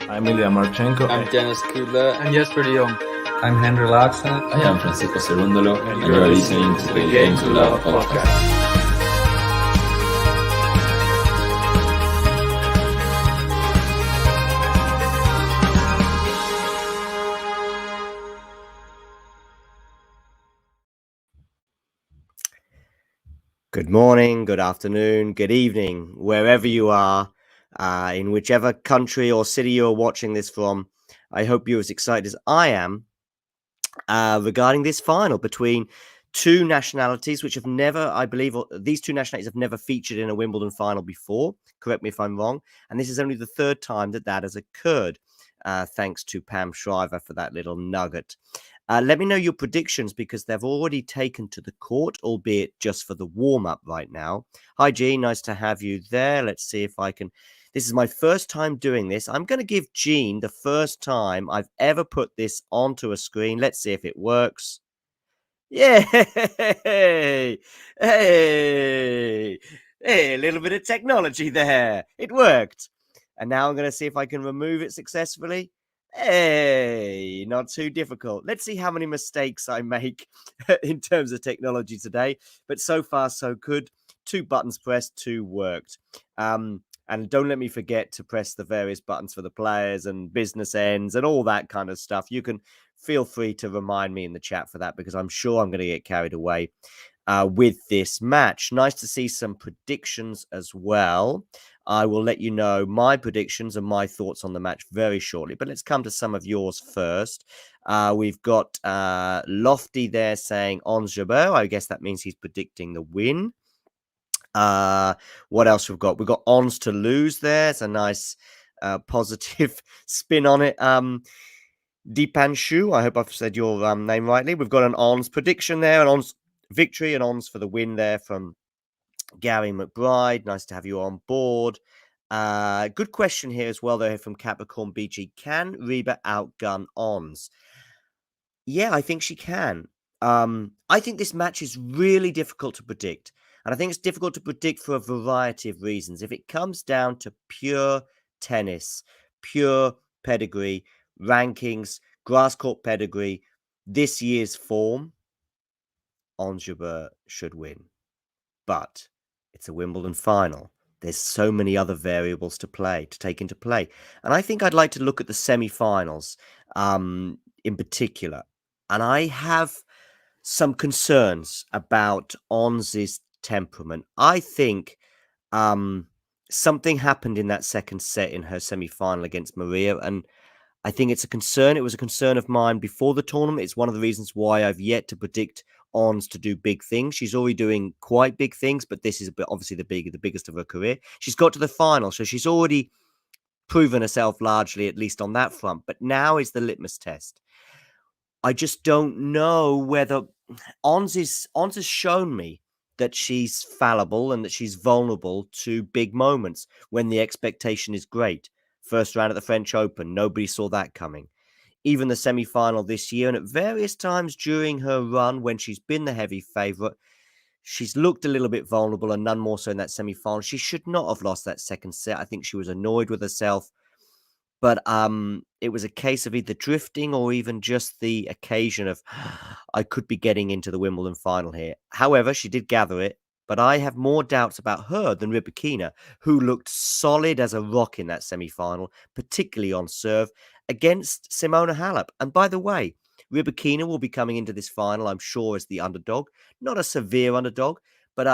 I'm Ilya Marchenko. I'm Janis Kudla. I'm Jesper de Jong. I'm Henry Laxon. I am Francisco Cerundolo, and you are listening to the Game to Love podcast. Good morning, good afternoon, good evening, wherever you are, in whichever country or city you're watching this from. I hope you're as excited as I am regarding this final between two nationalities which have never, I believe, these two nationalities have never featured in a Wimbledon final before. Correct me if I'm wrong. And this is only the third time that that has occurred. Thanks to Pam Shriver for that little nugget. Let me know your predictions because they've already taken to the court, albeit just for the warm-up right now. Hi, Jean. Nice to have you there. Let's see if I can. This is my first time doing this. I'm going to give Jean the first time I've ever put this onto a screen. Let's see if it works. Yay! Hey! Hey! A little bit of technology there. It worked. And now I'm going to see if I can remove it successfully. Hey, not too difficult. Let's see how many mistakes I make in terms of technology today. But so far, so good. 2 buttons pressed, 2 worked. And don't let me forget to press the various buttons for the players and business ends and all that kind of stuff. You can feel free to remind me in the chat for that because I'm sure I'm going to get carried away. with this match. Nice to see some predictions as well. I will let you know my predictions and my thoughts on the match very shortly, but let's come to some of yours first. We've got Lofty there saying on Jabeur. I guess that means he's predicting the win. What else we've got? We've got Ons to lose there. It's a nice positive spin on it. Dipanshu, I hope I've said your name rightly. We've got an Ons prediction there, an Ons victory, and Ons for the win there from Gary McBride. Nice to have you on board. Good question here as well, though, from Capricorn BG. Can Reba outgun Ons? Yeah, I think she can. I think this match is really difficult to predict. And I think it's difficult to predict for a variety of reasons. If it comes down to pure tennis, pure pedigree, rankings, grass court pedigree, this year's form, Ons Jabeur should win. But it's a Wimbledon final. There's so many other variables to take into play. And I think I'd like to look at the semi-finals in particular. And I have some concerns about Ons's temperament. I think something happened in that second set in her semi-final against Maria, and I think it's a concern. It was a concern of mine before the tournament. It's one of the reasons why I've yet to predict Ons to do big things. She's already doing quite big things, but this is obviously the biggest of her career. She's got to the final, so she's already proven herself largely, at least on that front. But now is the litmus test. I just don't know whether Ons has shown me that she's fallible and that she's vulnerable to big moments when the expectation is great. First round at the French Open, nobody saw that coming. Even the semi-final this year, and at various times during her run when she's been the heavy favourite, she's looked a little bit vulnerable, and none more so in that semi-final. She should not have lost that second set. I think she was annoyed with herself. But it was a case of either drifting or even just the occasion of, I could be getting into the Wimbledon final here. However, she did gather it. But I have more doubts about her than Rybakina, who looked solid as a rock in that semi-final, particularly on serve, against Simona Halep. And by the way, Rybakina will be coming into this final, I'm sure, as the underdog. Not a severe underdog, but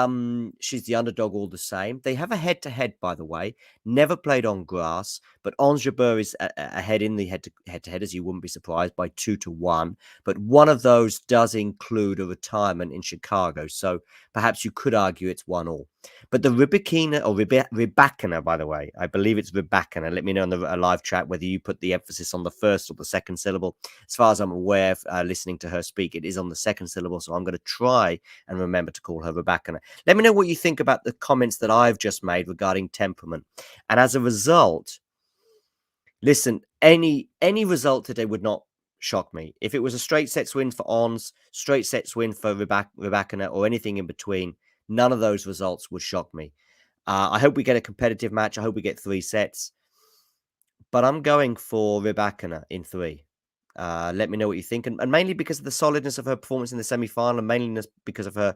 she's the underdog all the same. They have a head-to-head, by the way. Never played on grass, but Ons Jabeur is ahead in the head-to-head, as you wouldn't be surprised, by 2-1. But one of those does include a retirement in Chicago, so perhaps you could argue it's 1-1. But the Rybakina, or Rybakina, by the way, I believe it's Rybakina. Let me know in the live chat whether you put the emphasis on the first or the second syllable. As far as I'm aware, listening to her speak, it is on the second syllable, so I'm going to try and remember to call her Rybakina. Let me know what you think about the comments that I've just made regarding temperament. And as a result, listen, any result today would not shock me. If it was a straight sets win for Ons, straight sets win for Rybakina, or anything in between, none of those results would shock me. I hope we get a competitive match. I hope we get 3 sets. But I'm going for Rybakina in 3. Let me know what you think. And mainly because of the solidness of her performance in the semi-final, and mainly because of her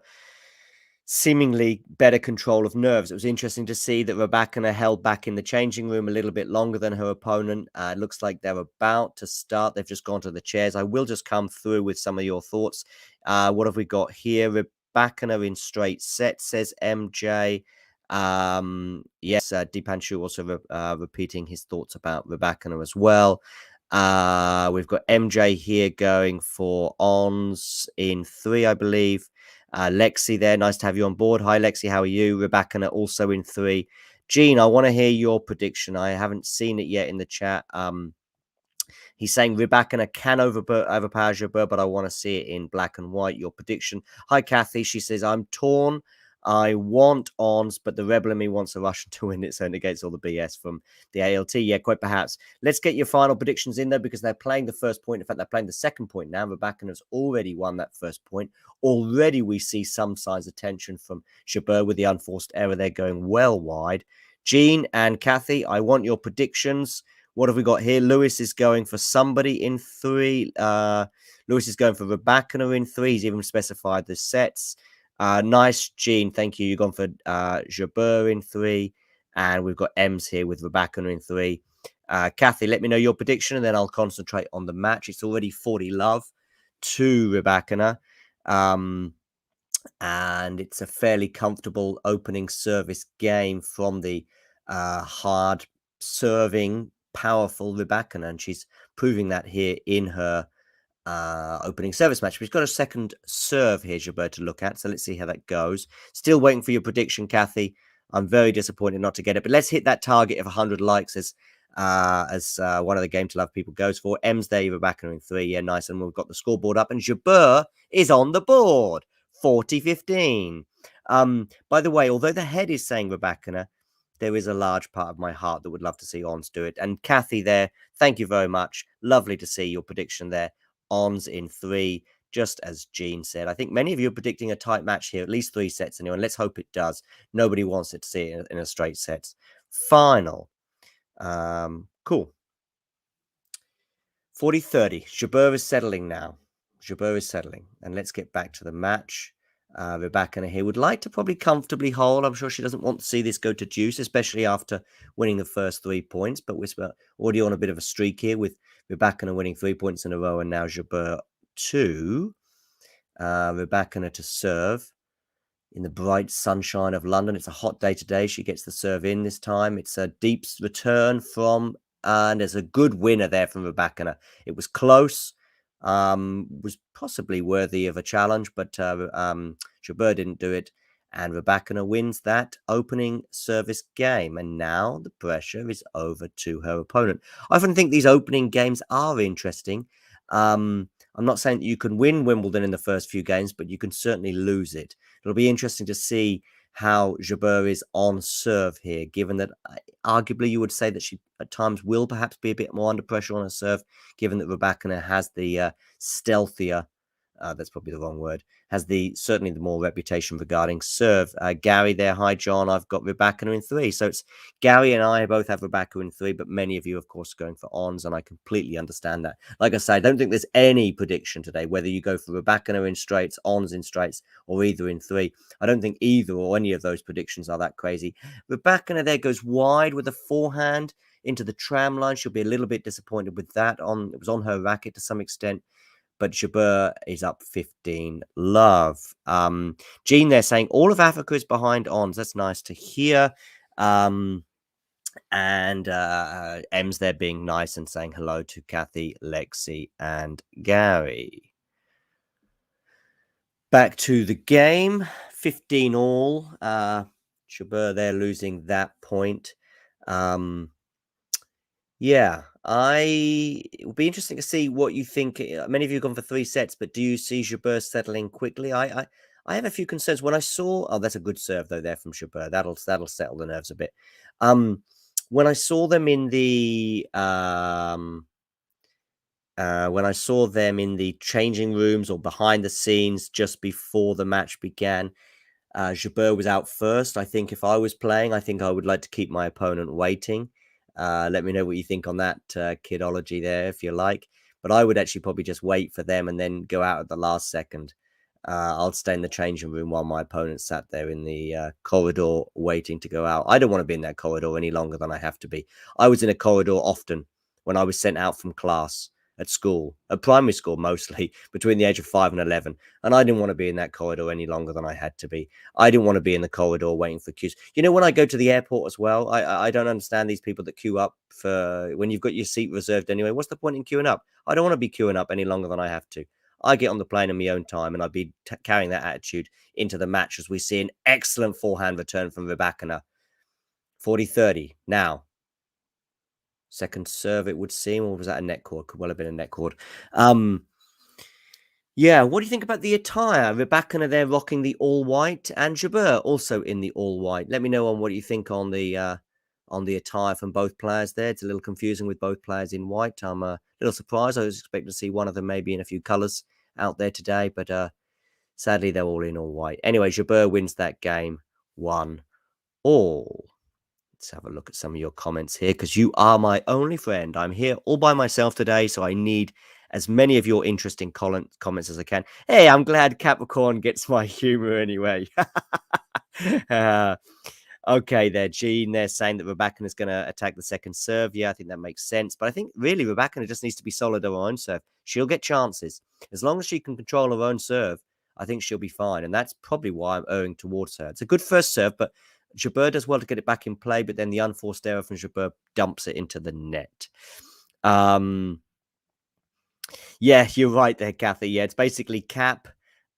seemingly better control of nerves. It was interesting to see that Rybakina held back in the changing room a little bit longer than her opponent. It looks like they're about to start. They've just gone to the chairs. I will just come through with some of your thoughts. What have we got here? Rybakina in straight sets, says MJ. Yes, Dipanshu also repeating his thoughts about Rybakina as well. We've got MJ here going for Ons in 3, I believe. Lexi there, nice to have you on board. Hi, Lexi, how are you? Rybakina also in 3. Gene, I want to hear your prediction. I haven't seen it yet in the chat. He's saying Rybakina can overpower Jabeur, but I want to see it in black and white. Your prediction. Hi, Kathy. She says, I'm torn. I want Ons, but the rebel in me wants a Russian to win it, so it negates all the BS from the ALT. Yeah, quite perhaps. Let's get your final predictions in there, because they're playing the first point. In fact, they're playing the second point now. Rybakina's already won that first point. Already we see some signs of tension from Jabeur with the unforced error. They're going well wide. Gene and Kathy, I want your predictions. What have we got here? Lewis is going for somebody in 3. Lewis is going for Rybakina in 3. He's even specified the sets. Nice, Gene. Thank you. You've gone for Jabeur in 3. And we've got Ems here with Rybakina in 3. Kathy, let me know your prediction, and then I'll concentrate on the match. It's already 40 love to Rybakina. And it's a fairly comfortable opening service game from the hard serving, powerful Rybakina, and she's proving that here in her opening service match. We've got a second serve here, Jabeur, to look at, so let's see how that goes. Still waiting for your prediction, Kathy. I'm very disappointed not to get it, but let's hit that target of 100 likes as one of the Game to Love people goes for. M's there, Rybakina in 3. Yeah, nice. And we've got the scoreboard up, and Jabeur is on the board. 40-15. By the way, although the head is saying Rybakina, there is a large part of my heart that would love to see Ons do it. And Kathy there, thank you very much. Lovely to see your prediction there. Ons in 3, just as Jean said. I think many of you are predicting a tight match here, at least 3 sets anyway. And let's hope it does. Nobody wants it to see it in a straight sets. Final. Cool. 40-30. Jabeur is settling now. Jabeur is settling. And let's get back to the match. Rybakina here would like to probably comfortably hold. I'm sure she doesn't want to see this go to deuce, especially after winning the first 3 points. But we're already on a bit of a streak here with Rybakina winning 3 points in a row, and now Jabeur 2. Rybakina to serve in the bright sunshine of London. It's a hot day today. She gets the serve in this time. It's a deep return from, and there's a good winner there from Rybakina. It was close. Was possibly worthy of a challenge, but Jabeur didn't do it, and Rybakina wins that opening service game, and now the pressure is over to her opponent. I often think these opening games are interesting. I'm not saying that you can win Wimbledon in the first few games, but you can certainly lose it. It'll be interesting to see how Jabeur is on serve here, given that arguably you would say that she at times will perhaps be a bit more under pressure on her serve, given that Rybakina has the stealthier, that's probably the wrong word, has certainly the more reputation regarding serve. Gary there, hi John, I've got Rybakina in 3. So it's Gary and I both have Rybakina in 3, but many of you, of course, are going for Ons, and I completely understand that. Like I say, I don't think there's any prediction today, whether you go for Rybakina in straights, Ons in straights, or either in 3. I don't think either or any of those predictions are that crazy. Rybakina there goes wide with a forehand into the tram line. She'll be a little bit disappointed with that. It was on her racket to some extent, but Jabeur is up 15 love. Jean there saying all of Africa is behind Ons. That's nice to hear. And M's there being nice and saying hello to Kathy, Lexi, and Gary. Back to the game, 15 all. Jabeur there losing that point. Yeah, it will be interesting to see what you think. Many of you have gone for 3 sets, but do you see Jabeur settling quickly? I have a few concerns. When I saw, that's a good serve though there from Jabeur. That'll settle the nerves a bit. When I saw them in the changing rooms or behind the scenes just before the match began, Jabeur was out first. I think if I was playing, I think I would like to keep my opponent waiting. Let me know what you think on that kidology there, if you like. But I would actually probably just wait for them and then go out at the last second. I'll stay in the changing room while my opponent sat there in the corridor waiting to go out. I don't want to be in that corridor any longer than I have to be. I was in a corridor often when I was sent out from class at school, at primary school mostly, between the age of 5 and 11. And I didn't want to be in that corridor any longer than I had to be. I didn't want to be in the corridor waiting for queues. You know, when I go to the airport as well, I don't understand these people that queue up for when you've got your seat reserved anyway. What's the point in queuing up? I don't want to be queuing up any longer than I have to. I get on the plane in my own time, and I'd be carrying that attitude into the match as we see an excellent forehand return from Rybakina. 40-30 now. Second serve, it would seem, or was that a net cord? Could well have been a net cord. Yeah, what do you think about the attire? Rybakina there rocking the all white, and Jabeur also in the all white. Let me know on what you think on the attire from both players there. It's a little confusing with both players in white. I'm a little surprised. I was expecting to see one of them maybe in a few colours out there today, but sadly they're all in all white. Anyway, Jabeur wins that game 1-all. Let's have a look at some of your comments here, because you are my only friend. I'm here all by myself today, so I need as many of your interesting comments as I can. Hey, I'm glad Capricorn gets my humor anyway. Okay, there, Jean. They're saying that Rybakina is going to attack the second serve. Yeah, I think that makes sense. But I think really Rybakina just needs to be solid on her own serve. She'll get chances. As long as she can control her own serve, I think she'll be fine. And that's probably why I'm erring towards her. It's a good first serve, but Jabeur does well to get it back in play, but then the unforced error from Jabeur dumps it into the net. Yeah, you're right there, Kathy. Yeah, it's basically cap,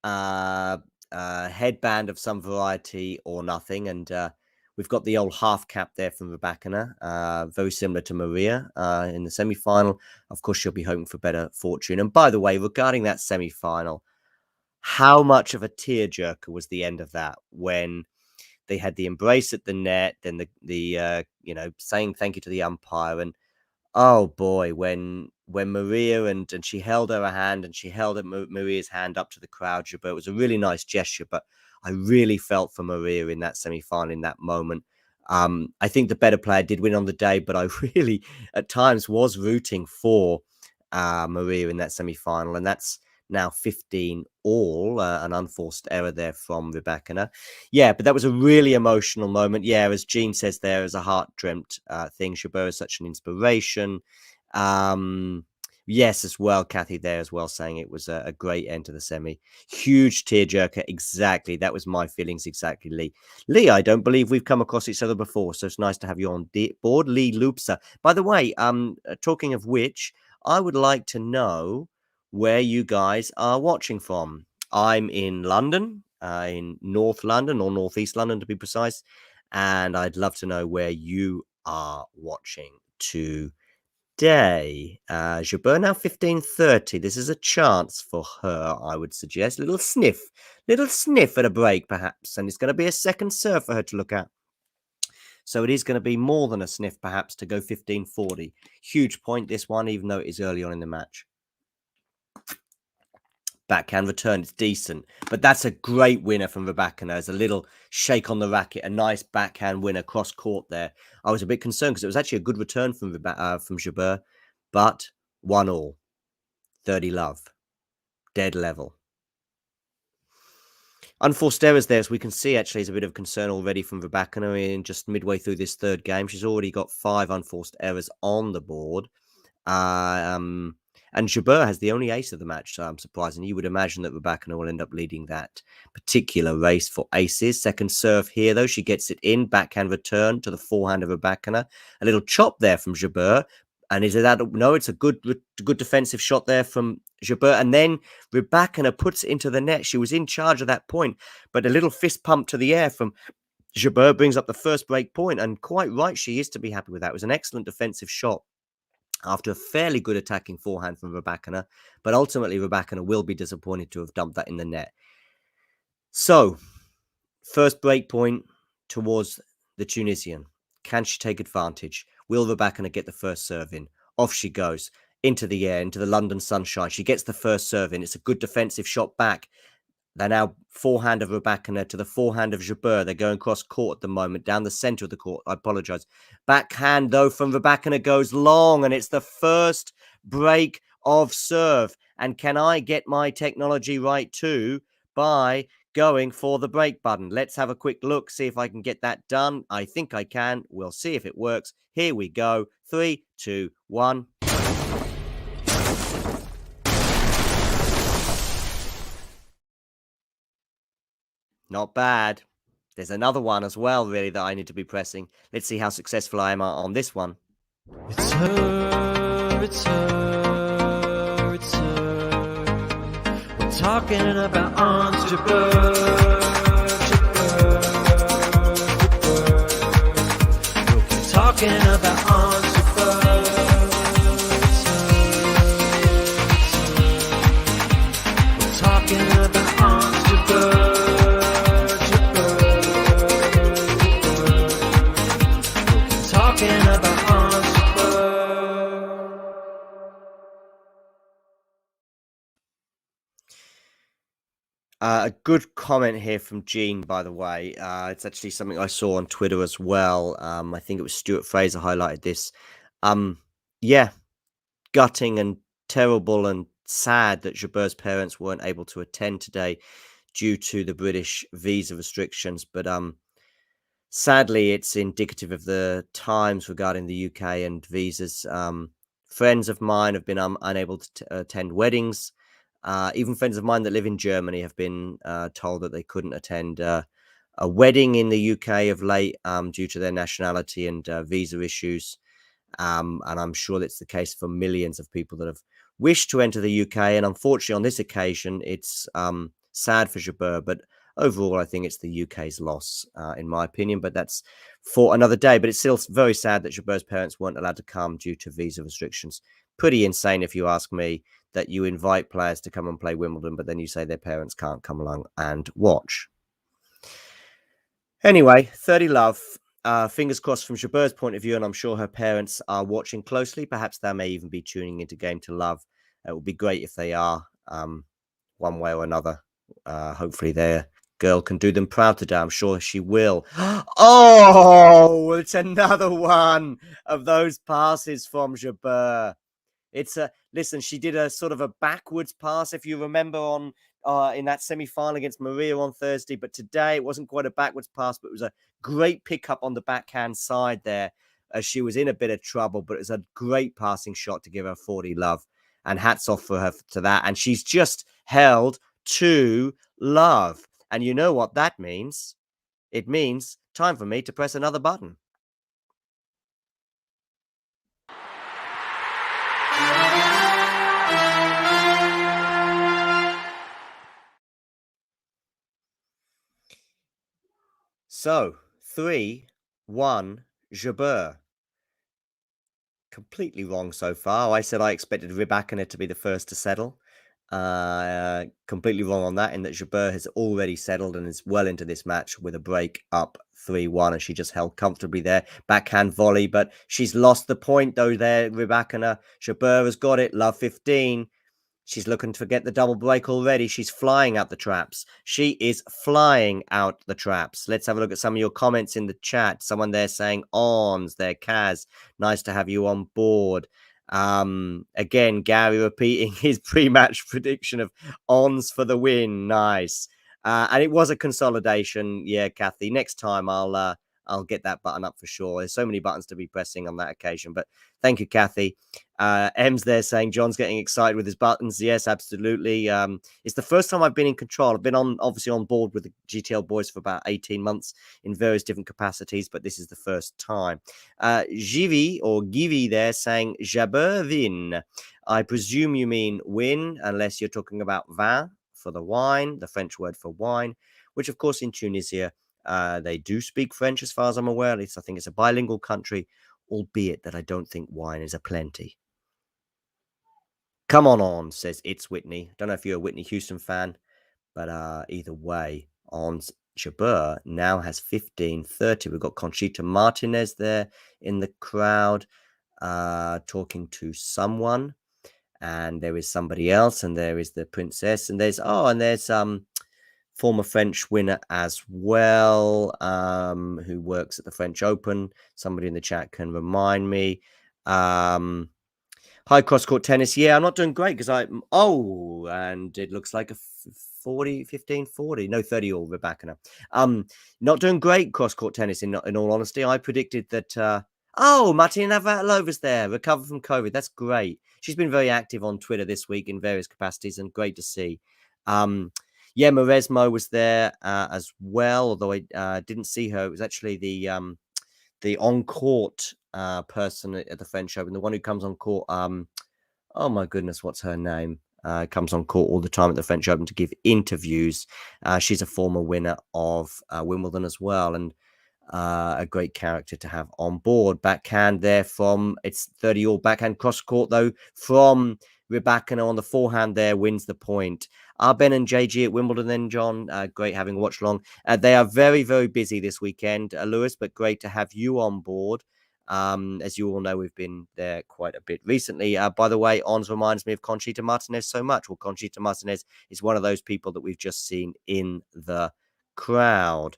headband of some variety or nothing. And we've got the old half cap there from Rybakina, very similar to Maria in the semi-final. Of course, she'll be hoping for better fortune. And by the way, regarding that semi-final, how much of a tearjerker was the end of that when they had the embrace at the net, then the saying thank you to the umpire, and oh boy, when Maria and she held her hand and she held Maria's hand up to the crowd, Jabeur, it was a really nice gesture, but I really felt for Maria in that semi-final in that moment. I think the better player did win on the day, but I really at times was rooting for Maria in that semi-final, and that's now 15 all, an unforced error there from Rybakina. Yeah, but that was a really emotional moment. Yeah, as Jean says there, as a heart-dreamt thing. Jabeur is such an inspiration. Yes, as well, Kathy there as well, saying it was a great end to the semi. Huge tearjerker. Exactly. That was my feelings exactly, Lee. Lee, I don't believe we've come across each other before, so it's nice to have you on board. Lee Loopser. By the way, talking of which, I would like to know where you guys are watching from. I'm in London, in North London or Northeast London to be precise, and I'd love to know where you are watching today. Jabeur now 15:30. This is a chance for her, I would suggest. Little sniff at a break perhaps, and it's going to be a second serve for her to look at. So it is going to be more than a sniff perhaps to go 15:40. Huge point this one, even though it is early on in the match. Backhand return, it's decent, but that's a great winner from Rybakina. There's a little shake on the racket, a nice backhand winner cross court there. I was a bit concerned because it was actually a good return from Jabeur, but 1-1, 30 love, dead level. Unforced errors there, as we can see, actually is a bit of concern already from Rybakina in just midway through this third game. She's already got 5 unforced errors on the board. And Jabeur has the only ace of the match, so I'm surprised. And you would imagine that Rybakina will end up leading that particular race for aces. Second serve here, though. She gets it in. Backhand return to the forehand of Rybakina. A little chop there from Jabeur. And is it that? No, it's a good defensive shot there from Jabeur. And then Rybakina puts it into the net. She was in charge at that point. But a little fist pump to the air from Jabeur brings up the first break point. And quite right, she is to be happy with that. It was an excellent defensive shot after a fairly good attacking forehand from Rybakina, but ultimately Rybakina will be disappointed to have dumped that in the net. So, first break point towards the Tunisian. Can she take advantage? Will Rybakina get the first serve in? Off she goes, into the air, into the London sunshine. She gets the first serve in. It's a good defensive shot back. They're now forehand of Rybakina to the forehand of Jabeur. They're going cross court at the moment, down the centre of the court. I apologise. Backhand, though, from Rybakina goes long, and it's the first break of serve. And can I get my technology right too by going for the break button? Let's have a quick look, see if I can get that done. I think I can. We'll see if it works. Here we go. 3, 2, 1. Not bad. There's another one as well, really, that I need to be pressing. Let's see how successful I am on this one. It's her, it's her, it's her. We're talking about Ons Jabeur, Jabeur. We're talking about Ons Jabeur. It's her, it's her. We're talking about Ons Jabeur. A good comment here from Jean, by the way. It's actually something I saw on Twitter as well. I think it was Stuart Fraser highlighted this. Yeah, gutting and terrible and sad that Jabeur's parents weren't able to attend today due to the British visa restrictions. But sadly, it's indicative of the times regarding the UK and visas. Friends of mine have been unable to attend weddings. Even friends of mine that live in Germany have been told that they couldn't attend a wedding in the UK of late due to their nationality and visa issues. And I'm sure that's the case for millions of people that have wished to enter the UK. And unfortunately, on this occasion, it's sad for Jabeur. But overall, I think it's the UK's loss, in my opinion. But that's for another day. But it's still very sad that Jabeur's parents weren't allowed to come due to visa restrictions. Pretty insane, if you ask me, that you invite players to come and play Wimbledon, but then you say their parents can't come along and watch. Anyway, 30 love. Fingers crossed from Jabeur's point of view, and I'm sure her parents are watching closely. Perhaps they may even be tuning into Game to Love. It would be great if they are, one way or another. Hopefully their girl can do them proud today. I'm sure she will. Oh, it's another one of those passes from Jabeur. It's a listen. She did a sort of a backwards pass, if you remember, on in that semi-final against Maria on Thursday. But today it wasn't quite a backwards pass, but it was a great pickup on the backhand side there, as she was in a bit of trouble. But it was a great passing shot to give her 40 love, and hats off for her to that. And she's just held 2 love, and you know what that means? It means time for me to press another button. So, 3-1 Jabeur. Completely wrong so far. I said I expected Rybakina to be the first to settle. Completely wrong on that, in that Jabeur has already settled and is well into this match with a break up 3-1, and she just held comfortably there. Backhand volley, but she's lost the point though there, Rybakina. Jabeur has got it, love 15. She's looking to get the double break already. She's flying out the traps. She is flying out the traps. Let's have a look at some of your comments in the chat. Someone there saying, "Ons there, Kaz. Nice to have you on board." Again, Gary repeating his pre-match prediction of Ons for the win. Nice. And it was a consolidation. Yeah, Kathy. Next time I'll get that button up for sure. There's so many buttons to be pressing on that occasion. But thank you, Kathy. M's there saying John's getting excited with his buttons. Yes, absolutely. It's the first time I've been in control. I've been obviously on board with the GTL boys for about 18 months in various different capacities, but this is the first time. Givi or Givi there saying Jabeur win. I presume you mean win, unless you're talking about vin for the wine, the French word for wine, which of course in Tunisia they do speak French, as far as I'm aware. At least I think it's a bilingual country, albeit that I don't think wine is a plenty. Come on, says It's Whitney. Don't know if you're a Whitney Houston fan, but either way, Ons Jabeur now has 15-30. We've got Conchita Martinez there in the crowd talking to someone, and there is somebody else, and there is the princess, and there's former French winner as well, who works at the French Open. Somebody in the chat can remind me. Hi, cross-court tennis. Yeah, I'm not doing great because and it looks like a 15-40. No, 30 all, Rybakina. Not doing great cross-court tennis, in all honesty. I predicted that... Martina Navratilova there, recovered from COVID. That's great. She's been very active on Twitter this week in various capacities, and great to see. Yeah, Mauresmo was there as well, although I didn't see her. It was actually the on-court person at the French Open, the one who comes on court. Oh my goodness, what's her name? Comes on court all the time at the French Open to give interviews. She's a former winner of Wimbledon as well, and a great character to have on board. Backhand there from, it's 30 all backhand cross court though from Rybakina on the forehand there, wins the point. Ben and JG at Wimbledon then, John. Great having Watchalong. They are very, very busy this weekend, Lewis, but great to have you on board. As you all know, we've been there quite a bit recently. By the way, Ons reminds me of Conchita Martinez so much. Well, Conchita Martinez is one of those people that we've just seen in the crowd.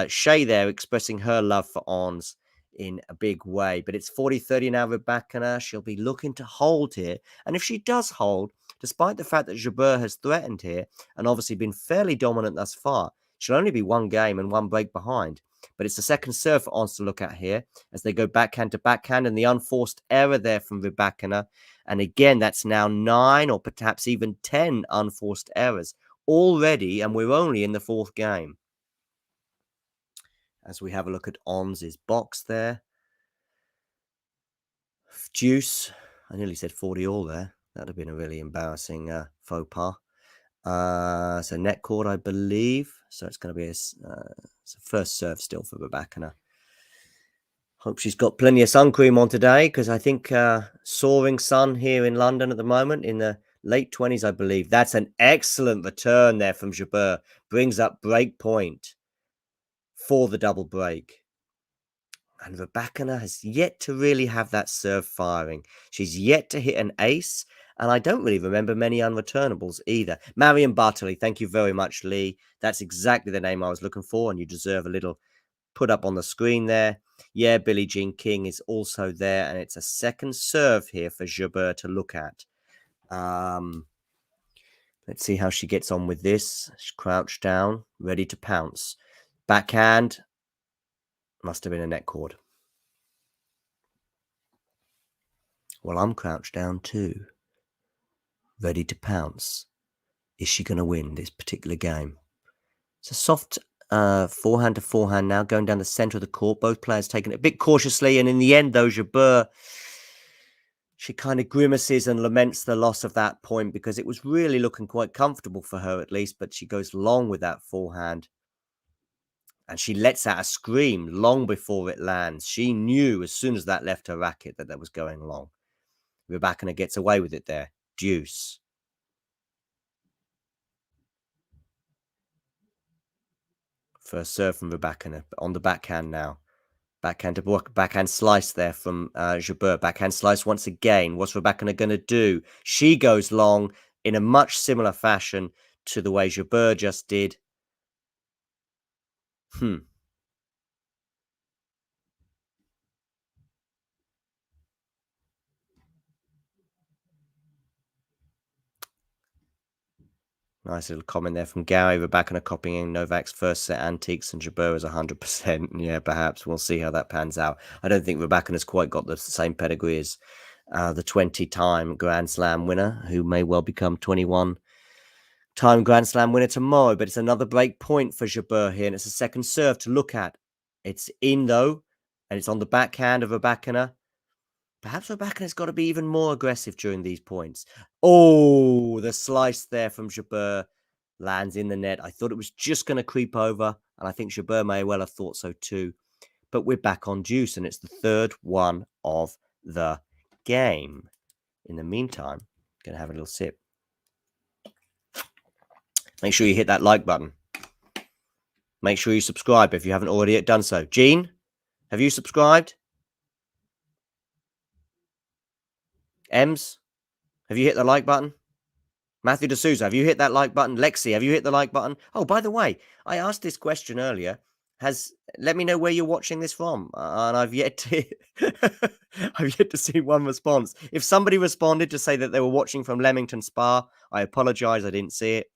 Shay there expressing her love for Ons in a big way, but it's 40-30 now. Rybakina, she'll be looking to hold here, and if she does hold, despite the fact that Jabeur has threatened here and obviously been fairly dominant thus far, she'll only be one game and one break behind. But it's the second serve for Ons to look at here as they go backhand to backhand, and the unforced error there from Rybakina And again, that's now 9 or perhaps even 10 unforced errors already, and we're only in the 4th game. As we have a look at Ons' box there. Deuce. I nearly said 40 all there. That would have been a really embarrassing faux pas. So net cord, I believe. So it's going to be it's a first serve still for Rybakina. Hope she's got plenty of sun cream on today, because I think soaring sun here in London at the moment in the late 20s, I believe. That's an excellent return there from Jabeur. Brings up break point for the double break. And Rybakina has yet to really have that serve firing. She's yet to hit an ace, and I don't really remember many unreturnables either. Marion Bartley, thank you very much, Lee. That's exactly the name I was looking for, and you deserve a little put up on the screen there. Yeah, Billie Jean King is also there, and it's a second serve here for Jabeur to look at. Let's see how she gets on with this. She's crouched down, ready to pounce. Backhand. Must have been a net cord. Well, I'm crouched down too, ready to pounce. Is she going to win this particular game? It's a soft forehand to forehand now, going down the centre of the court. Both players taking it a bit cautiously, and in the end, though, Jabeur, she kind of grimaces and laments the loss of that point, because it was really looking quite comfortable for her at least, but she goes long with that forehand. And she lets out a scream long before it lands. She knew as soon as that left her racket that was going long. Rybakina gets away with it there. Deuce. First serve from Rybakina on the backhand now. Backhand to backhand slice there from Jabeur. Backhand slice once again. What's Rybakina going to do? She goes long in a much similar fashion to the way Jabeur just did. Nice little comment there from Gary. Rybakina copying Novak's first set antiques, and Jabeur is 100%. Yeah, perhaps. We'll see how that pans out. I don't think Rybakina's quite got the same pedigree as the 20-time Grand Slam winner, who may well become 21-time Grand Slam winner tomorrow. But it's another break point for Jabeur here, and it's a second serve to look at. It's in, though, and it's on the backhand of Rybakina. Perhaps Rybakina's got to be even more aggressive during these points. Oh, the slice there from Jabeur lands in the net. I thought it was just going to creep over, and I think Jabeur may well have thought so too. But we're back on deuce, and it's the third one of the game. In the meantime, I'm going to have a little sip. Make sure you hit that like button. Make sure you subscribe if you haven't already done so. Jean, have you subscribed? Ems, have you hit the like button? Matthew D'Souza, have you hit that like button? Lexi, have you hit the like button? Oh, by the way, I asked this question earlier. Let me know where you're watching this from, and I've yet to see one response. If somebody responded to say that they were watching from Leamington Spa, I apologize, I didn't see it.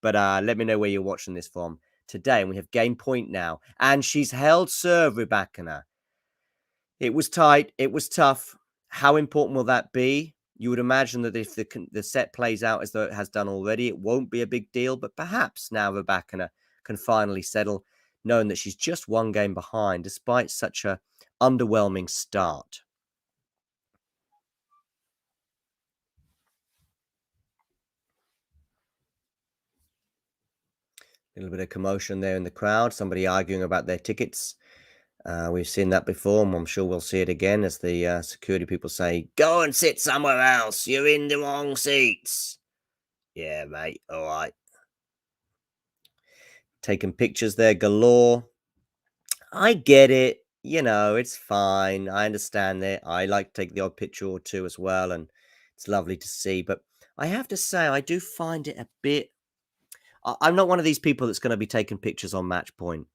But let me know where you're watching this from today. And we have game point now, and she's held serve, Rybakina. It was tight. It was tough. How important will that be? You would imagine that if the set plays out as though it has done already, it won't be a big deal. But perhaps now Rybakina can finally settle, knowing that she's just one game behind, despite such a underwhelming start. A little bit of commotion there in the crowd. Somebody arguing about their tickets. We've seen that before, and I'm sure we'll see it again as the security people say, "Go and sit somewhere else. You're in the wrong seats." Yeah, mate. All right. Taking pictures there galore. I get it. You know, it's fine. I understand that. I like to take the odd picture or two as well, and it's lovely to see. But I have to say, I do find it a bit... I'm not one of these people that's going to be taking pictures on match point.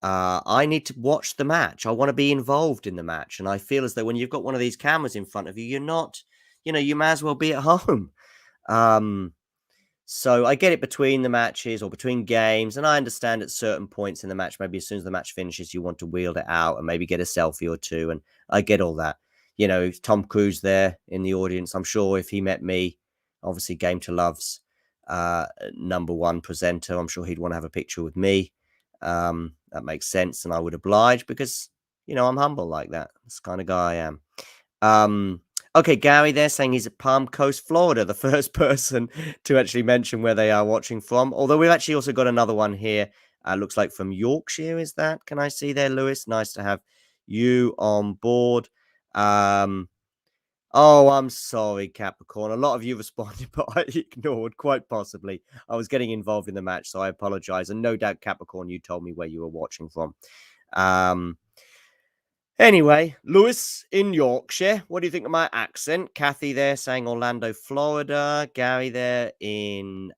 I need to watch the match. I want to be involved in the match. And I feel as though when you've got one of these cameras in front of you, you're not, you may as well be at home. So I get it between the matches or between games. And I understand at certain points in the match, maybe as soon as the match finishes, you want to wheel it out and maybe get a selfie or two. And I get all that. you know, Tom Cruise there in the audience. I'm sure if he met me, obviously Game to Love's #1 presenter, I'm sure he'd want to have a picture with me. That makes sense, and I would oblige because, you know, I'm humble like that. That's the kind of guy I am. Okay, Gary there saying he's at Palm Coast, Florida, the first person to actually mention where they are watching from. Although we've actually also got another one here. Looks like from Yorkshire, is that? Can I see there, Lewis? Nice to have you on board. Oh, I'm sorry, Capricorn. A lot of you responded, but I ignored, quite possibly. I was getting involved in the match, so I apologize. And no doubt, Capricorn, you told me where you were watching from. Anyway, Lewis in Yorkshire. What do you think of my accent? Kathy there saying Orlando, Florida. Gary there in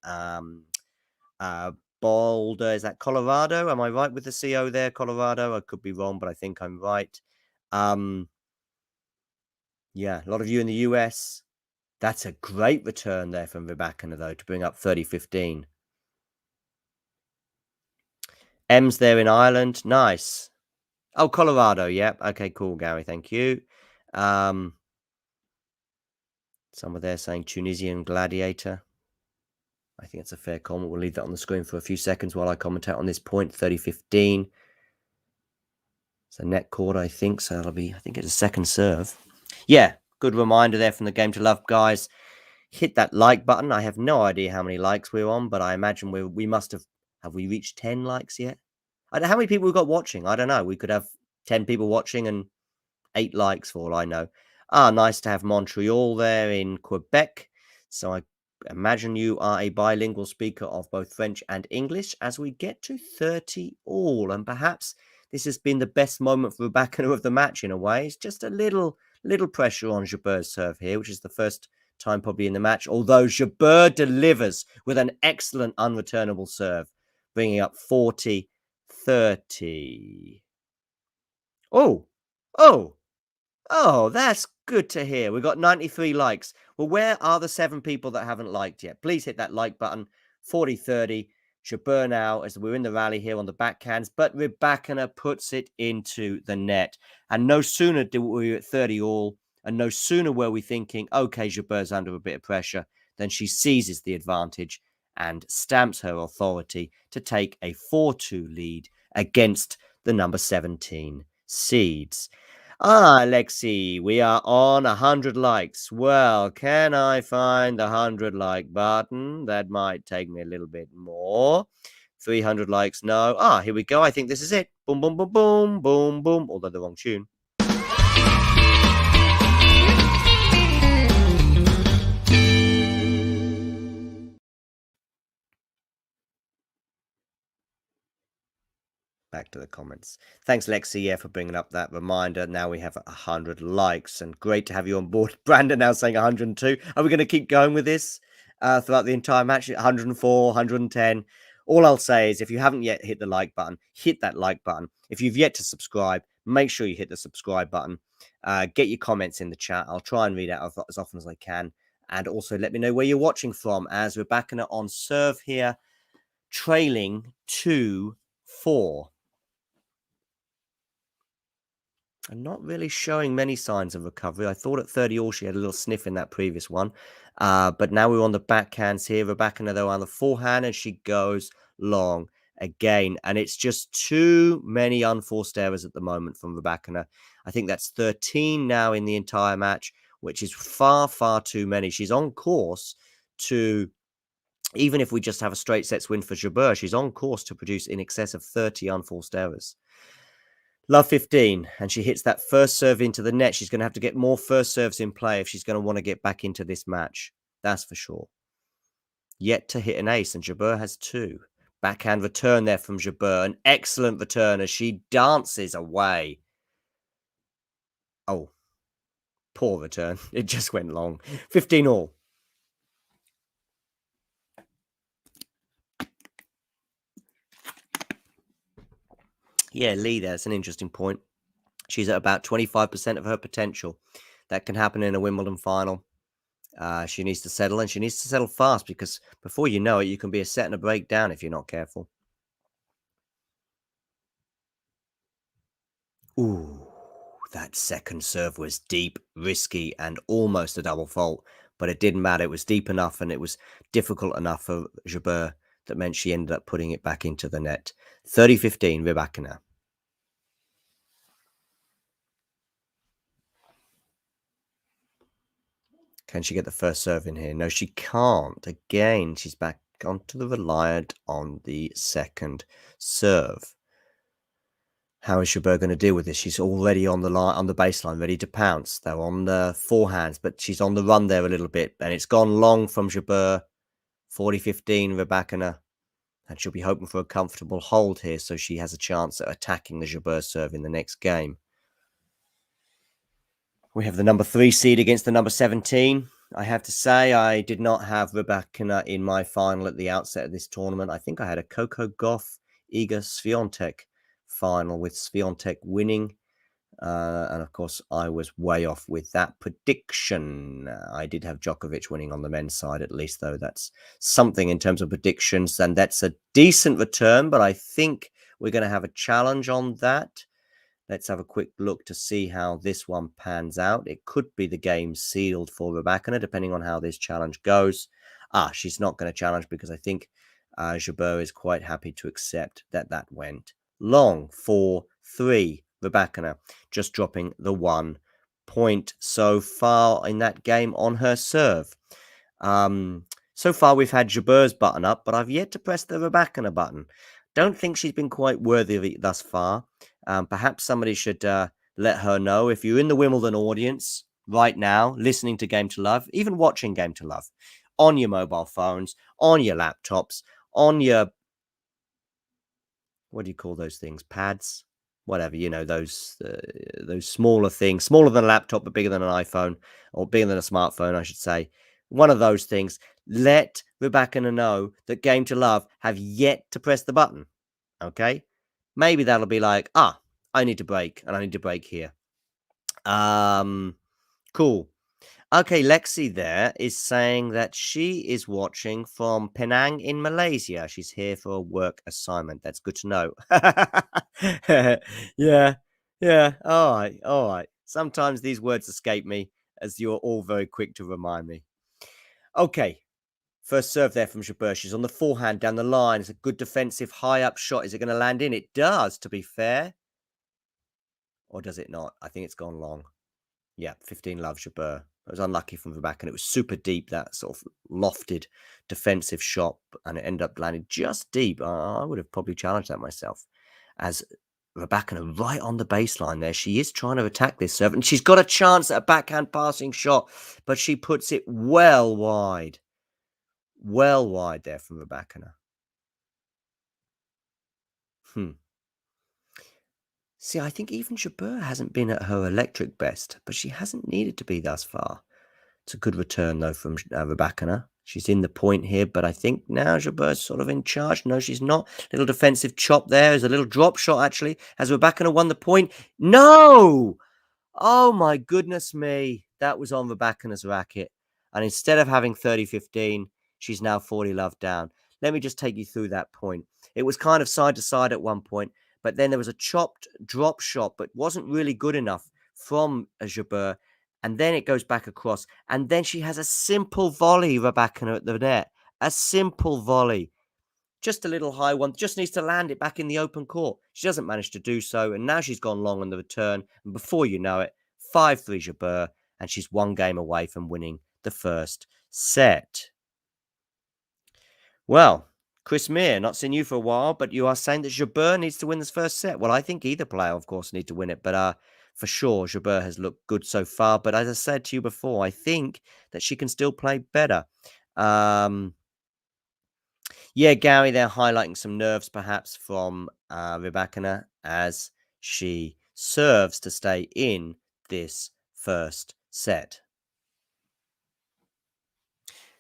Boulder. Is that Colorado? Am I right with the CO there? Colorado? I could be wrong, but I think I'm right. Yeah, a lot of you in the US. That's a great return there from Rybakina, though, to bring up 30-15. M's there in Ireland. Nice. Oh, Colorado. Yep. Okay, cool, Gary. Thank you. Someone there saying Tunisian gladiator. I think it's a fair comment. We'll leave that on the screen for a few seconds while I commentate on this point. 30-15. It's a net court, I think. So it'll be, I think it's a second serve. Yeah, good reminder there from the Game to Love guys. Hit that like button. I have no idea how many likes we're on, but I imagine we must have we reached 10 likes yet? I don't know how many people we've got watching. I don't know. We could have 10 people watching and 8 likes for all I know. Nice to have Montreal there in Quebec. So I imagine you are a bilingual speaker of both French and English as we get to 30 all. And perhaps this has been the best moment for Rybakina of the match in a way. It's just a little pressure on Jabeur's serve here, which is the first time probably in the match. Although Jabeur delivers with an excellent unreturnable serve, bringing up 40-30. Oh, that's good to hear. We've got 93 likes. Well, where are the 7 people that haven't liked yet? Please hit that like button. 40-30. Jabeur now, as we're in the rally here on the backhands, but Rybakina puts it into the net. And no sooner did we at 30 all, and no sooner were we thinking, okay, Jabeur's under a bit of pressure, than she seizes the advantage and stamps her authority to take a 4-2 lead against the number 17 seeds. Lexi, we are on 100 likes. Well, can I find the 100 like button? That might take me a little bit more. 300 likes, no. Here we go. I think this is it. Boom, boom, boom, boom, boom, boom. Although the wrong tune. Back to the comments. Thanks, Lexi, for bringing up that reminder. Now we have 100 likes, and great to have you on board. Brandon now saying 102. Are we going to keep going with this throughout the entire match? 104, 110. All I'll say is if you haven't yet hit the like button, hit that like button. If you've yet to subscribe, make sure you hit the subscribe button. Get your comments in the chat. I'll try and read out as often as I can. And also let me know where you're watching from, as Rybakina on serve here, trailing 2-4. And not really showing many signs of recovery. I thought at 30 all she had a little sniff in that previous one. But now we're on the backhands here. Rybakina, though, on the forehand, and she goes long again. And it's just too many unforced errors at the moment from Rybakina. I think that's 13 now in the entire match, which is far, far too many. She's on course to, even if we just have a straight sets win for Jabeur, she's on course to produce in excess of 30 unforced errors. Love 15, and she hits that first serve into the net. She's going to have to get more first serves in play if she's going to want to get back into this match. That's for sure. Yet to hit an ace, and Jabeur has 2. Backhand return there from Jabeur. An excellent return as she dances away. Oh, poor return. It just went long. 15 all. Yeah, Lee, that's an interesting point. She's at about 25% of her potential. That can happen in a Wimbledon final. She needs to settle, and she needs to settle fast, because before you know it, you can be a set and a break down if you're not careful. Ooh, That second serve was deep, risky, and almost a double fault, but it didn't matter. It was deep enough and it was difficult enough for Jabeur that meant she ended up putting it back into the net. 30-15, Rybakina. Can she get the first serve in here? No, she can't. Again, she's back onto the reliant on the second serve. How is Jabeur going to deal with this? She's already on the line, on the baseline, ready to pounce. They're on the forehands, but she's on the run there a little bit, and it's gone long from Jabeur. 40-15, Rybakina, and she'll be hoping for a comfortable hold here, so she has a chance at attacking the Jabeur serve in the next game. We have the number 3 seed against the number 17. I have to say, I did not have Rybakina in my final at the outset of this tournament. I think I had a Coco Gauff, Iga Swiatek final with Swiatek winning. And of course, I was way off with that prediction. I did have Djokovic winning on the men's side, at least, though. That's something in terms of predictions, and that's a decent return, but I think we're going to have a challenge on that. Let's have a quick look to see how this one pans out. It could be the game sealed for Rybakina, depending on how this challenge goes. She's not going to challenge because I think Jabeur is quite happy to accept that went long. 4-3, Rybakina, just dropping the 1 point so far in that game on her serve. So far, we've had Jabeur's button up, but I've yet to press the Rybakina button. Don't think she's been quite worthy of it thus far. Perhaps somebody should let her know. If you're in the Wimbledon audience right now, listening to Game to Love, even watching Game to Love, on your mobile phones, on your laptops, on your, what do you call those things? Pads? Whatever, those smaller things, smaller than a laptop, but bigger than an iPhone, or bigger than a smartphone, I should say. One of those things. Let Rybakina know that Game to Love have yet to press the button. Okay? Maybe that'll be like, I need to break, and I need to break here. Cool. Okay, Lexi there is saying that she is watching from Penang in Malaysia. She's here for a work assignment. That's good to know. Yeah. All right. Sometimes these words escape me, as you're all very quick to remind me. Okay. First serve there from Jabeur. She's on the forehand down the line. It's a good defensive high-up shot. Is it going to land in? It does, to be fair. Or does it not? I think it's gone long. Yeah, 15 love, Jabeur. It was unlucky from the back, and it was super deep, that sort of lofted defensive shot, and it ended up landing just deep. I would have probably challenged that myself. As Rybakina right on the baseline there, she is trying to attack this serve, and she's got a chance at a backhand passing shot, but she puts it well wide. Well wide there from Rybakina. See, I think even Jabeur hasn't been at her electric best, but she hasn't needed to be thus far. It's a good return, though, from Rybakina. She's in the point here, but I think now Jabeur's sort of in charge. No, she's not. Little defensive chop there. There's a little drop shot, actually. Has Rybakina won the point? No! Oh, my goodness me. That was on Rybakina's racket. And instead of having 30-15, she's now 40 love down. Let me just take you through that point. It was kind of side to side at one point, but then there was a chopped drop shot, but wasn't really good enough from Jabeur. And then it goes back across. And then she has a simple volley, Rybakina, at the net. A simple volley. Just a little high one. Just needs to land it back in the open court. She doesn't manage to do so. And now she's gone long on the return. And before you know it, 5-3 Jabeur. And she's one game away from winning the first set. Well, Chris Meir, not seen you for a while, but you are saying that Jabeur needs to win this first set. Well, I think either player, of course, need to win it. But for sure, Jabeur has looked good so far. But as I said to you before, I think that she can still play better. Yeah, Gary, they're highlighting some nerves perhaps from Rybakina as she serves to stay in this first set.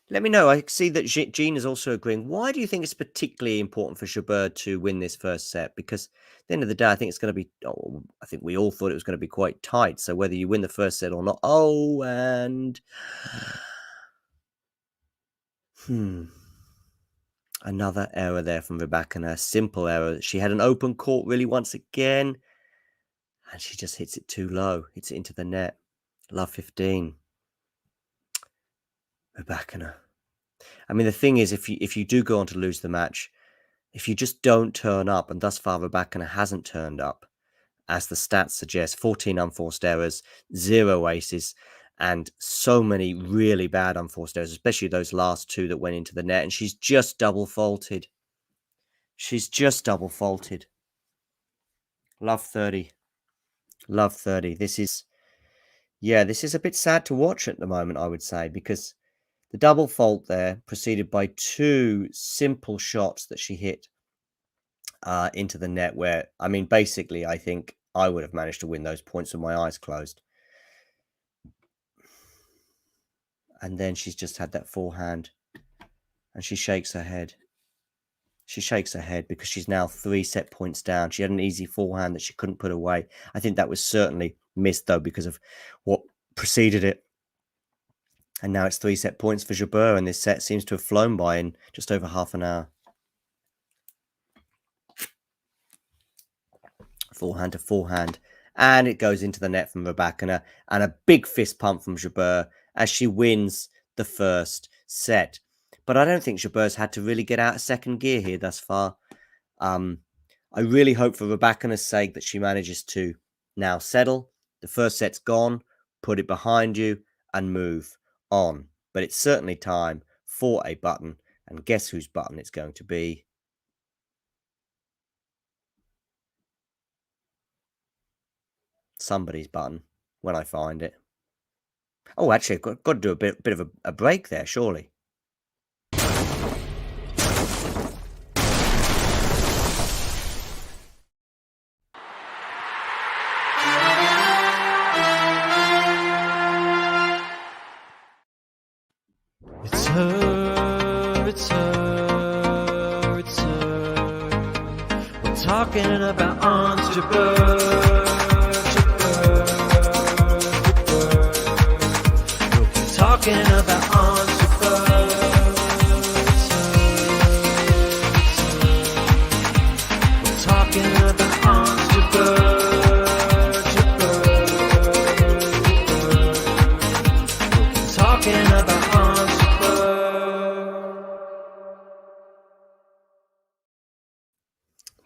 Let me know. I see that Jean is also agreeing. Why do you think it's particularly important for Jabeur to win this first set? Because at the end of the day, I think it's going to be, I think we all thought it was going to be quite tight. So whether you win the first set or not. Oh, and another error there from Rybakina. A simple error. She had an open court really once again. And she just hits it too low. Hits it into the net. Love 15. Rybakina. I mean, the thing is, if you do go on to lose the match, if you just don't turn up, and thus far Rybakina hasn't turned up, as the stats suggest, 14 unforced errors, 0 aces, and so many really bad unforced errors, especially those last 2 that went into the net, and she's just double faulted. She's just double faulted. Love 30. Love 30. This is a bit sad to watch at the moment, I would say, because the double fault there, preceded by 2 simple shots that she hit into the net, where, I mean, basically, I think I would have managed to win those points with my eyes closed. And then she's just had that forehand, and she shakes her head. She shakes her head because she's now 3 set points down. She had an easy forehand that she couldn't put away. I think that was certainly missed, though, because of what preceded it. And now it's 3 set points for Jabeur, and this set seems to have flown by in just over half an hour. Forehand to forehand. And it goes into the net from Rybakina. And a big fist pump from Jabeur as she wins the first set. But I don't think Jabeur's had to really get out of second gear here thus far. I really hope for Rybakina's sake that she manages to now settle. The first set's gone. Put it behind you and move on. But it's certainly time for a button. And guess whose button it's going to be? Somebody's button when I find it. Oh, actually, I've got to do a bit of a break there, surely. It's her, it's her, it's her. We're talking about Ons Jabeur, Jabeur, Jabeur. We'll be talking about Ons Jabeur. We're talking about Ons Jabeur.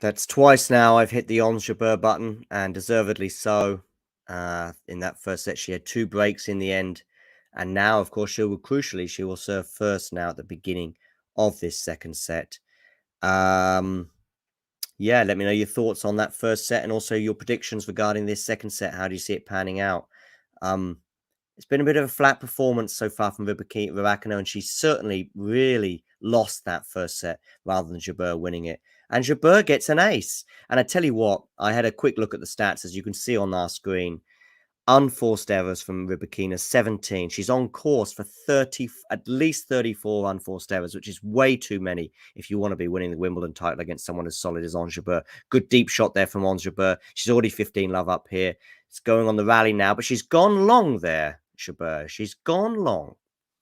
That's twice now I've hit the Ons Jabeur button, and deservedly so. In that first set, she had 2 breaks in the end. And now, of course, crucially, she will serve first now at the beginning of this second set. Yeah, let me know your thoughts on that first set and also your predictions regarding this second set. How do you see it panning out? It's been a bit of a flat performance so far from Rybakina, and she certainly really lost that first set rather than Jabeur winning it. And Jabeur gets an ace. And I tell you what, I had a quick look at the stats, as you can see on our screen. Unforced errors from Rybakina, 17. She's on course for at least 34 unforced errors, which is way too many if you want to be winning the Wimbledon title against someone as solid as Ons Jabeur. Good deep shot there from Ons Jabeur. She's already 15 love up here. It's going on the rally now, but she's gone long there, Jabeur. She's gone long.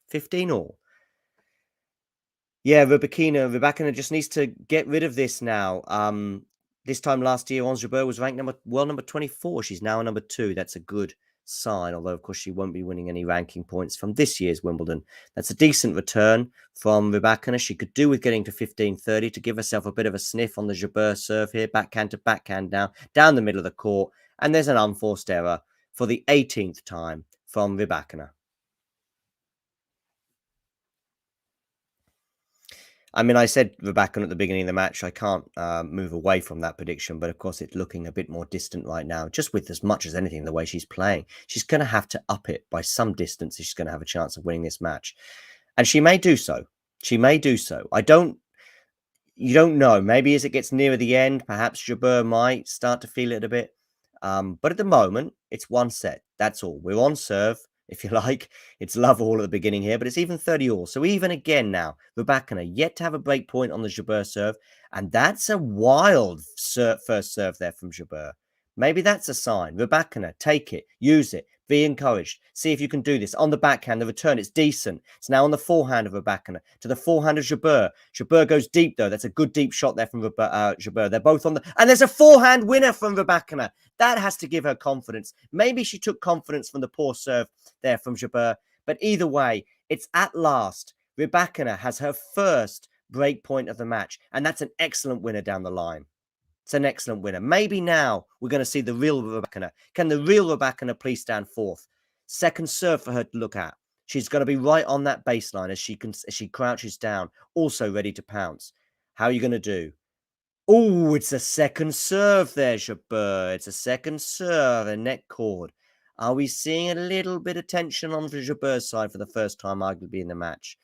15 all. Yeah, Rybakina just needs to get rid of this now. This time last year, Ons Jabeur was ranked number 24. She's now number 2. That's a good sign, although, of course, she won't be winning any ranking points from this year's Wimbledon. That's a decent return from Rybakina. She could do with getting to 15-30 to give herself a bit of a sniff on the Jabeur serve here. Backhand to backhand now, down the middle of the court. And there's an unforced error for the 18th time from Rybakina. I mean, I said Rybakina at the beginning of the match. I can't move away from that prediction, but of course it's looking a bit more distant right now, just with as much as anything the way she's playing. She's going to have to up it by some distance if she's going to have a chance of winning this match. And she may do so. She may do so. You don't know. Maybe as it gets nearer the end, perhaps Jabeur might start to feel it a bit. But at the moment, it's 1 set. That's all. We're on serve. If you like, it's love all at the beginning here, but it's even 30 all. So even again now, Rybakina yet to have a break point on the Jabeur serve, and that's a wild first serve there from Jabeur. Maybe that's a sign. Rybakina, take it, use it. Be encouraged. See if you can do this. On the backhand, the return, it's decent. It's now on the forehand of Rybakina to the forehand of Jabeur. Jabeur goes deep, though. That's a good deep shot there from Jabeur. They're both on the... And there's a forehand winner from Rybakina. That has to give her confidence. Maybe she took confidence from the poor serve there from Jabeur. But either way, it's at last. Rybakina has her first break point of the match. And that's an excellent winner down the line. It's an excellent winner. Maybe now we're going to see the real Rybakina. Can the real Rybakina please stand forth? Second serve for her to look at. She's going to be right on that baseline as she crouches down, also ready to pounce. How are you going to do? Oh, it's a second serve there, Jabeur. It's a second serve, a net cord. Are we seeing a little bit of tension on the Jabeur's side for the first time, arguably, in the match?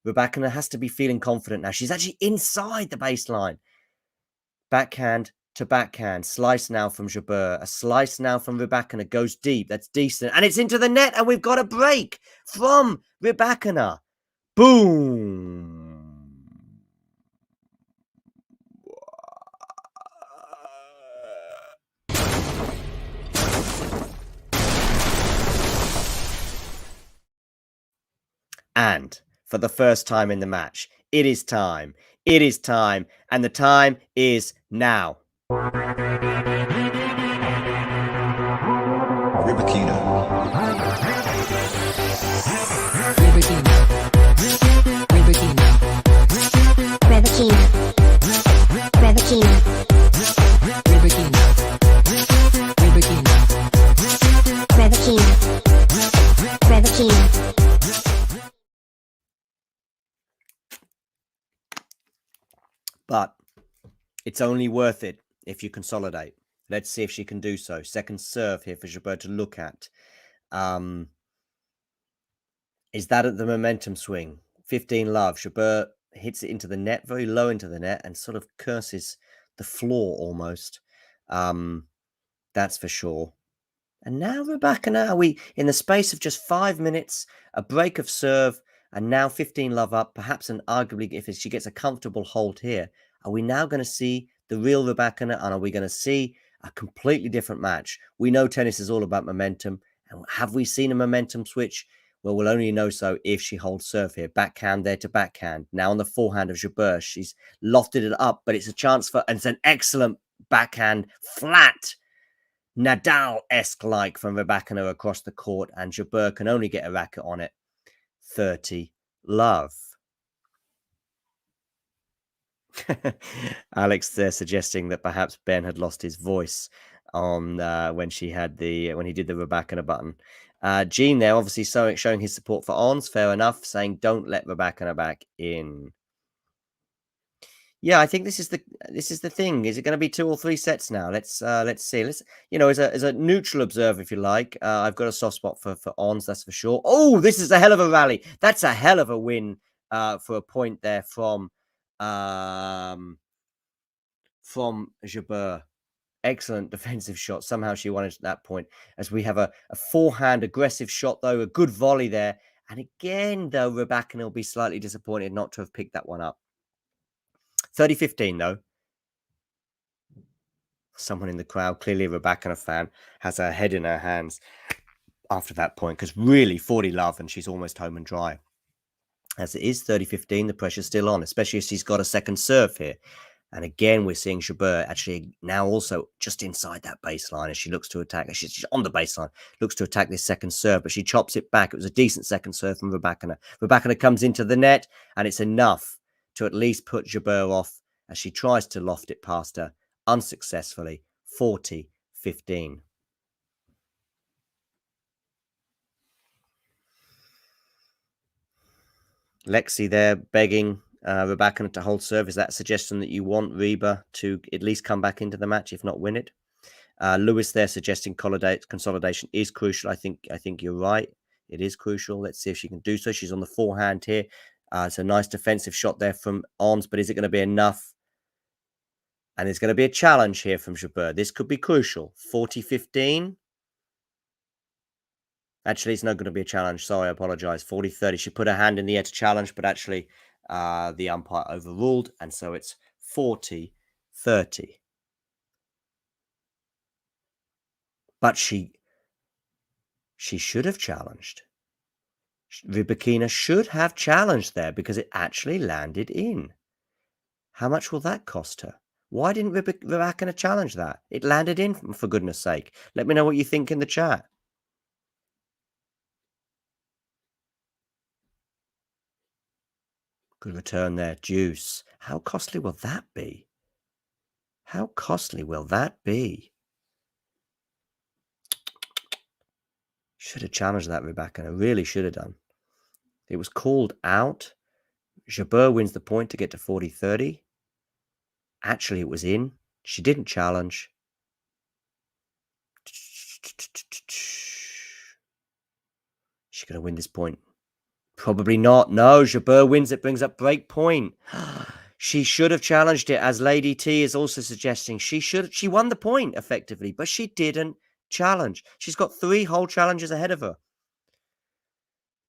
Rybakina has to be feeling confident now. She's actually inside the baseline. Backhand to backhand. Slice now from Jabeur. A slice now from Rybakina. Goes deep. That's decent. And it's into the net. And we've got a break from Rybakina. Boom. And for the first time in the match, it is time. It is time. And the time is now. Rybakina. But it's only worth it if you consolidate. Let's see if she can do so. Second serve here for Jabeur to look at. Is that at the momentum swing? 15 love. Jabeur hits it into the net, very low into the net, and sort of curses the floor almost. That's for sure. And now Rybakina, are we in the space of just 5 minutes, a break of serve, and now 15 love up, perhaps an arguably, if she gets a comfortable hold here, are we now going to see the real Rybakina, and are we going to see a completely different match? We know tennis is all about momentum, and have we seen a momentum switch? Well, we'll only know so if she holds serve here. Backhand there to backhand. Now on the forehand of Jabeur, she's lofted it up, but it's a chance for, and it's an excellent backhand, flat, Nadal-esque like from Rybakina across the court, and Jabeur can only get a racket on it. 30 love. Alex there suggesting that perhaps Ben had lost his voice on when he did the Rybakina button. Gene there obviously showing his support for Ons, fair enough, saying don't let Rybakina back in. Yeah, I think this is the thing. Is it going to be 2 or 3 sets now? Let's see. As a neutral observer, if you like, I've got a soft spot for Ons, that's for sure. Oh, this is a hell of a rally. That's a hell of a win for a point there from Jabeur. Excellent defensive shot. Somehow she won it at that point. As we have a forehand aggressive shot, though, a good volley there. And again, though, Rybakina will be slightly disappointed not to have picked that one up. 30-15, though. Someone in the crowd, clearly a Rybakina fan, has her head in her hands after that point, because really 40 love and she's almost home and dry. As it is 30-15, the pressure's still on, especially if she's got a second serve here. And again, we're seeing Jabeur actually now also just inside that baseline as she looks to attack. She's on the baseline, looks to attack this second serve, but she chops it back. It was a decent second serve from Rybakina. Rybakina comes into the net, and it's enough to at least put Jabeur off as she tries to loft it past her unsuccessfully. 40-15. Lexi there begging Rybakina to hold serve. Is that a suggestion that you want Ryba to at least come back into the match, if not win it? Lewis there suggesting consolidation is crucial. I think you're right. It is crucial. Let's see if she can do so. She's on the forehand here. It's a nice defensive shot there from Ons, but is it going to be enough? And there's going to be a challenge here from Jabeur. This could be crucial. 40-15. Actually, it's not going to be a challenge. Sorry, I apologize. 40-30. She put her hand in the air to challenge, but actually the umpire overruled. And so it's 40-30. But she She should have challenged. Rybakina should have challenged there because it actually landed in. How much will that cost her? Why didn't Rybakina challenge that? It landed in, for goodness sake. Let me know what you think in the chat. Good return there. Deuce. How costly will that be? How costly will that be? Should have challenged that, Rybakina. Really should have done. It was called out. Jabeur wins the point to get to 40-30. Actually, it was in. She didn't challenge. She's going to win this point. Probably not. No, Jabeur wins it, brings up break point. She should have challenged it, as Lady T is also suggesting. She won the point effectively, but she didn't challenge. She's got 3 whole challenges ahead of her.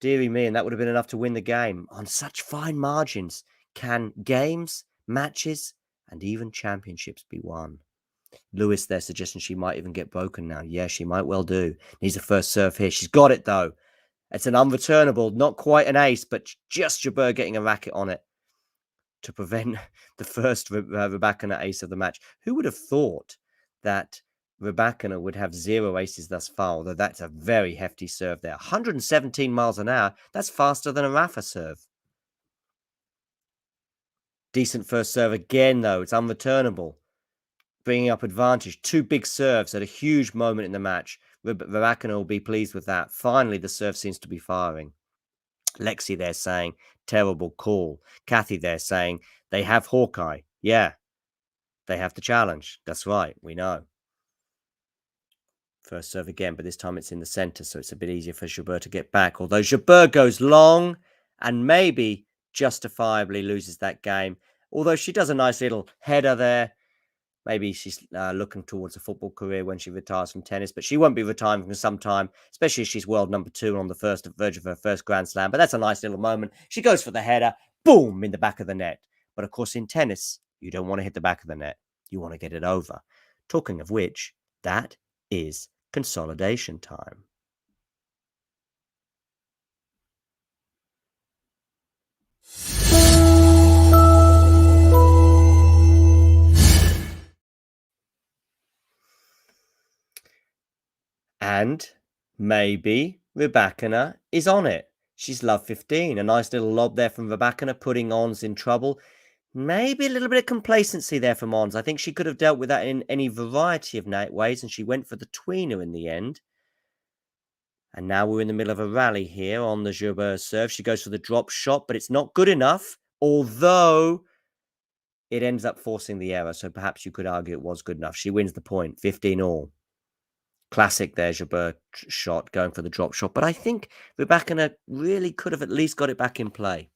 Deary me, and that would have been enough to win the game. On such fine margins can games, matches, and even championships be won. Lewis there suggesting she might even get broken now. Yeah, she might well do. Needs a first serve here. She's got it, though. It's an unreturnable, not quite an ace, but just Jabeur getting a racket on it to prevent the first Rybakina ace of the match. Who would have thought that Rybakina would have 0 aces thus far, although that's a very hefty serve there. 117 miles an hour. That's faster than a Rafa serve. Decent first serve again, though. It's unreturnable. Bringing up advantage. 2 big serves at a huge moment in the match. Rybakina will be pleased with that. Finally, the serve seems to be firing. Lexi there saying, terrible call. Kathy there saying, they have Hawkeye. Yeah, they have the challenge. That's right, we know. First serve again, but this time it's in the center, so it's a bit easier for Jabeur to get back. Although Jabeur goes long and maybe justifiably loses that game. Although she does a nice little header there. Maybe she's looking towards a football career when she retires from tennis, but she won't be retiring for some time, especially if she's world number 2 on the verge of her first Grand Slam. But that's a nice little moment. She goes for the header, boom, in the back of the net. But of course, in tennis, you don't want to hit the back of the net. You want to get it over. Talking of which, that is consolidation time. And maybe Rybakina is on it. She's love 15. A nice little lob there from Rybakina, putting Ons in trouble. Maybe a little bit of complacency there from Ons. I think she could have dealt with that in any variety of ways, and she went for the tweener in the end. And now we're in the middle of a rally here on the Jabeur serve. She goes for the drop shot, but it's not good enough, although it ends up forcing the error. So perhaps you could argue it was good enough. She wins the point, 15 all. Classic there, Jabeur shot, going for the drop shot. But I think Rybakina really could have at least got it back in play.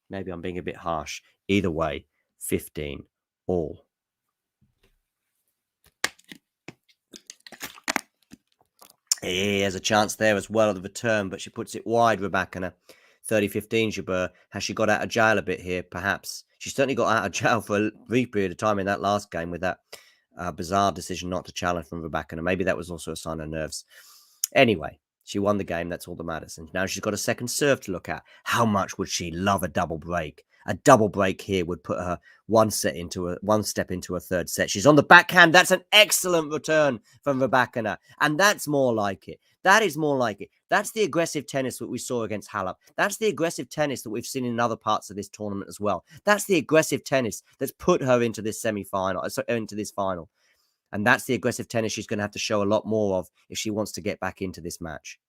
Maybe I'm being a bit harsh. Either way, 15 all. He has a chance there as well at the return, but she puts it wide, Rybakina. 30-15, Jabeur. Has she got out of jail a bit here? Perhaps. She certainly got out of jail for a brief period of time in that last game with that bizarre decision not to challenge from Rybakina. Maybe that was also a sign of nerves. Anyway, she won the game. That's all that matters. And now she's got a second serve to look at. How much would she love a double break? A double break here would put her one step into a third set. She's on the backhand. That's an excellent return from Rybakina. And that's more like it. That is more like it. That's the aggressive tennis that we saw against Halep. That's the aggressive tennis that we've seen in other parts of this tournament as well. That's the aggressive tennis that's put her into this semi-final, into this final. And that's the aggressive tennis she's going to have to show a lot more of if she wants to get back into this match.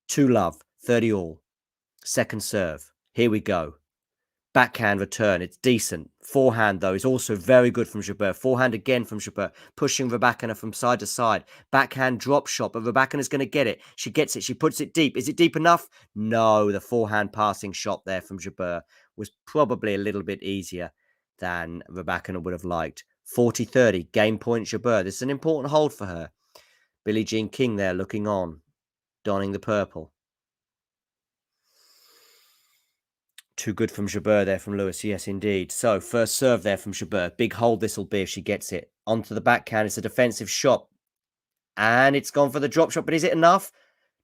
2-love, 30 all. Second serve. Here we go. Backhand return. It's decent. Forehand, though, is also very good from Jabeur. Forehand again from Jabeur, pushing Rybakina from side to side. Backhand drop shot, but Rybakina's going to get it. She gets it. She puts it deep. Is it deep enough? No, the forehand passing shot there from Jabeur was probably a little bit easier than Rybakina would have liked. 40-30, game point Jabeur. This is an important hold for her. Billie Jean King there looking on, donning the purple. Too good from Jabeur there from Lewis. Yes, indeed. So, first serve there from Jabeur. Big hold this will be if she gets it. Onto the backhand. It's a defensive shot. And it's gone for the drop shot. But is it enough?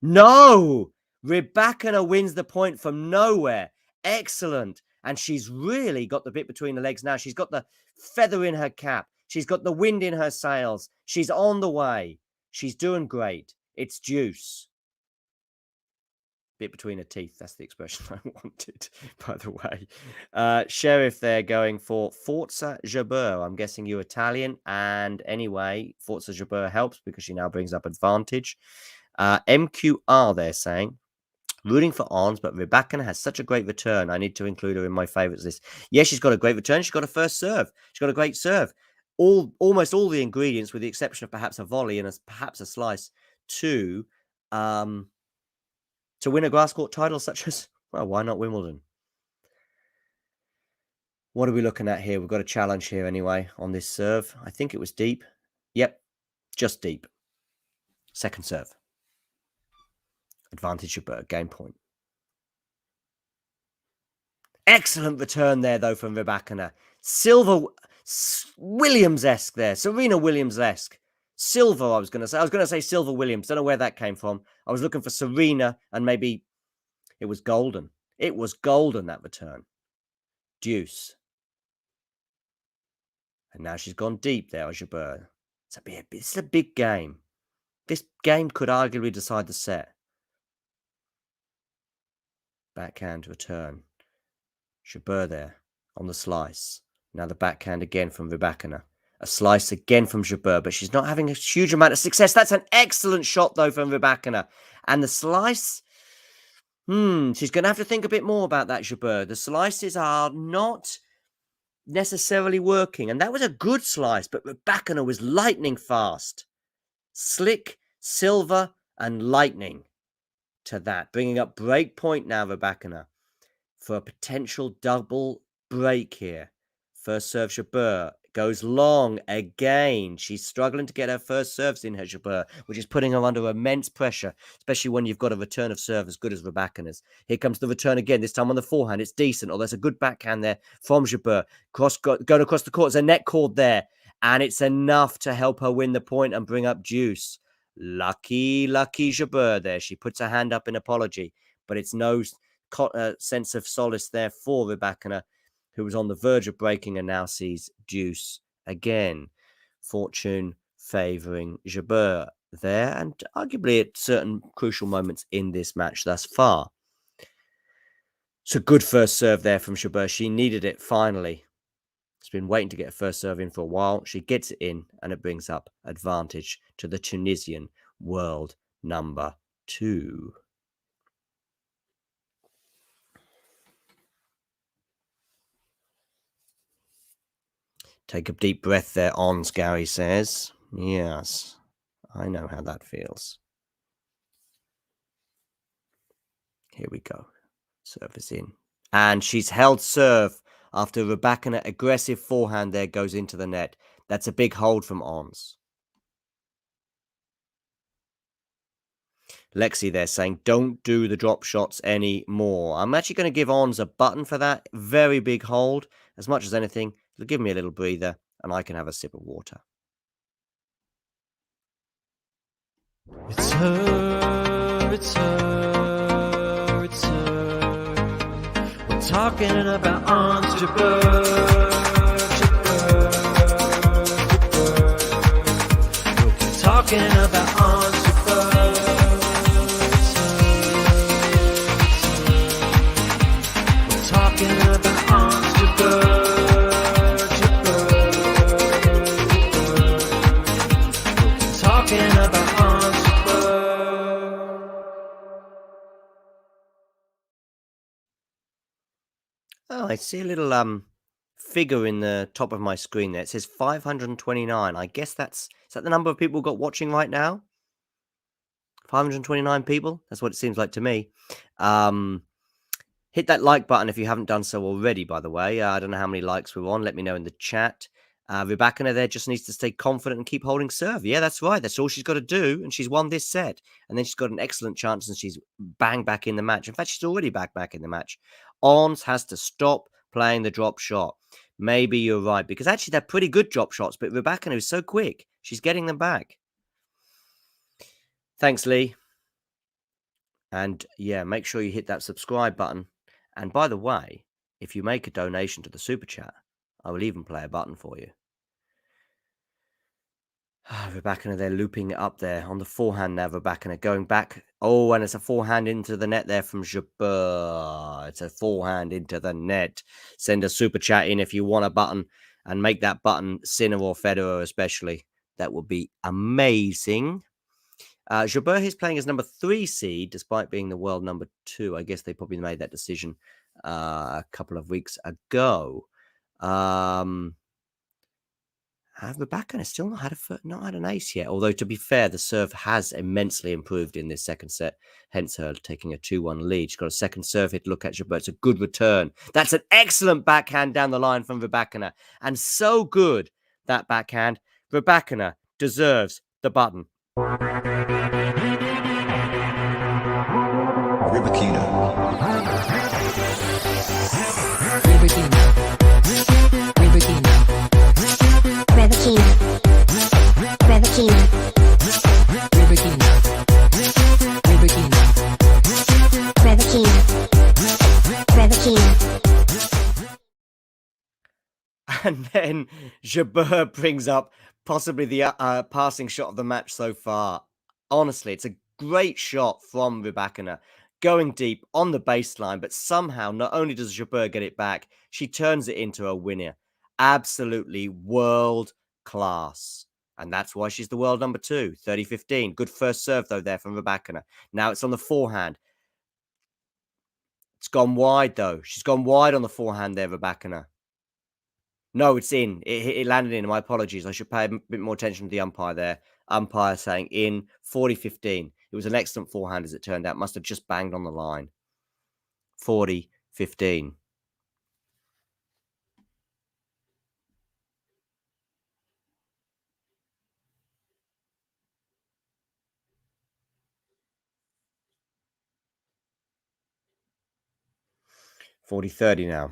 No! Rybakina wins the point from nowhere. Excellent. And she's really got the bit between the legs now. She's got the feather in her cap. She's got the wind in her sails. She's on the way. She's doing great. It's juice. Bit between her teeth. That's the expression I wanted, by the way. Sheriff there going for Forza Jabeur. I'm guessing you're Italian. And anyway, Forza Jabeur helps because she now brings up advantage. MQR, they're saying. Rooting for Ons, but Rybakina has such a great return. I need to include her in my favourites list. Yeah, she's got a great return. She's got a first serve. She's got a great serve. Almost all the ingredients, with the exception of perhaps a volley and perhaps a slice, to win a grass court title, such as, well, why not Wimbledon? What are we looking at here? We've got a challenge here anyway on this serve. I think it was deep. Yep, just deep. Second serve. Advantage Jabeur, game point. Excellent return there, though, from Rybakina. Silver, Williams-esque there. Serena Williams-esque. Silver, I was going to say. I was going to say Silver Williams. Don't know where that came from. I was looking for Serena, and maybe it was golden. It was golden, that return. Deuce. And now she's gone deep there, Jabeur. It's a big game. This game could arguably decide the set. Backhand return. Jabeur there on the slice. Now the backhand again from Rybakina. A slice again from Jabeur, but she's not having a huge amount of success. That's an excellent shot, though, from Rybakina. And the slice, she's going to have to think a bit more about that, Jabeur. The slices are not necessarily working. And that was a good slice, but Rybakina was lightning fast. Slick, silver, and lightning to that. Bringing up break point now, Rybakina, for a potential double break here. First serve, Jabeur goes long again. She's struggling to get her first serves in her, Jabeur, which is putting her under immense pressure, especially when you've got a return of serve as good as Rybakina's. Here comes the return again, this time on the forehand. It's decent. Oh, there's a good backhand there from Jabeur. Going across the court. There's a net cord there, and it's enough to help her win the point and bring up juice. Lucky Jabeur there. She puts her hand up in apology, but it's no sense of solace there for Rybakina, who was on the verge of breaking and now sees deuce again. Fortune favouring Jabeur there, and arguably at certain crucial moments in this match thus far. So good first serve there from Jabeur. She needed it finally. She's been waiting to get her first serve in for a while. She gets it in, and it brings up advantage to the Tunisian world number 2. Take a deep breath there, Ons, Gary says. Yes, I know how that feels. Here we go. Serve is in. And she's held serve after Rybakina aggressive forehand there goes into the net. That's a big hold from Ons. Lexi there saying, don't do the drop shots anymore. I'm actually going to give Ons a button for that. Very big hold. As much as anything, it'll give me a little breather and I can have a sip of water. It's her, it's her, it's her. We're talking about Ons Jabeur, Jabeur. We'll keep talking about Ons Jabeur. We're talking about Ons Jabeur. Oh, I see a little figure in the top of my screen there. It says 529. I guess is that the number of people we've got watching right now? 529 people? That's what it seems like to me. Hit that like button if you haven't done so already, by the way. I don't know how many likes we're on. Let me know in the chat. Rybakina there just needs to stay confident and keep holding serve. Yeah, that's right. That's all she's got to do. And she's won this set. And then she's got an excellent chance and she's bang back in the match. In fact, she's already back in the match. Ons has to stop playing the drop shot. Maybe you're right. Because actually, they're pretty good drop shots. But Rybakina is so quick. She's getting them back. Thanks, Lee. And yeah, make sure you hit that subscribe button. And by the way, if you make a donation to the super chat, I will even play a button for you. Rybakina, they're looping it up there on the forehand now. Rybakina going back. Oh, and it's a forehand into the net there from Jabeur. It's a forehand into the net. Send a super chat in if you want a button and make that button Sinner or Federer, especially. That would be amazing. Jabeur is playing as number 3 seed, despite being the world number 2. I guess they probably made that decision a couple of weeks ago. Rybakina still not had an ace yet. Although, to be fair, the serve has immensely improved in this second set. Hence her taking a 2-1 lead. She's got a second serve hit. Look at Jabeur. It's a good return. That's an excellent backhand down the line from Rybakina. And so good, that backhand. Rybakina deserves the button. Rybakina. And then Jabeur brings up possibly the passing shot of the match so far. Honestly, it's a great shot from Rybakina, going deep on the baseline, but somehow not only does Jabeur get it back, she turns it into a winner. Absolutely world class. And that's why she's the world number 2, 30-15. Good first serve, though, there from Rybakina. Now it's on the forehand. It's gone wide, though. She's gone wide on the forehand there, Rybakina. No, it's in. It landed in. My apologies. I should pay a bit more attention to the umpire there. Umpire saying in 40-15. It was an excellent forehand, as it turned out. Must have just banged on the line. 40-15. $40-30 now.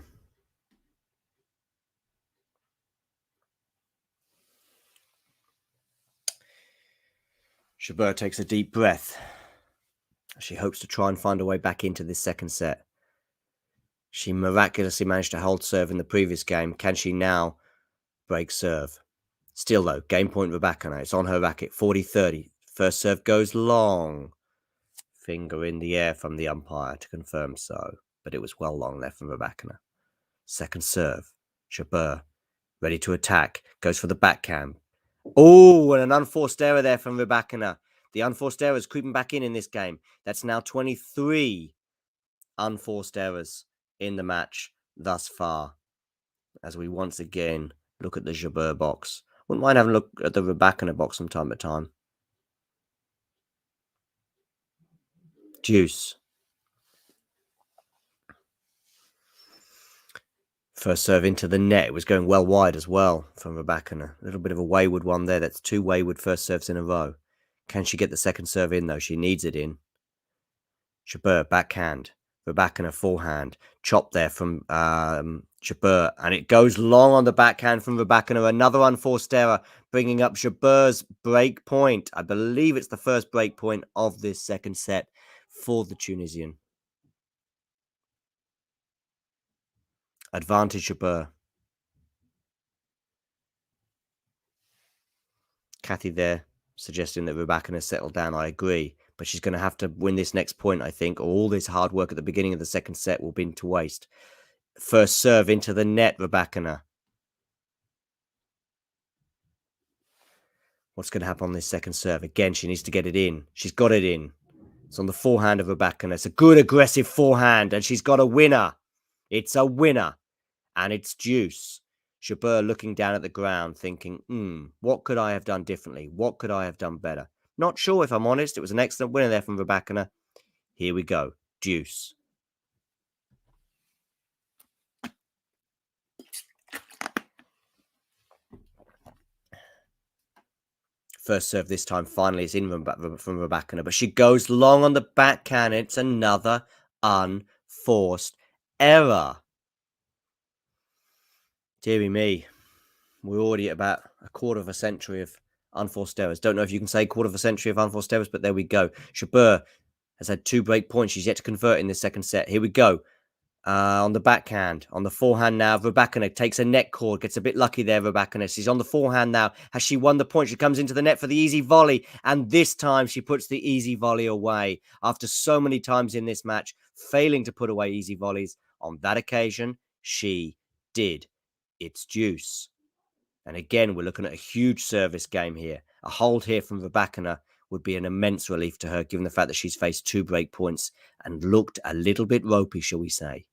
Jabeur takes a deep breath. She hopes to try and find a way back into this second set. She miraculously managed to hold serve in the previous game. Can she now break serve? Still, though, game point Rybakina. It's on her racket. 40-30. First serve goes long. Finger in the air from the umpire to confirm so. But it was well long left from Rybakina. Second serve. Jabeur, ready to attack. Goes for the backhand. Oh, and an unforced error there from Rybakina. The unforced error is creeping back in this game. That's now 23 unforced errors in the match thus far. As we once again look at the Jabeur box. Wouldn't mind having a look at the Rybakina box from time to time. Deuce. First serve into the net. It was going well wide as well from Rybakina. A little bit of a wayward one there. That's 2 wayward first serves in a row. Can she get the second serve in, though? She needs it in. Jabeur, backhand. Rybakina, forehand. Chop there from Jabeur. And it goes long on the backhand from Rybakina. Another unforced error, bringing up Jabeur's break point. I believe it's the first break point of this second set for the Tunisian. Advantage Jabeur. Kathy there suggesting that Rybakina settled down. I agree. But she's going to have to win this next point, I think, or all this hard work at the beginning of the second set will be to waste. First serve into the net, Rybakina. What's going to happen on this second serve? Again, she needs to get it in. She's got it in. It's on the forehand of Rybakina. It's a good aggressive forehand, and she's got a winner. It's a winner, and it's deuce. Jabeur looking down at the ground, thinking, what could I have done differently? What could I have done better? Not sure, if I'm honest. It was an excellent winner there from Rybakina. Here we go. Deuce. First serve this time, finally, it's in from Rybakina. But she goes long on the backhand. It's another unforced error. Deary me. We're already at about a quarter of a century of unforced errors. Don't know if you can say quarter of a century of unforced errors, but there we go. Jabeur has had 2 break points. She's yet to convert in the second set. Here we go. On the backhand, on the forehand now. Rybakina takes a net cord, gets a bit lucky there. Rybakina, she's on the forehand now. Has she won the point? She comes into the net for the easy volley, and this time she puts the easy volley away. After so many times in this match failing to put away easy volleys, on that occasion she did. It's deuce. And again, we're looking at a huge service game here. A hold here from Rybakina would be an immense relief to her, given the fact that she's faced 2 break points and looked a little bit ropey, shall we say.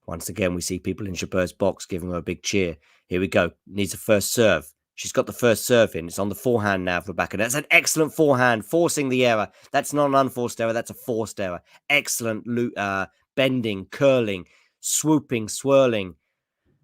Once again, we see people in Jabeur's box giving her a big cheer. Here we go. Needs a first serve. She's got the first serve in. It's on the forehand now for Rybakina. That's an excellent forehand, forcing the error. That's not an unforced error. That's a forced error. Excellent bending, curling, swooping, swirling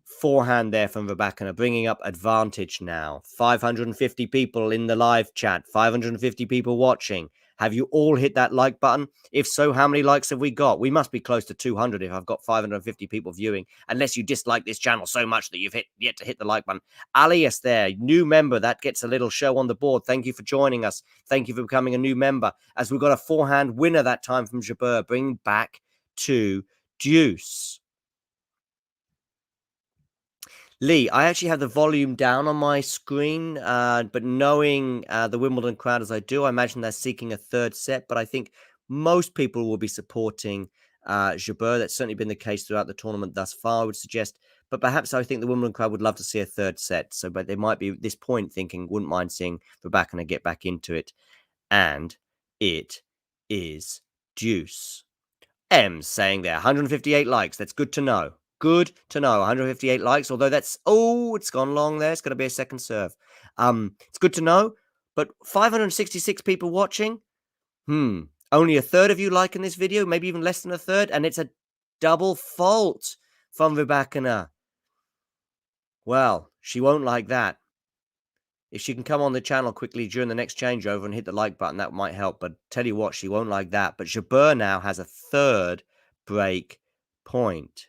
forehand there from Rybakina, bringing up advantage now. 550 people in the live chat. 550 people watching. Have you all hit that like button? If so, how many likes have we got? We must be close to 200 if I've got 550 people viewing, unless you dislike this channel so much that you've yet to hit the like button. Alias there, new member, that gets a little show on the board. Thank you for joining us. Thank you for becoming a new member, as we've got a forehand winner that time from Jabeur, bringing back to deuce. Lee, I actually have the volume down on my screen, but knowing the Wimbledon crowd as I do, I imagine they're seeking a third set, but I think most people will be supporting Jabeur. That's certainly been the case throughout the tournament thus far, I would suggest. But perhaps I think the Wimbledon crowd would love to see a third set. So, but they might be at this point thinking, wouldn't mind seeing Rybakina get back into it. And it is deuce. M's saying there, 158 likes. That's good to know. Good to know. 158 likes, although that's, it's gone long there. It's going to be a second serve. It's good to know, but 566 people watching. Only a third of you liking this video, maybe even less than a third, and it's a double fault from Rybakina. Well, she won't like that. If she can come on the channel quickly during the next changeover and hit the like button, that might help. But tell you what, she won't like that. But Jabeur now has a third break point.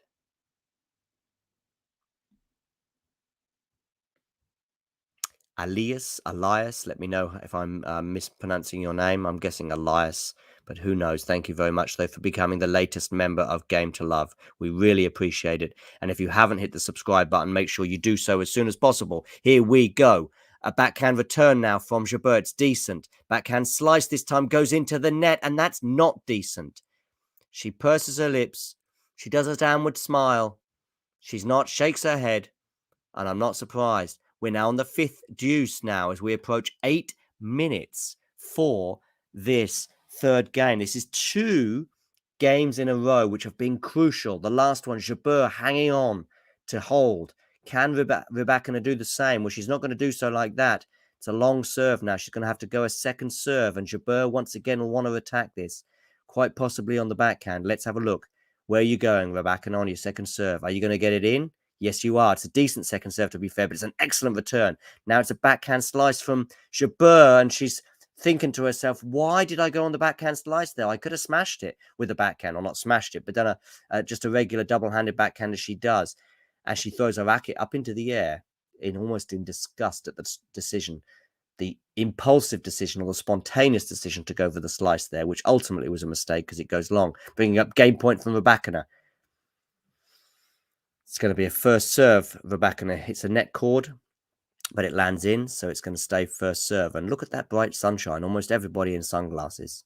Elias, let me know if I'm mispronouncing your name. I'm guessing Elias, but who knows? Thank you very much, though, for becoming the latest member of Game to Love. We really appreciate it. And if you haven't hit the subscribe button, make sure you do so as soon as possible. Here we go. A backhand return now from Jabeur. It's decent. Backhand slice this time goes into the net, and that's not decent. She purses her lips. She does a downward smile. She's not, shakes her head, and I'm not surprised. We're now on the 5th deuce now as we approach 8 minutes for this third game. This is 2 games in a row which have been crucial. The last one, Jabeur hanging on to hold. Can Rybakina do the same? Well, she's not going to do so like that. It's a long serve now. She's going to have to go a second serve, and Jabeur once again will want to attack this, quite possibly on the backhand. Let's have a look. Where are you going, Rybakina, on your second serve? Are you going to get it in? Yes, you are. It's a decent second serve, to be fair, but it's an excellent return. Now it's a backhand slice from Jabeur, and she's thinking to herself, why did I go on the backhand slice there? I could have smashed it with a backhand, or not smashed it, but done just a regular double-handed backhand as she does. As she throws her racket up into the air, almost in disgust at the decision, the impulsive decision or the spontaneous decision to go for the slice there, which ultimately was a mistake because it goes long, bringing up game point from Rybakina. It's going to be a first serve. Rybakina hits a net cord, but it lands in, so it's going to stay first serve. And look at that bright sunshine. Almost everybody in sunglasses.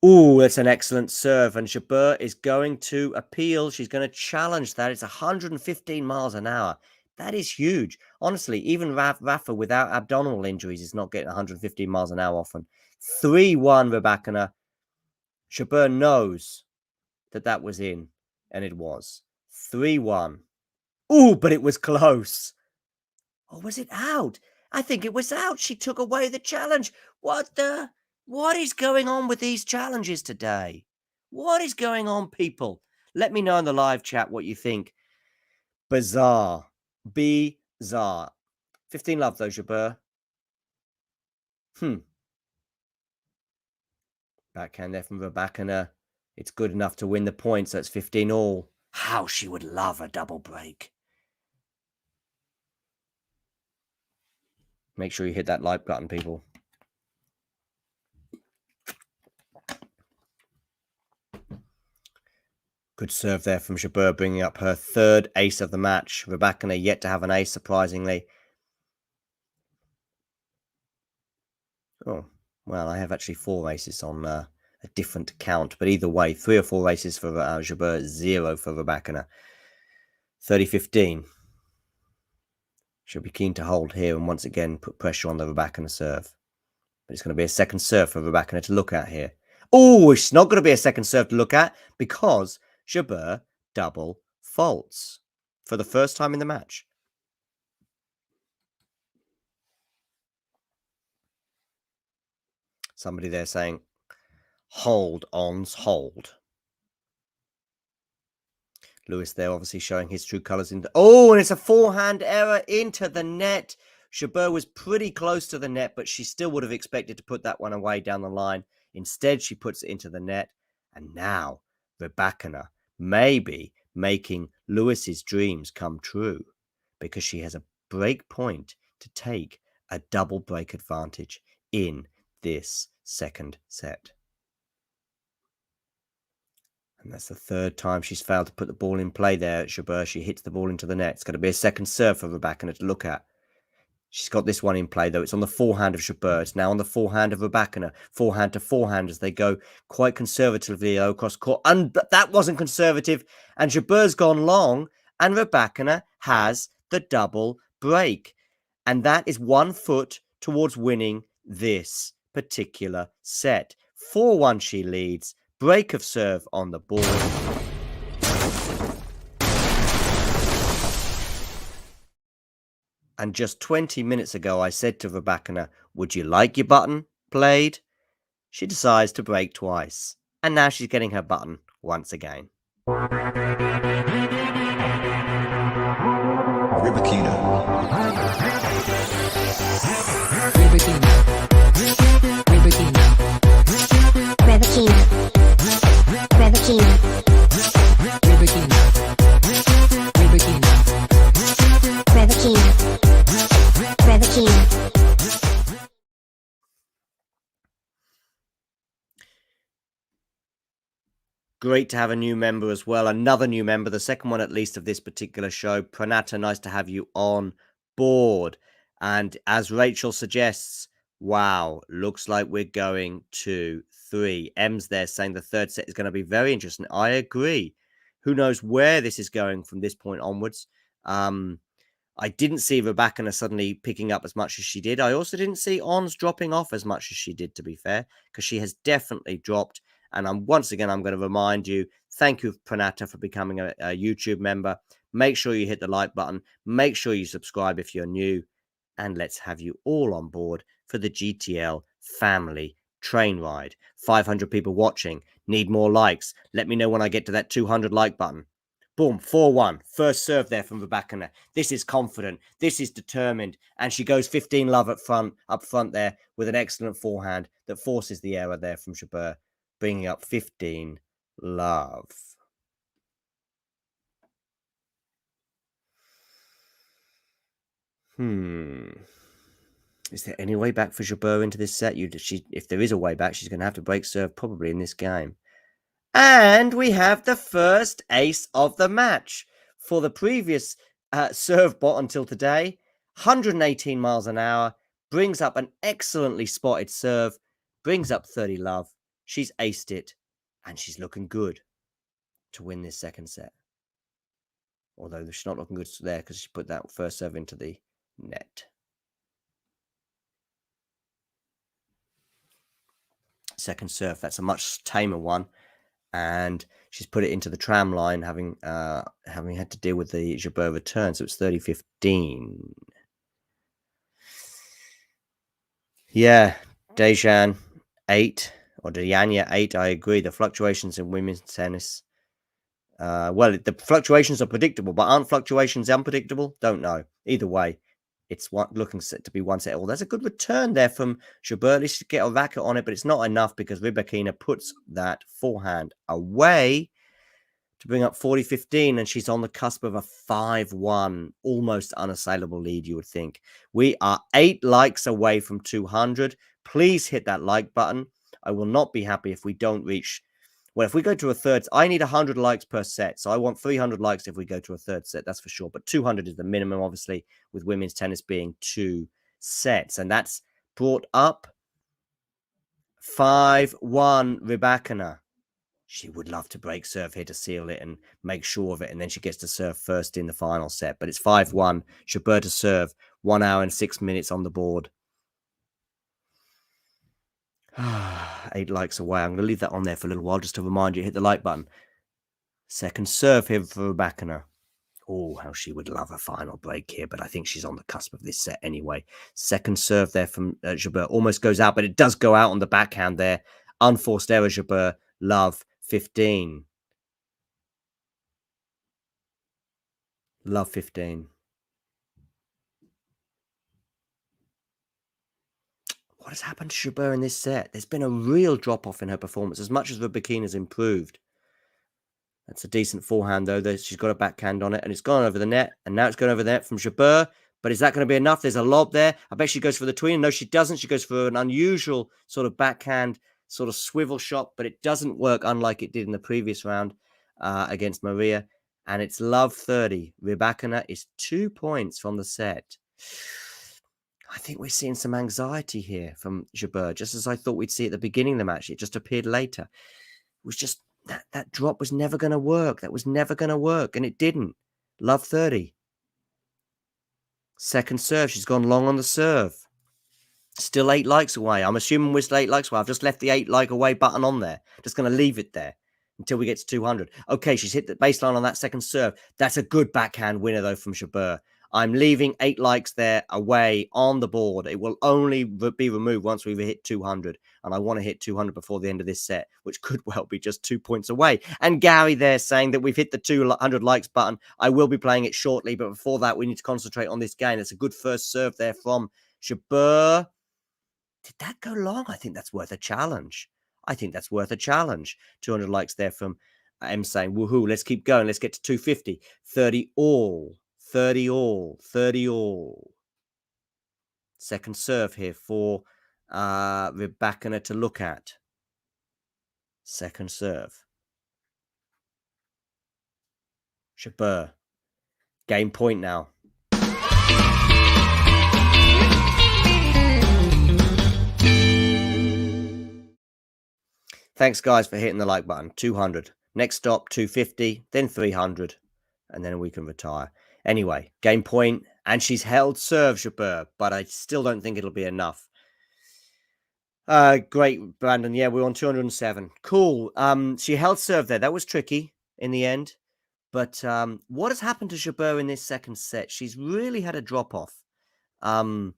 Ooh, that's an excellent serve. And Jabeur is going to appeal. She's going to challenge that. It's 115 miles an hour. That is huge. Honestly, even Rafa without abdominal injuries is not getting 115 miles an hour often. 3-1 Rybakina. Jabeur knows that was in. And it was 3-1. Ooh, but it was close. Or was it out? I think it was out. She took away the challenge. What is going on with these challenges today? What is going on, people? Let me know in the live chat what you think. Bizarre. Bizarre. 15 love, though, Jabeur. Backhand there from Rybakina. It's good enough to win the point, so it's 15 all. How she would love a double break. Make sure you hit that like button, people. Good serve there from Jabeur, bringing up her third ace of the match. Rybakina yet to have an ace, surprisingly. Oh, well, I have actually 4 aces on a different count, but either way, 3 or 4 aces for Jabeur, 0 for Rybakina. 30-15. She'll be keen to hold here and once again put pressure on the Rybakina serve. But it's going to be a second serve for Rybakina to look at here. Oh, it's not going to be a second serve to look at because Jabeur double faults for the first time in the match. Somebody there saying, hold ons, hold. Lewis there obviously showing his true colours. Oh, and it's a forehand error into the net. Jabeur was pretty close to the net, but she still would have expected to put that one away down the line. Instead, she puts it into the net. And now, Rybakina may be making Lewis's dreams come true because she has a break point to take a double break advantage in this second set. And that's the third time she's failed to put the ball in play there at Jabeur. She hits the ball into the net. It's going to be a second serve for Rybakina to look at. She's got this one in play, though. It's on the forehand of Jabeur. It's now on the forehand of Rybakina. Forehand to forehand as they go quite conservatively across court. And that wasn't conservative. And Jabeur's gone long. And Rybakina has the double break. And that is 1 foot towards winning this particular set. 4-1 she leads. Break of serve on the board. And just 20 minutes ago, I said to Rybakina, would you like your button played? She decides to break twice. And now she's getting her button once again. Rybakina. Great to have a new member as well. Another new member, the second one at least of this particular show. Pranata, nice to have you on board. And as Rachel suggests, wow, looks like we're going to 3. M's there saying the third set is going to be very interesting. I agree. Who knows where this is going from this point onwards. I didn't see Rybakina suddenly picking up as much as she did. I also didn't see Ons dropping off as much as she did, to be fair, because she has definitely dropped. And once again, I'm going to remind you, thank you, Pranata, for becoming a YouTube member. Make sure you hit the like button. Make sure you subscribe if you're new. And let's have you all on board for the GTL family train ride. 500 people watching. Need more likes. Let me know when I get to that 200 like button. Boom, 4-1. First serve there from Rybakina. This is confident. This is determined. And she goes 15 love up front there with an excellent forehand that forces the error there from Jabeur, bringing up 15 love. Is there any way back for Jabeur into this set? If there is a way back, she's going to have to break serve probably in this game. And we have the first ace of the match for the previous serve bot until today. 118 miles an hour. Brings up an excellently spotted serve. Brings up 30 love. She's aced it. And she's looking good to win this second set. Although she's not looking good there because she put that first serve into the net. Second serve. That's a much tamer one. And she's put it into the tram line, having had to deal with the Jabeur return. So it's 30-15. Yeah, Dejan 8 or Dejanya 8. I agree. The fluctuations in women's tennis. Well, the fluctuations are predictable, but aren't fluctuations unpredictable? Don't know. Either way, it's looking set to be 1 set all. There's a good return there from Jabeur. At least to get a racket on it, but it's not enough because Rybakina puts that forehand away to bring up 40-15, and she's on the cusp of a 5-1, almost unassailable lead, you would think. We are 8 likes away from 200. Please hit that like button. I will not be happy if we don't reach Well, if we go to a third, I need 100 likes per set. So I want 300 likes if we go to a third set, that's for sure. But 200 is the minimum, obviously, with women's tennis being 2 sets. And that's brought up 5-1 Rybakina. She would love to break serve here to seal it and make sure of it. And then she gets to serve first in the final set. But it's 5-1. Jabeur to serve. 1 hour and 6 minutes on the board. 8 likes away. I'm going to leave that on there for a little while just to remind you, hit the like button. Second serve here for Rybakina. Oh, how she would love a final break here, but I think she's on the cusp of this set anyway. Second serve there from Jabeur. Almost goes out, but it does go out on the backhand there. Unforced error, Jabeur. Love, 15. Love, 15. What has happened to Jabeur in this set? There's been a real drop-off in her performance, as much as Rybakina's improved. That's a decent forehand, though. She's got a backhand on it, and it's gone over the net, and now it's going over the net from Jabeur. But is that going to be enough? There's a lob there. I bet she goes for the tween. No, she doesn't. She goes for an unusual sort of backhand, sort of swivel shot, but it doesn't work, unlike it did in the previous round against Maria. And it's love 30. Rybakina is 2 points from the set. I think we're seeing some anxiety here from Jabeur, just as I thought we'd see at the beginning of the match. It just appeared later. It was just that drop was never going to work. That was never going to work, and it didn't. Love 30. Second serve. She's gone long on the serve. Still 8 likes away. I'm assuming we're still 8 likes away. I've just left the 8 like away button on there. Just going to leave it there until we get to 200. Okay, she's hit the baseline on that second serve. That's a good backhand winner, though, from Jabeur. I'm leaving 8 likes there away on the board. It will only be removed once we've hit 200. And I want to hit 200 before the end of this set, which could well be just 2 points away. And Gary there saying that we've hit the 200 likes button. I will be playing it shortly, but before that, we need to concentrate on this game. It's a good first serve there from Jabeur. Did that go long? I think that's worth a challenge. 200 likes there from M saying, woohoo, let's keep going. Let's get to 250. 30 all. 30 all. 30 all. Second serve here for Rybakina to look at. Second serve. Jabeur. Game point now. Thanks, guys, for hitting the like button. 200. Next stop, 250, then 300, and then we can retire. Anyway, game point, and she's held serve, Jabeur, but I still don't think it'll be enough. Great, Brandon. Yeah, we're on 207. Cool. She held serve there. That was tricky in the end. But what has happened to Jabeur in this second set? She's really had a drop-off. I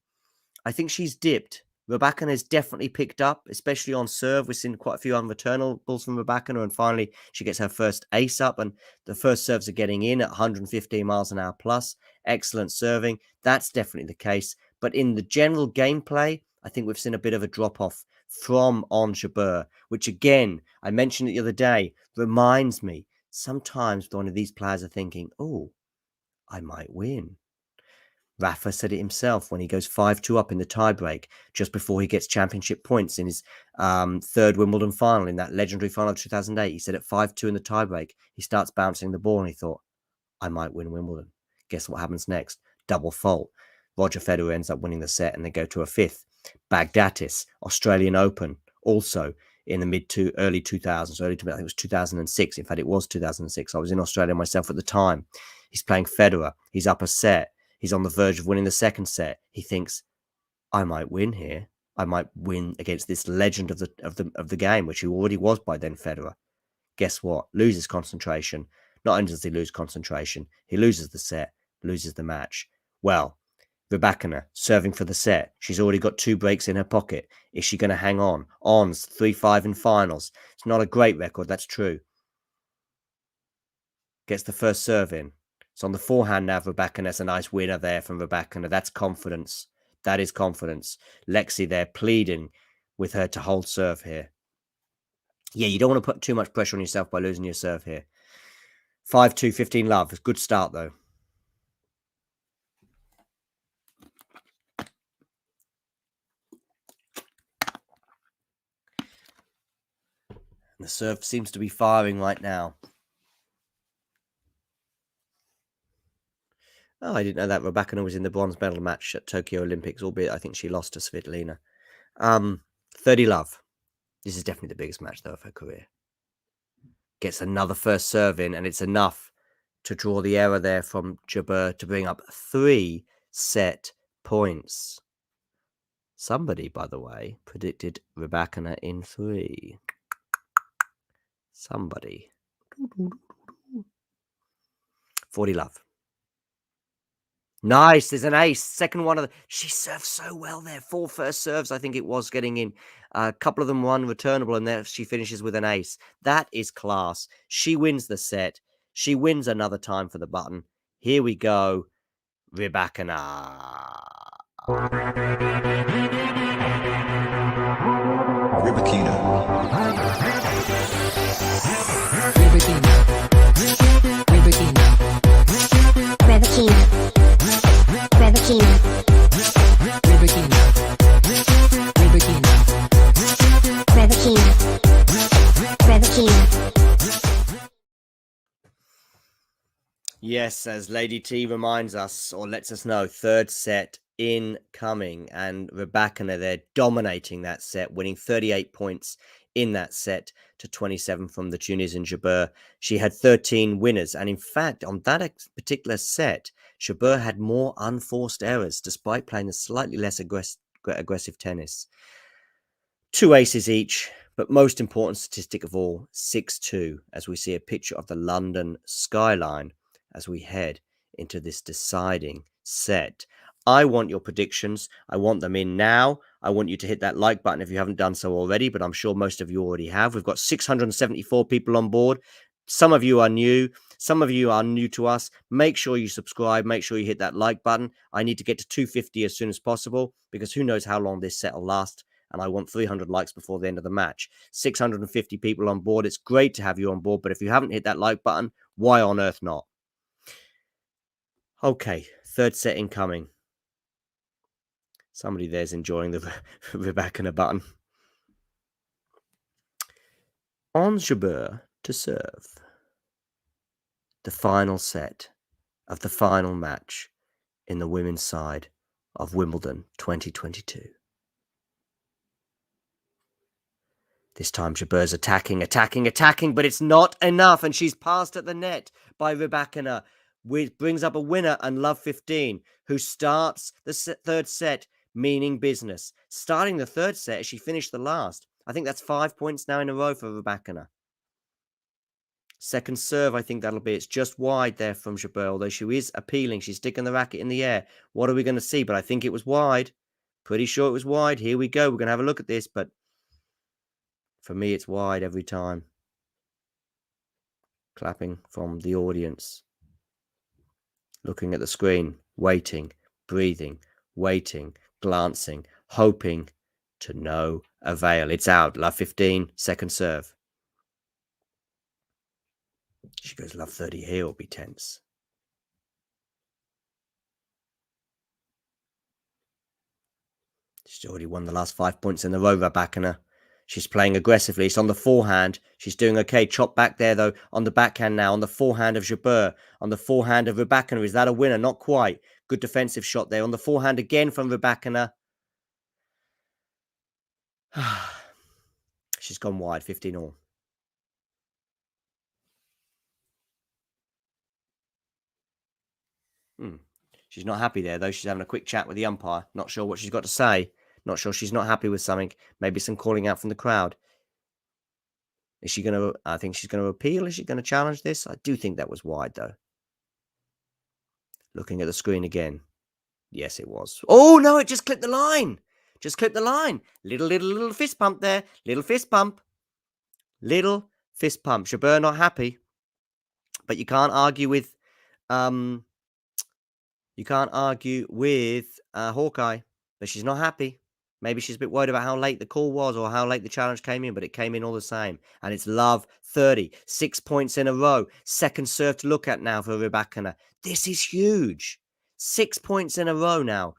think she's dipped. Rybakina has definitely picked up, especially on serve. We've seen quite a few unreturnables from Rybakina, and finally she gets her first ace up, and the first serves are getting in at 115 miles an hour plus. Excellent serving. That's definitely the case. But in the general gameplay, I think we've seen a bit of a drop-off from on Jabeur, which again, I mentioned it the other day, reminds me sometimes one of these players are thinking, oh, I might win. Rafa said it himself when he goes 5-2 up in the tiebreak just before he gets championship points in his third Wimbledon final, in that legendary final of 2008. He said at 5-2 in the tiebreak, he starts bouncing the ball and he thought, I might win Wimbledon. Guess what happens next? Double fault. Roger Federer ends up winning the set and they go to a fifth. Bagdatis, Australian Open, also in the early 2000s. I think it was 2006. In fact, it was 2006. I was in Australia myself at the time. He's playing Federer. He's up a set. He's on the verge of winning the second set. He thinks, I might win here. I might win against this legend of the game, which he already was by then, Federer. Guess what? Loses concentration. Not only does he lose concentration, he loses the set, loses the match. Well, Rybakina serving for the set. She's already got 2 breaks in her pocket. Is she going to hang on? 3-5 in finals. It's not a great record, that's true. Gets the first serve in. It's on the forehand now, Rybakina. That's a nice winner there from Rybakina. That's confidence. That is confidence. Lexi there pleading with her to hold serve here. Yeah, you don't want to put too much pressure on yourself by losing your serve here. 5-2, 15 love. It's a good start, though. The serve seems to be firing right now. Oh, I didn't know that Rybakina was in the bronze medal match at Tokyo Olympics, albeit I think she lost to Svitolina. 30 love. This is definitely the biggest match, though, of her career. Gets another first serve in, and it's enough to draw the error there from Jabeur to bring up 3 set points. Somebody, by the way, predicted Rybakina in 3. Somebody. 40 love. Nice. There's an ace. Second one of the... She served so well there. 4 first serves, I think it was, getting in. A couple of them were unreturnable, and there she finishes with an ace. That is class. She wins the set. She wins another time for the button. Here we go. Rybakina. Rybakina. Yes, as Lady T reminds us, or lets us know, third set incoming, and Rybakina there dominating that set, winning 38 points in that set to 27 from the Tunisian Jabeur. She had 13 winners, and in fact, on that particular set, Jabeur had more unforced errors, despite playing a slightly less aggressive tennis. 2 aces each, but most important statistic of all, 6-2, as we see a picture of the London skyline as we head into this deciding set. I want your predictions. I want them in now. I want you to hit that like button if you haven't done so already, but I'm sure most of you already have. We've got 674 people on board. Some of you are new. Some of you are new to us. Make sure you subscribe. Make sure you hit that like button. I need to get to 250 as soon as possible, because who knows how long this set will last. And I want 300 likes before the end of the match. 650 people on board. It's great to have you on board, but if you haven't hit that like button, why on earth not? Okay, third set incoming. Somebody there's enjoying the Rybakina button. On Jabeur to serve. The final set of the final match in the women's side of Wimbledon 2022. This time Jabeur's attacking, but it's not enough, and she's passed at the net by Rybakina, which brings up a winner and love 15, who starts the third set, meaning business. Starting the third set as she finished the last. I think that's 5 points now in a row for Rybakina. Second serve, I think that'll be. It's just wide there from Jabeur, although she is appealing. She's sticking the racket in the air. What are we going to see? But I think it was wide. Pretty sure it was wide. Here we go. We're going to have a look at this, but for me, it's wide every time. Clapping from the audience. Looking at the screen, waiting, breathing, waiting, glancing, hoping, to no avail. It's out. Love 15, second serve. She goes love 30 here, will be tense. She's already won the last 5 points in a row, Rybakina. She's playing aggressively. It's on the forehand. She's doing okay. Chop back there, though, on the backhand now. On the forehand of Jabeur. On the forehand of Rybakina. Is that a winner? Not quite. Good defensive shot there. On the forehand again from Rybakina. She's gone wide. 15 all. She's not happy there, though. She's having a quick chat with the umpire. Not sure what she's got to say. Not sure she's not happy with something. Maybe some calling out from the crowd. Is she going to... I think she's going to appeal. Is she going to challenge this? I do think that was wide, though. Looking at the screen again. Yes, it was. Oh, no, it just clipped the line. Just clipped the line. Little fist pump there. Little fist pump. Little fist pump. Jabeur not happy. But you can't argue with... You can't argue with Hawkeye, but she's not happy. Maybe she's a bit worried about how late the call was or how late the challenge came in, but it came in all the same. And it's love 30, 6 points in a row. Second serve to look at now for Rybakina. This is huge. 6 points in a row now.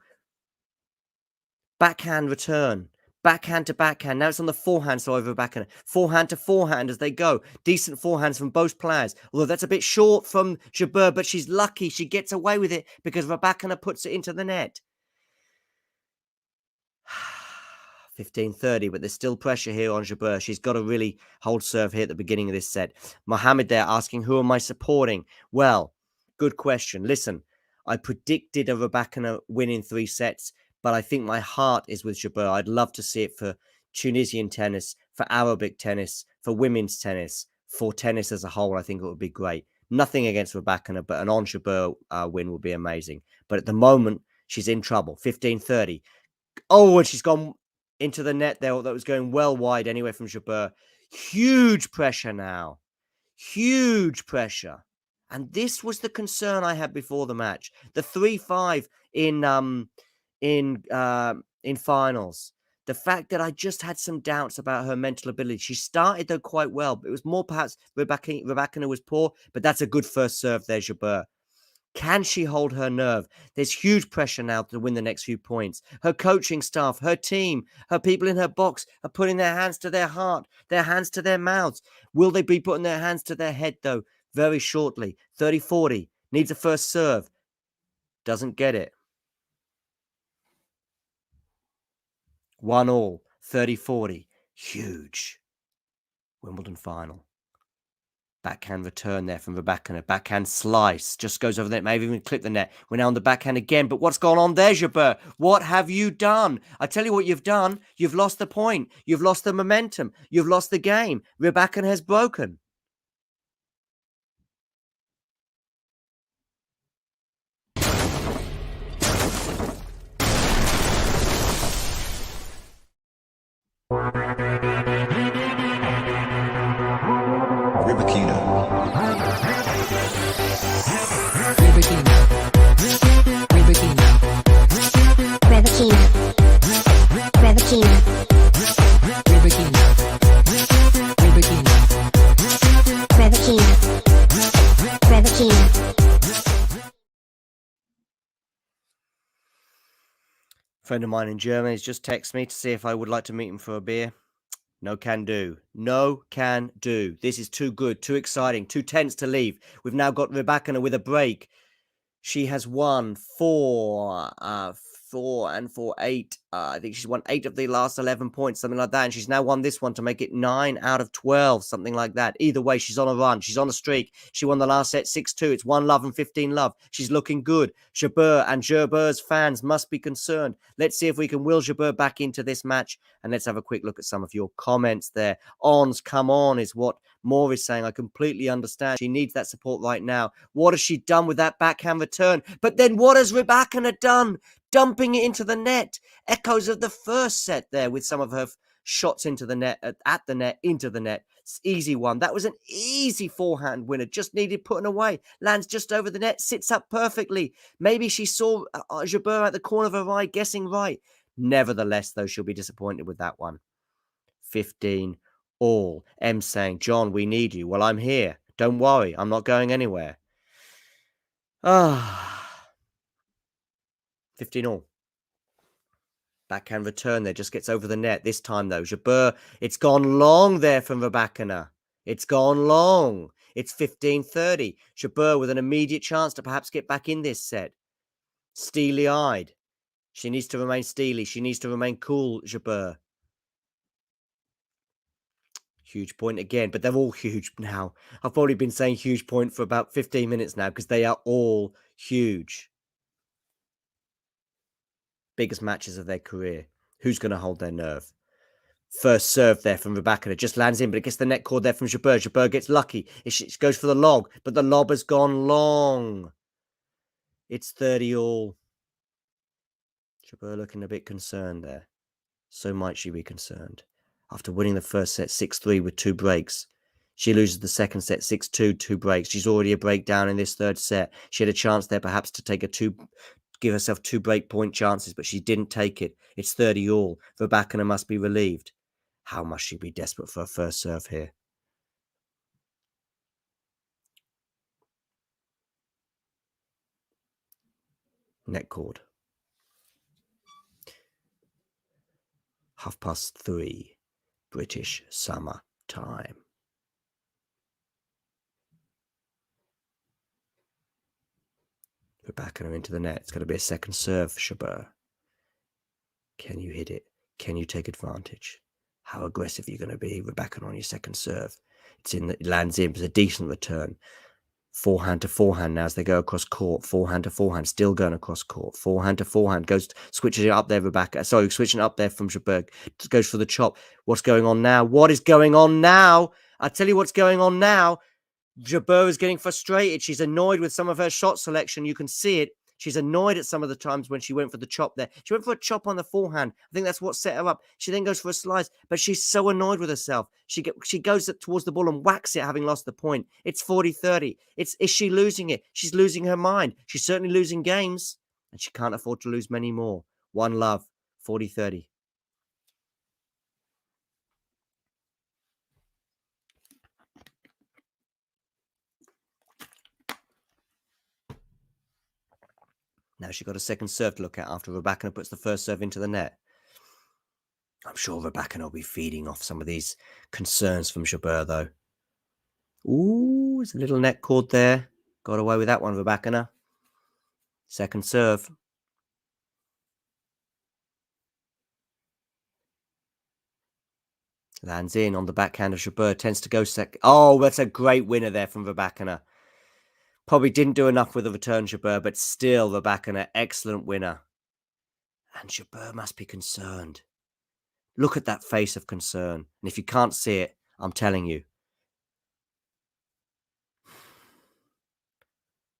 Backhand return. Backhand to backhand. Now it's on the forehand, so over backhand. Forehand to forehand as they go. Decent forehands from both players. Although that's a bit short from Jabeur, but she's lucky. She gets away with it because Rybakina puts it into the net. 15-30, but there's still pressure here on Jabeur. She's got to really hold serve here at the beginning of this set. Mohammed there asking, who am I supporting? Well, good question. Listen, I predicted a Rybakina win in 3 sets, but I think my heart is with Jabeur. I'd love to see it for Tunisian tennis, for Arabic tennis, for women's tennis, for tennis as a whole. I think it would be great. Nothing against Rybakina, but an on Jabeur win would be amazing. But at the moment, she's in trouble. 15-30. Oh, and she's gone into the net there. That was going well wide anyway from Jabeur. Huge pressure now. Huge pressure. And this was the concern I had before the match. The 3-5 in finals. The fact that I just had some doubts about her mental ability. She started though quite well, but it was more perhaps Rybakina was poor, but that's a good first serve there, Jabeur. Can she hold her nerve? There's huge pressure now to win the next few points. Her coaching staff, her team, her people in her box are putting their hands to their heart, their hands to their mouths. Will they be putting their hands to their head, though, very shortly? 30-40. Needs a first serve. Doesn't get it. 1-1. 30-40. Huge. Wimbledon final. Backhand return there from Rybakina. Backhand slice. Just goes over the net. Maybe even clip the net. We're now on the backhand again. But what's gone on there, Jabeur? What have you done? I tell you what you've done. You've lost the point. You've lost the momentum. You've lost the game. Rybakina has broken. Rybakina. Rybakina. Rybakina. Rybakina. Rybakina. Rybakina. Rybakina. Rybakina. Rybakina. Friend of mine in Germany has just texted me to see if I would like to meet him for a beer. No can do. No can do. This is too good, too exciting, too tense to leave. We've now got Rybakina with a break. She has won 4 and 4, 8. I think she's won 8 of the last 11 points, something like that. And she's now won this one to make it 9 out of 12, something like that. Either way, she's on a run. She's on a streak. She won the last set 6-2. It's 1-love and 15-love. She's looking good. Jabeur and Jabeur's fans must be concerned. Let's see if we can will Jabeur back into this match. And let's have a quick look at some of your comments there. Ons, come on, is what Moore is saying. I completely understand. She needs that support right now. What has she done with that backhand return? But then what has Rybakina done? Dumping it into the net. Echoes of the first set there with some of her shots into the net, at the net, into the net. It's easy one. That was an easy forehand winner. Just needed putting away. Lands just over the net. Sits up perfectly. Maybe she saw Jabeur at the corner of her eye, guessing right. Nevertheless, though, she'll be disappointed with that one. 15 all. M saying, John, we need you. Well, I'm here. Don't worry. I'm not going anywhere. 15 all. Backhand return there. Just gets over the net. This time, though, Jabeur, it's gone long there from Rybakina. It's gone long. It's 15-30. Jabeur with an immediate chance to perhaps get back in this set. Steely-eyed. She needs to remain steely. She needs to remain cool, Jabeur. Huge point again, but they're all huge now. I've probably been saying huge point for about 15 minutes now because they are all huge. Biggest matches of their career. Who's going to hold their nerve? First serve there from Rybakina. Just lands in, but it gets the net cord there from Jabeur. Jabeur gets lucky. It goes for the log, but the lob has gone long. It's 30 all. Jabeur looking a bit concerned there. So might she be concerned. After winning the first set 6-3 with 2 breaks. She loses the second set 6-2, 2 breaks. She's already a breakdown in this third set. She had a chance there perhaps to take give herself 2 break point chances, but she didn't take it. It's 30 all. Rybakina must be relieved. How must she be desperate for a first serve here? Net cord. 3:30 British summer time. Rybakina into the net. It's going to be a second serve for Jabeur. Can you hit it? Can you take advantage? How aggressive are you going to be, Rybakina, on your second serve? It lands in. It's a decent return. Forehand to forehand now as they go across court. Forehand to forehand, still going across court. Forehand to forehand, switching it up there, Rybakina. Sorry, switching up there from Jabeur. Goes for the chop. What's going on now? What is going on now? I tell you what's going on now. Jabeur is getting frustrated. She's annoyed with some of her shot selection. You can see it. She's annoyed at some of the times when she went for the chop there. She went for a chop on the forehand. I think that's what set her up. She then goes for a slice, but she's so annoyed with herself. She goes towards the ball and whacks it, having lost the point. It's 40-30. Is she losing it? She's losing her mind. She's certainly losing games, and she can't afford to lose many more. One love, 40-30. Now she's got a second serve to look at after Rybakina puts the first serve into the net. I'm sure Rybakina will be feeding off some of these concerns from Jabeur, though. Ooh, there's a little net cord there. Got away with that one, Rybakina. Second serve. Lands in on the backhand of Jabeur. Tends to go second. Oh, that's a great winner there from Rybakina. Probably didn't do enough with the return, Jabeur, but still, Rybakina, excellent winner. And Jabeur must be concerned. Look at that face of concern. And if you can't see it, I'm telling you.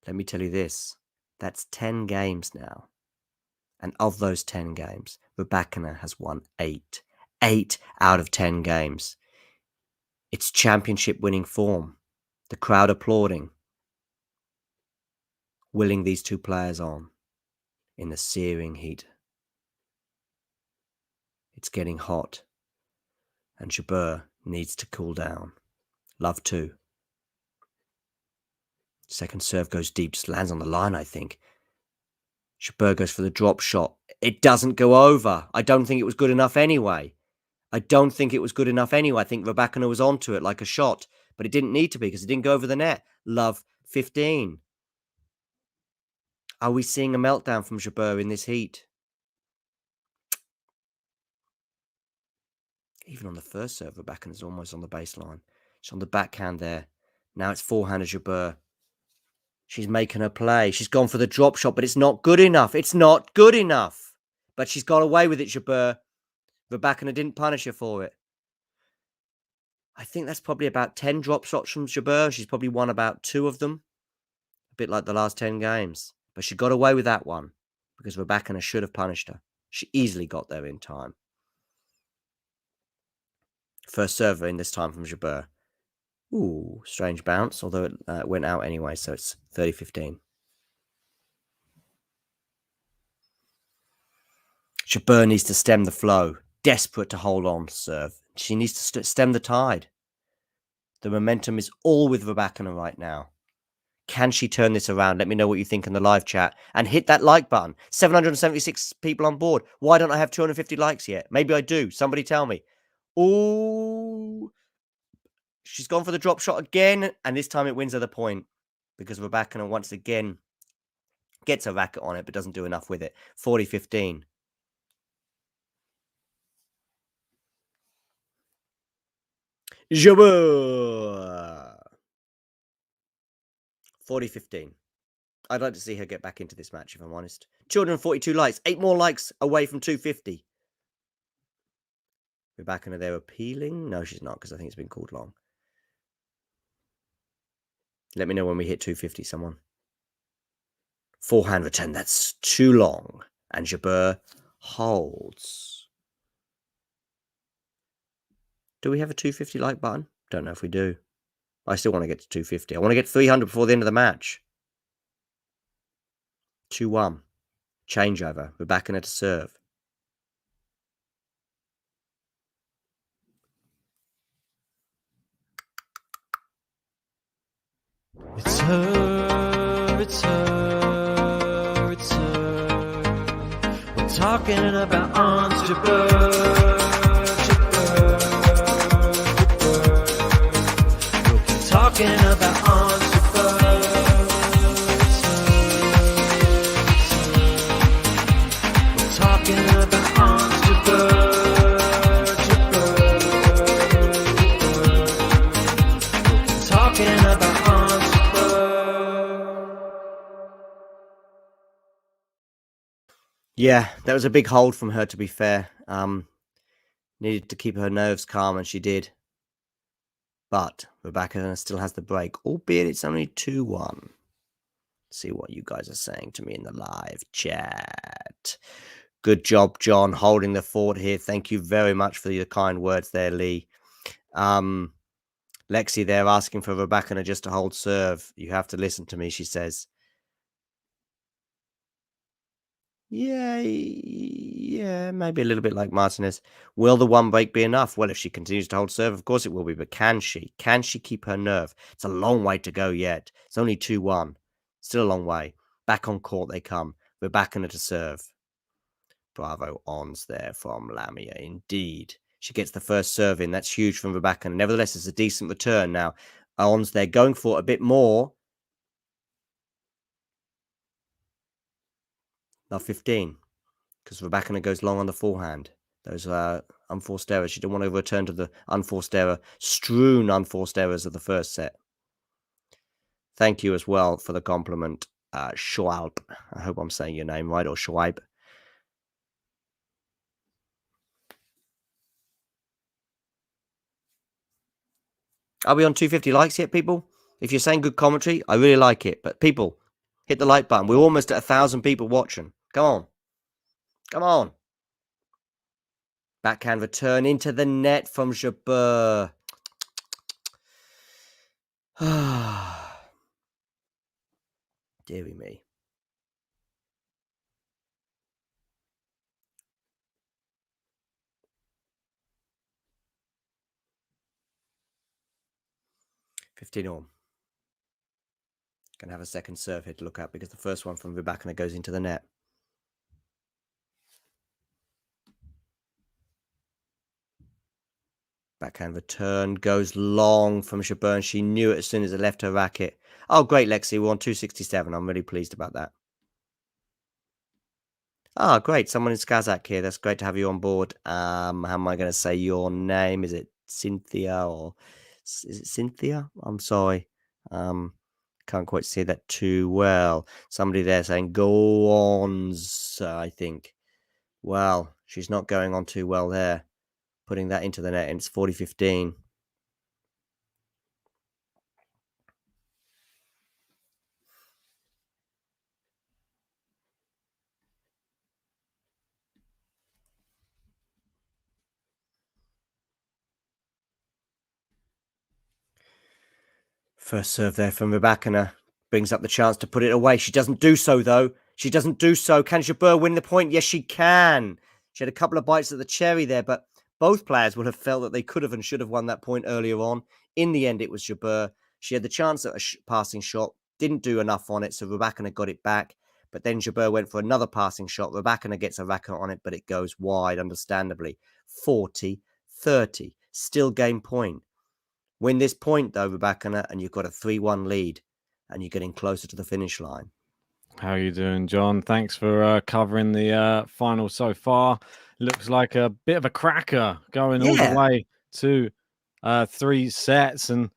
Let me tell you this. That's 10 games now. And of those 10 games, Rybakina has won 8. 8 out of 10 games. It's championship winning form. The crowd applauding. Willing these two players on in the searing heat. It's getting hot, and Jabeur needs to cool down. Love 2. Second serve goes deep, just lands on the line, I think. Jabeur goes for the drop shot. It doesn't go over. I don't think it was good enough anyway. I think Rybakina was onto it like a shot, but it didn't need to be because it didn't go over the net. Love 15. Are we seeing a meltdown from Jabeur in this heat? Even on the first serve, Rybakina is almost on the baseline. She's on the backhand there. Now it's forehand of Jabeur. She's making her play. She's gone for the drop shot, but it's not good enough. It's not good enough. But she's got away with it, Jabeur. Rybakina didn't punish her for it. I think that's probably about 10 drop shots from Jabeur. She's probably won about 2 of them. A bit like the last 10 games. But she got away with that one because Rybakina should have punished her. She easily got there in time. First serve in this time from Jabeur. Ooh, strange bounce, although it went out anyway, so it's 30-15. Jabeur needs to stem the flow. Desperate to hold on to serve. She needs to stem the tide. The momentum is all with Rybakina right now. Can she turn this around? Let me know what you think in the live chat. And hit that like button. 776 people on board. Why don't I have 250 likes yet? Maybe I do. Somebody tell me. Ooh. She's gone for the drop shot again. And this time it wins her the point. Because Rybakina once again gets a racket on it, but doesn't do enough with it. 40-15. Jabeur. 40-15. I'd like to see her get back into this match, if I'm honest. 242 likes. 8 more likes away from 250. Rybakina there appealing. No, she's not, because I think it's been called long. Let me know when we hit 250, someone. Forehand return. That's too long. And Jabeur holds. Do we have a 250 like button? Don't know if we do. I still want to get to 250. I want to get 300 before the end of the match. 2-1. Changeover. Rybakina to serve. It's her, it's her, it's her. We're talking about Ons Jabeur. Yeah, that was a big hold from her, to be fair. Needed to keep her nerves calm, and she did. But Rybakina still has the break, albeit it's only 2-1. See what you guys are saying to me in the live chat. Good job, John, holding the fort here. Thank you very much for your kind words there, Lee. Lexi there asking for Rybakina just to hold serve. You have to listen to me, she says. Yeah, maybe a little bit like Martinez. Will the one break be enough? Well, if she continues to hold serve, of course it will be. But can she? Can she keep her nerve? It's a long way to go yet. It's only 2-1. Still a long way. Back on court they come. Rybakina to serve. Bravo ons there from Lamia. Indeed. She gets the first serve in. That's huge from Rybakina. Nevertheless, it's a decent return. Now, ons they're going for a bit more. Now 15. Because Rybakina goes long on the forehand. Those unforced errors. She didn't want to return to the unforced error, strewn unforced errors of the first set. Thank you as well for the compliment, Schwalb. I hope I'm saying your name right, or Schwalb. Are we on 250 likes yet, people? If you're saying good commentary, I really like it. But people, hit the like button. We're almost at 1,000 people watching. Come on. Come on. Backhand return into the net from Jabeur. Deary me. $15-all. Gonna have a second serve here to look at because the first one from Rybakina goes into the net. Backhand return goes long from Jabeur, and she knew it as soon as it left her racket. Oh, great, Lexi. We're on 267. I'm really pleased about that. Ah, great. Someone in Kazakh here. That's great to have you on board. How am I going to say your name? Is it Cynthia or is it Cynthia? I'm sorry. Can't quite say that too well. Somebody there saying go on, I think. Well, she's not going on too well there. Putting that into the net, and it's 40-15. First serve there from Rybakina. Brings up the chance to put it away. She doesn't do so, though. She doesn't do so. Can Jabeur win the point? Yes, she can. She had a couple of bites at the cherry there, but both players would have felt that they could have and should have won that point earlier on. In the end, it was Jabeur. She had the chance at a passing shot, didn't do enough on it, so Rybakina got it back. But then Jabeur went for another passing shot. Rybakina gets a racket on it, but it goes wide, understandably. 40-30. Still game point. Win this point, though, Rybakina, and you've got a 3-1 lead, and you're getting closer to the finish line. How are you doing, John? Thanks for covering the final so far. Looks like a bit of a cracker going all the way to 3 sets. And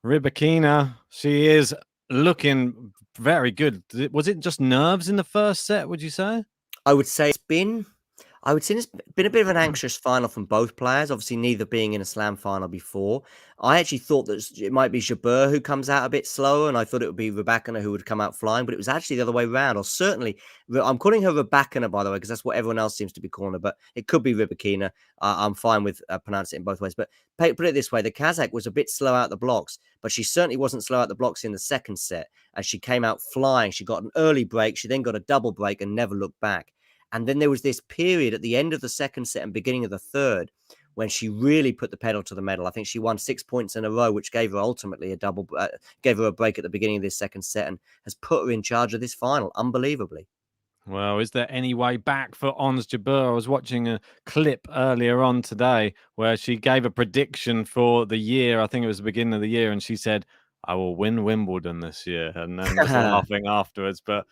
Rybakina, she is looking very good. Was it just nerves in the first set, would you say? I would say it's been a bit of an anxious final from both players, obviously neither being in a slam final before. I actually thought that it might be Jabeur who comes out a bit slower, and I thought it would be Rybakina who would come out flying, but it was actually the other way around, or certainly, I'm calling her Rybakina, by the way, because that's what everyone else seems to be calling her, but it could be Rybakina. I'm fine with pronouncing it in both ways, but put it this way, the Kazakh was a bit slow out the blocks, but she certainly wasn't slow out the blocks in the second set, as she came out flying. She got an early break, she then got a double break and never looked back. And then there was this period at the end of the second set and beginning of the third when she really put the pedal to the metal. I think she won 6 points in a row, which gave her ultimately gave her a break at the beginning of this second set and has put her in charge of this final, unbelievably. Well, is there any way back for Ons Jabeur? I was watching a clip earlier on today where she gave a prediction for the year. I think it was the beginning of the year, and she said, I will win Wimbledon this year, and then was laughing afterwards. But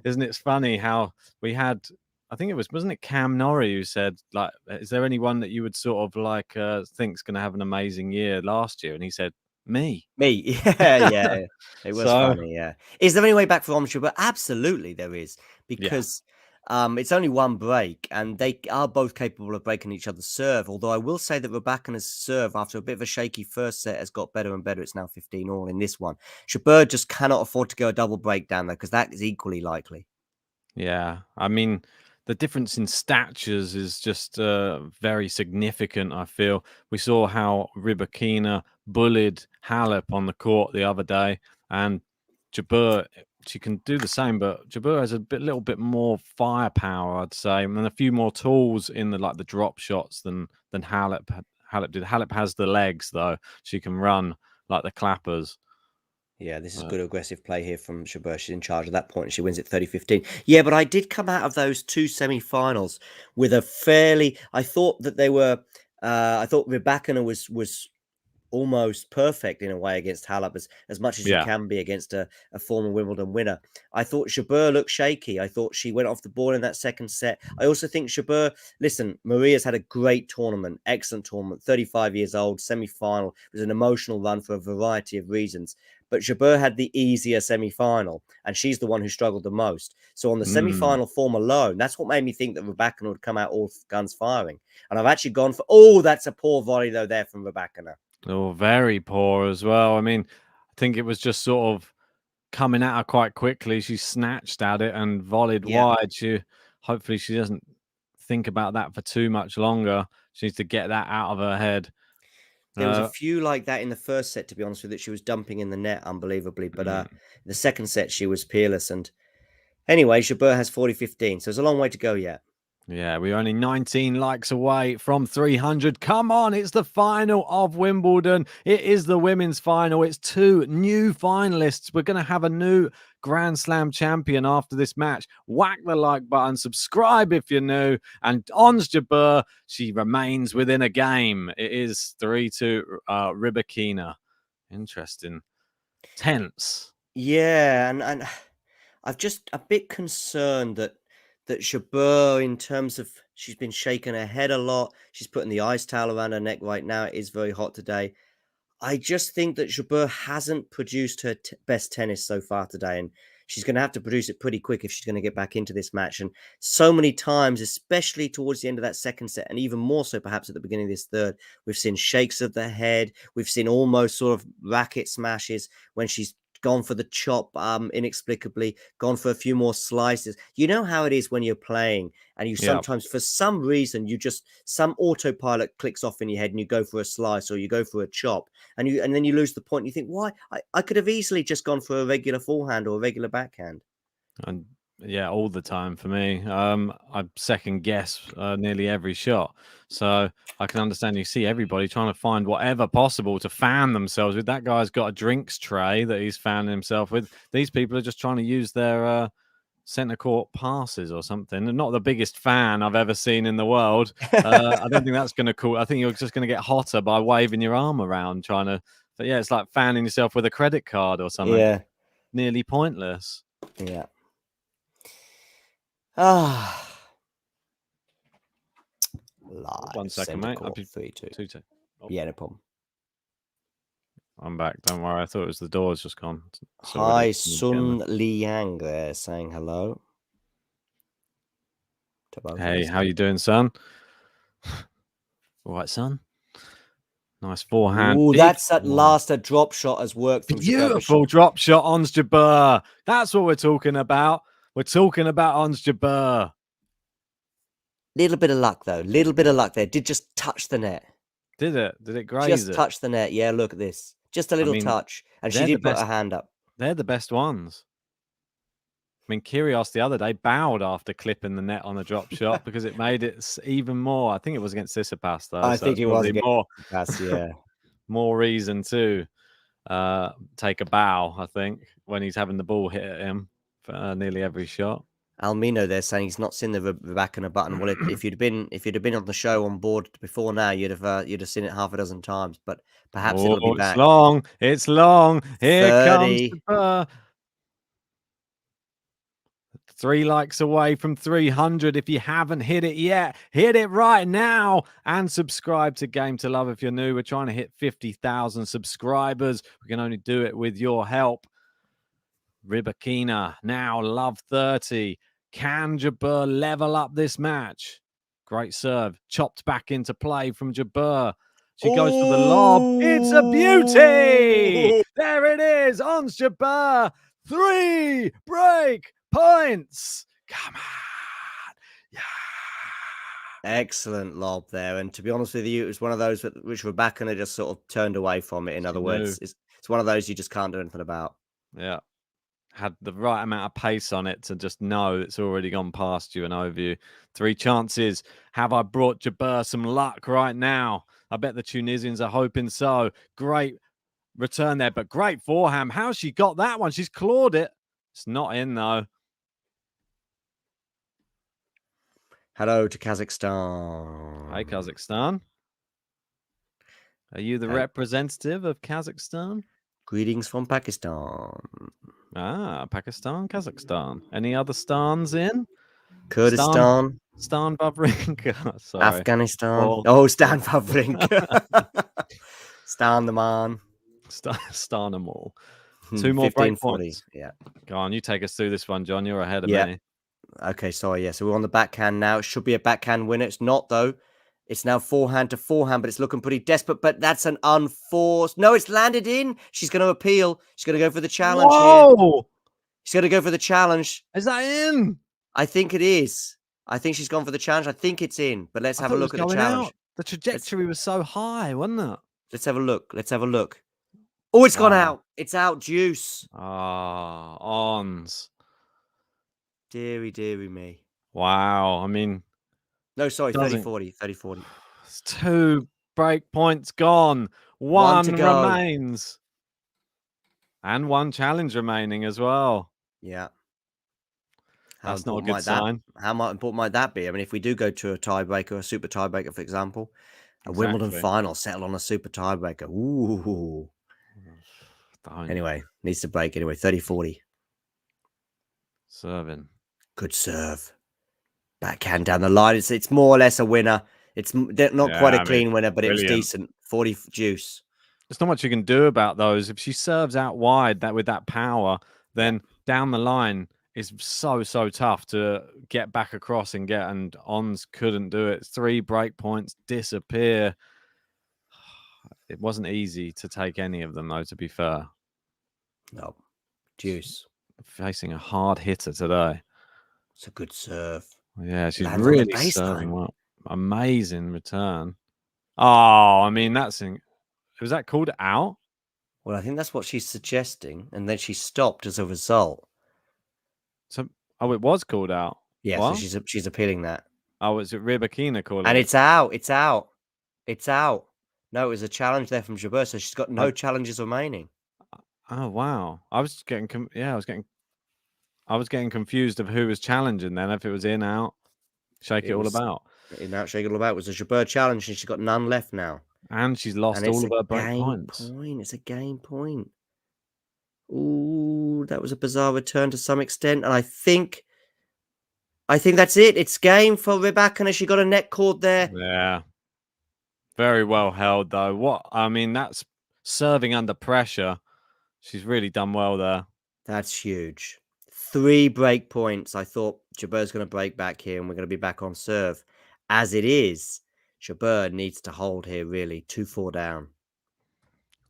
isn't it funny how we had... I think wasn't it Cam Norrie who said, like, is there anyone that you would sort of like think's going to have an amazing year last year? And he said, me. Yeah. It was funny, yeah. Is there any way back for Ons Jabeur? Absolutely there is, because It's only one break, and they are both capable of breaking each other's serve. Although I will say that Rybakina's serve, after a bit of a shaky first set, has got better and better. It's now 15-all in this one. Jabeur just cannot afford to go a double breakdown, though, because that is equally likely. Yeah, I mean, the difference in statures is just very significant, I feel. We saw how Rybakina bullied Halep on the court the other day, and Jabeur, she can do the same, but Jabeur has a little bit more firepower, I'd say, and a few more tools in the drop shots than Halep did. Halep has the legs, though. She can run like the clappers. Yeah, this is good aggressive play here from Jabeur. She's in charge at that point, and she wins it 30-15. Yeah, but I did come out of those two semi-finals with a fairly... I thought that they were... I thought Rybakina was almost perfect in a way against Halep, as much as you Yeah. can be against a former Wimbledon winner. I thought Jabeur looked shaky. I thought she went off the ball in that second set. I also think Jabeur, listen, Maria's had a great tournament, excellent tournament, 35 years old, semi-final. It was an emotional run for a variety of reasons. But Jabeur had the easier semi-final, and she's the one who struggled the most. So on the semi-final form alone, that's what made me think that Rybakina would come out all guns firing. And I've actually gone for... Oh, that's a poor volley, though, there from Rybakina. Oh, very poor as well. I mean, I think it was just sort of coming at her quite quickly. She snatched at it and volleyed wide. Hopefully she doesn't think about that for too much longer. She needs to get that out of her head. There was a few like that in the first set, to be honest with you, that she was dumping in the net unbelievably. But the second set, she was peerless. And anyway, Jabeur has 40-15, so there's a long way to go yet. Yeah, we're only 19 likes away from 300. Come on, it's the final of Wimbledon. It is the women's final. It's two new finalists. We're going to have a new Grand Slam champion after this match. Whack the like button, subscribe if you're new. And Ons Jabeur, she remains within a game. It is 3-2 Rybakina. Interesting. Tense. Yeah, and I'm just a bit concerned that Jabeur, in terms of, she's been shaking her head a lot. She's putting the ice towel around her neck right now. It is very hot today. I just think that Jabeur hasn't produced her best tennis so far today, and she's going to have to produce it pretty quick if she's going to get back into this match. And so many times, especially towards the end of that second set, and even more so perhaps at the beginning of this third, we've seen shakes of the head. We've seen almost sort of racket smashes when she's gone for the chop inexplicably, gone for a few more slices. You know how it is when you're playing and you sometimes, for some reason, some autopilot clicks off in your head and you go for a slice or you go for a chop and then you lose the point. You think, why? I could have easily just gone for a regular forehand or a regular backhand. And yeah, all the time for me. I second guess nearly every shot. So I can understand you see everybody trying to find whatever possible to fan themselves with. That guy's got a drinks tray that he's fanning himself with. These people are just trying to use their centre court passes or something. And not the biggest fan I've ever seen in the world. I don't think that's going to cool. I think you're just going to get hotter by waving your arm around trying to. But yeah, it's like fanning yourself with a credit card or something. Yeah. Nearly pointless. Yeah. Live. 1 second, mate. I'll be 3-2. 2-2. Oh. Yeah, no problem. I'm back. Don't worry. I thought it was the doors just gone. Hi, Sun Liang there saying hello. Hey, how you doing, son? All right, son. Nice forehand. Oh, that's at last a drop shot has worked. From Beautiful drop shot on Jabeur. That's what we're talking about. We're talking about Ons Jabeur. Little bit of luck, though. Little bit of luck there. Did just touch the net. Did it? Did it graze just it? Touch the net. Yeah, look at this. Just a little touch. And she did put her hand up. They're the best ones. I mean, Kyrgios the other day bowed after clipping the net on a drop shot because it made it even more. I think it was against Tsitsipas, though. I think it was against Tsitsipas, yeah. More reason to take a bow, I think, when he's having the ball hit at him for nearly every shot. Almino there saying he's not seen the Rybakina button. Well, if you'd have been on the show on board before now, you'd have seen it half a dozen times. But perhaps it'll be back. It's long. It's long. Here 30. comes Jabeur. 3 likes away from 300. If you haven't hit it yet, hit it right now and subscribe to Game to Love if you're new. We're trying to hit 50,000 subscribers. We can only do it with your help. Rybakina now love 30. Can Jabeur level up this match? Great serve. Chopped back into play from Jabeur. She goes for the lob. It's a beauty. Ooh. There it is. Ons Jabeur. 3 break points. Come on. Yeah. Excellent lob there. And to be honest with you, it was one of those which Rybakina just sort of turned away from it. In other words, it's one of those you just can't do anything about. Yeah. Had the right amount of pace on it to just know it's already gone past you and over you. 3 chances. Have I brought Jabeur some luck right now? I bet the Tunisians are hoping so. Great return there, but great forehand. How she got that one? She's clawed it. It's not in, though. Hello to Kazakhstan. Hi, Kazakhstan. Are you the Hey. representative of Kazakhstan? Greetings from Pakistan. Ah, Pakistan, Kazakhstan. Any other stans in? Kurdistan. Stan Wawrinka. Sorry. Afghanistan. Paul. Oh, Stan Wawrinka. Stan the man. Stan them all. 2 more break 15-40. points. Yeah. Go on, you take us through this one, John. You're ahead of Yeah. me. Okay, sorry. Yeah, so we're on the backhand now. It should be a backhand winner. It's not, though. It's now forehand to forehand, but it's looking pretty desperate. But that's an unforced. No, it's landed in. She's going to appeal. She's going to go for the challenge here. She's going to go for the challenge. Is that in? I think it is. I think she's gone for the challenge. I think it's in. But let's have a look at the challenge. Out. The trajectory was so high, wasn't it? Let's have a look. Let's have a look. Oh, it's gone out. It's out. Juice. Ah, Ons. Deary, deary me. Wow. I mean, no, sorry, doesn't- 30-40. 30-40. It's 2 break points gone. One to go. remains. And 1 challenge remaining as well. Yeah. That's not a good sign. How important might that be? I mean, if we do go to a tiebreaker, a super tiebreaker, for example, a Wimbledon final settle on a super tiebreaker. Ooh. Anyway, needs to break anyway. 30-40. Serving. Good serve. Backhand down the line. It's more or less a winner. It's not quite a clean winner, but brilliant. it was decent. 40 juice. There's not much you can do about those. If she serves out wide with that power, then down the line is so tough to get back across and Ons couldn't do it. 3 break points disappear. It wasn't easy to take any of them, though, to be fair. No. Juice. Facing a hard hitter today. It's a good serve. Yeah, she's Lands on the really baseline. serving well. Amazing return. Oh, I mean, was that called out? Well, I think that's what she's suggesting, and then she stopped as a result. So, it was called out. Yeah, What? so she's appealing that. Oh, is it Rybakina calling? And it? it's out. It's out. It's out. No, it was a challenge there from Jabeur, so she's got no challenges remaining. Oh wow! I was getting confused of who was challenging then. If it was in, out, shake it all about. In out, shake it all about. It was a Jabeur challenge, and she's got none left now. And she's lost all of her break points. It's a game point. Ooh, that was a bizarre return to some extent, and I think that's it. It's game for Rybakina. She got a net cord there. Yeah, very well held though. That's serving under pressure. She's really done well there. That's huge. 3 break points. I thought Jabeur's going to break back here, and we're going to be back on serve. As it is, Jabeur needs to hold here, really. 2-4 down.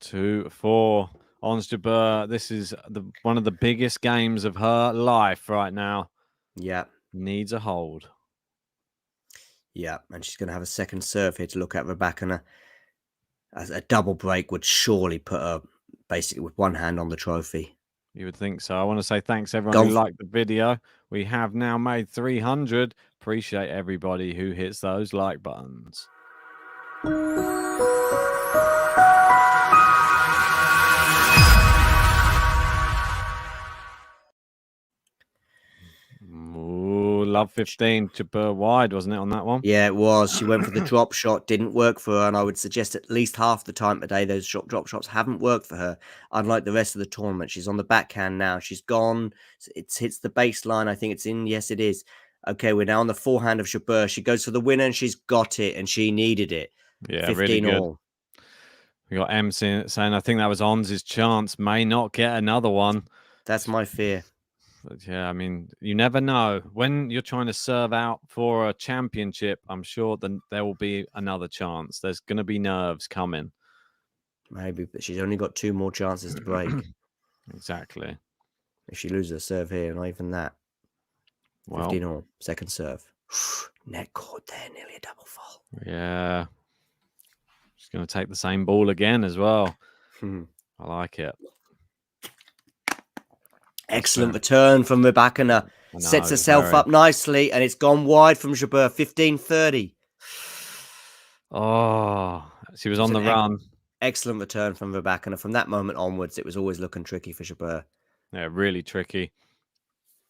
2-4. Ons Jabeur. This is one of the biggest games of her life right now. Yeah. Needs a hold. Yeah, and she's going to have a second serve here to look at Rybakina. As a double break would surely put her basically with one hand on the trophy. You would think so. I want to say thanks everyone who liked the video. We have now made 300. Appreciate everybody who hits those like buttons. Ooh, love 15. Jabeur wide, wasn't it, on that one? Yeah, it was. She went for the drop shot, didn't work for her, and I would suggest at least half the time today those drop shots haven't worked for her, unlike the rest of the tournament. She's on the backhand now. She's gone. It hits the baseline. I think it's in. Yes, it is. Okay, we're now on the forehand of Jabeur. She goes for the winner, and she's got it, and she needed it. Yeah, 15 really good. all. We got M saying I think that was Ons' chance. May not get another one. That's my fear. But yeah, I mean, you never know. When you're trying to serve out for a championship, I'm sure then there will be another chance. There's going to be nerves coming. Maybe, but she's only got 2 more chances to break. Exactly. If she loses a serve here, not even that. Well, 15 all, second serve. Net cord there, nearly a double fault. yeah. She's going to take the same ball again as well. Hmm. I like it. Excellent return from Rybakina. Sets herself up nicely, and it's gone wide from Jabeur. 15-30. Oh, she was on the run. Excellent return from Rybakina. From that moment onwards, it was always looking tricky for Jabeur. Yeah, really tricky.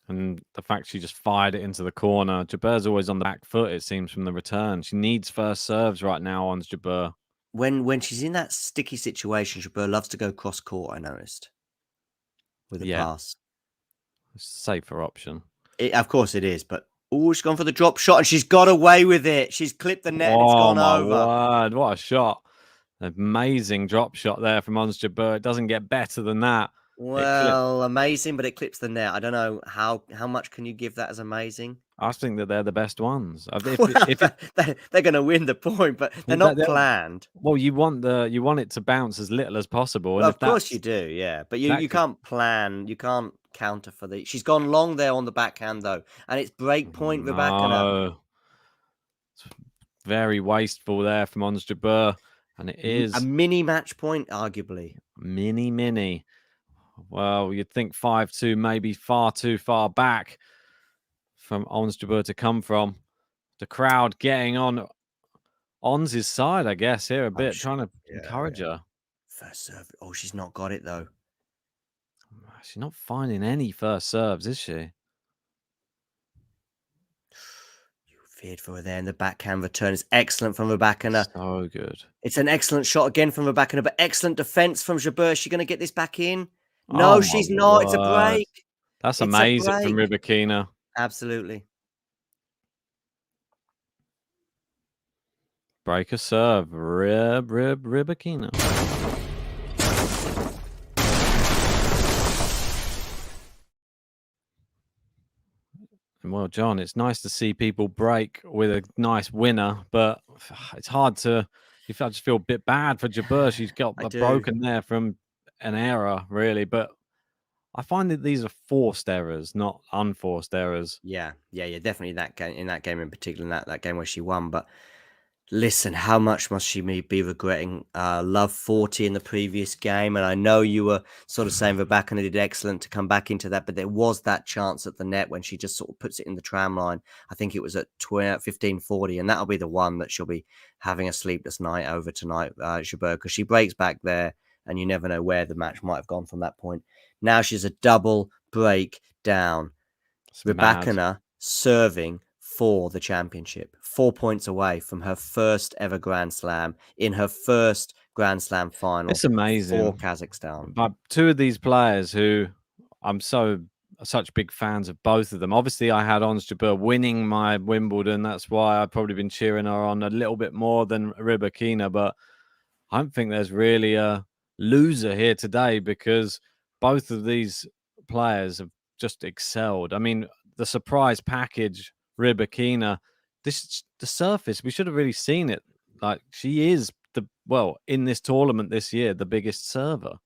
And the fact she just fired it into the corner. Jabeur's always on the back foot, it seems, from the return. She needs first serves right now on Jabeur. When she's in that sticky situation, Jabeur loves to go cross court, I noticed. With a pass. It's a safer option. Of course it is, but she's gone for the drop shot and she's got away with it. She's clipped the net and it's gone over. Oh my word, what a shot. Amazing drop shot there from Ons Jabeur. It doesn't get better than that. Well, amazing, but it clips the net. I don't know how much can you give that as amazing? I think that they're the best ones. They're going to win the point, but they're not planned. Well, you want it to bounce as little as possible. And well, of course you do, yeah. But you can't plan. You can't counter for the. She's gone long there on the backhand though, and it's break point Rybakina. No. Very wasteful there from Ons Jabeur, and it is a mini match point, arguably. Mini. Well, you'd think 5-2, maybe far too far back from Ons Jabeur to come from. The crowd getting on Ons' side, I guess, here a bit, trying to encourage her. First serve. Oh, she's not got it, though. She's not finding any first serves, is she? You feared for her there, and the backhand return is excellent from Rybakina. So good. It's an excellent shot again from Rybakina, but excellent defense from Jabeur. Is she going to get this back in? No, she's not. It's a break. That's amazing from Rybakina. Absolutely. Break a serve. Rybakina. Well, John, it's nice to see people break with a nice winner, but it's hard to. I just feel a bit bad for Jabeur. She's got broken there from an error, really. But I find that these are forced errors, not unforced errors. Yeah, definitely in that game in particular, in that game where she won. But listen, how much must she be regretting? Love 40 in the previous game, and I know you were sort of saying Rybakina did excellent to come back into that, but there was that chance at the net when she just sort of puts it in the tram line. I think it was at 15-40, and that'll be the one that she'll be having a sleepless night over tonight, Jabeur, because she breaks back there, and you never know where the match might have gone from that point. Now she's a double break down. Rybakina serving for the championship, 4 points away from her first ever Grand Slam in her first Grand Slam final. It's amazing for Kazakhstan. But two of these players who I'm such big fans of, both of them. Obviously, I had Ons Jabeur winning my Wimbledon. That's why I've probably been cheering her on a little bit more than Rybakina. But I don't think there's really a loser here today because both of these players have just excelled. I mean, the surprise package. Rybakina, the surface, we should have really seen it. Like, she is in this tournament this year, the biggest server.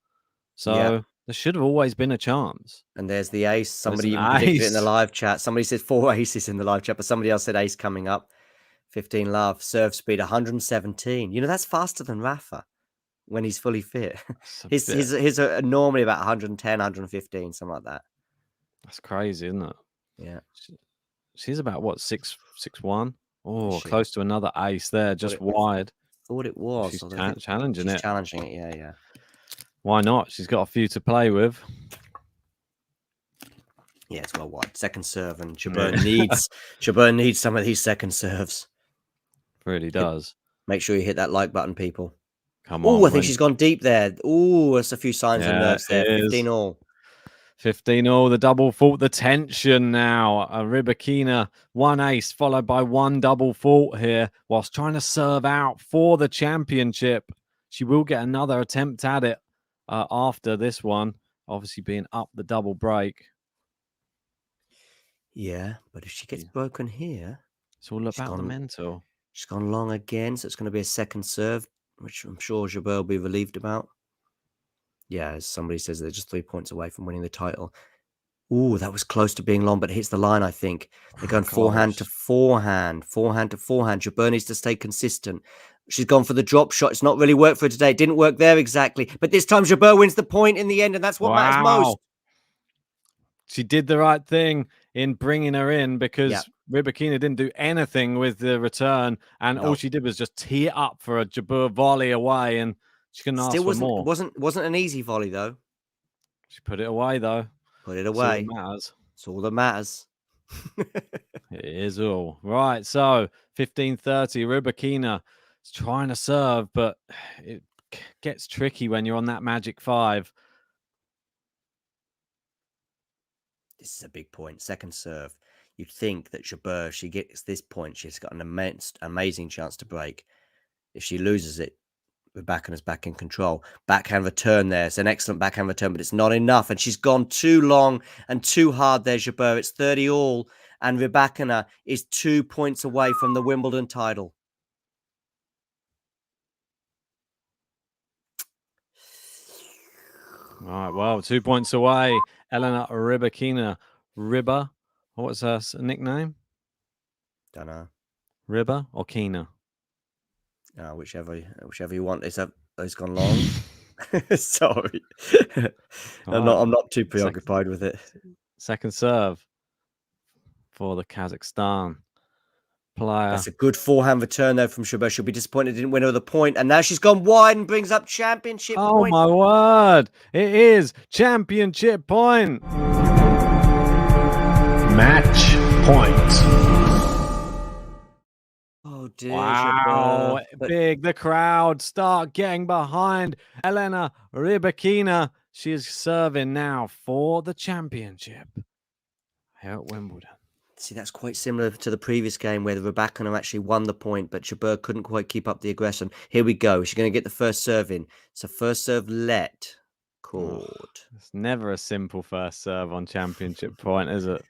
So there should have always been a chance. And there's the ace. Somebody even predicted it in the live chat. Somebody said 4 aces in the live chat, but somebody else said ace coming up. 15 love, serve speed 117. You know, that's faster than Rafa when he's fully fit. His are normally about 110, 115, something like that. That's crazy, isn't it? Yeah. She's about what, 6'1"? Oh, close to another ace there, just wide. Thought it was. She's challenging it. Challenging it, yeah. Why not? She's got a few to play with. Yeah, it's well wide. Second serve, and Jabeur needs some of these second serves. Really does. Make sure you hit that like button, people. Come on. Oh, I think she's gone deep there. Oh, there's a few signs of nerves there. 15 all. 15 all, the double fault, the tension now. Rybakina, one ace followed by one double fault here whilst trying to serve out for the championship. She will get another attempt at it after this one, obviously being up the double break. Yeah, but if she gets Yeah. broken here, It's all she's about the gone. mental. She's gone long again, so it's going to be a second serve, which I'm sure Jabeur will be relieved about. Yeah, as somebody says, they're just 3 points away from winning the title. Ooh, that was close to being long, but it hits the line, I think. They're going forehand to Close. forehand, forehand to forehand. Jabeur needs to stay consistent. She's gone for the drop shot. It's not really worked for her today. It didn't work there exactly. But this time, Jabeur wins the point in the end, and that's what matters most. Wow. She did the right thing in bringing her in because Rybakina didn't do anything with the return, and all No. she did was just tee it up for a Jabeur volley away, and she couldn't ask Still for more. wasn't an easy volley, though. She put it away, though. Put it That's all that away. matters. It's all that matters. It is all. Right, so 15:30, Rybakina is trying to serve, but it gets tricky when you're on that magic 5. This is a big point. Second serve. You'd think that Jabeur, if she gets this point, she's got an amazing chance to break. If she loses it, Rybakina's back in control. Backhand return there. It's an excellent backhand return, but it's not enough. And she's gone too long and too hard there, Jabeur. It's 30 all, and Rybakina is 2 points away from the Wimbledon title. All right, well, 2 points away. Elena Rybakina. Ribba. What's her nickname? Don't know. Ribba or Kina? Whichever you want. It's gone long. Sorry. I'm not too preoccupied with it. Second serve for the Kazakhstan player. That's a good forehand return there from Jabeur. She'll be disappointed didn't win her the point, and now she's gone wide and brings up championship point. My word! It is championship point. Match point. Oh dear! Wow! Jabeur. Big. The crowd start getting behind Elena Rybakina. She is serving now for the championship here at Wimbledon. See, that's quite similar to the previous game where the Rybakina actually won the point, but Jabeur couldn't quite keep up the aggression. Here we go. She's going to get the first serve in. It's a first serve let. Caught. It's never a simple first serve on championship point, is it?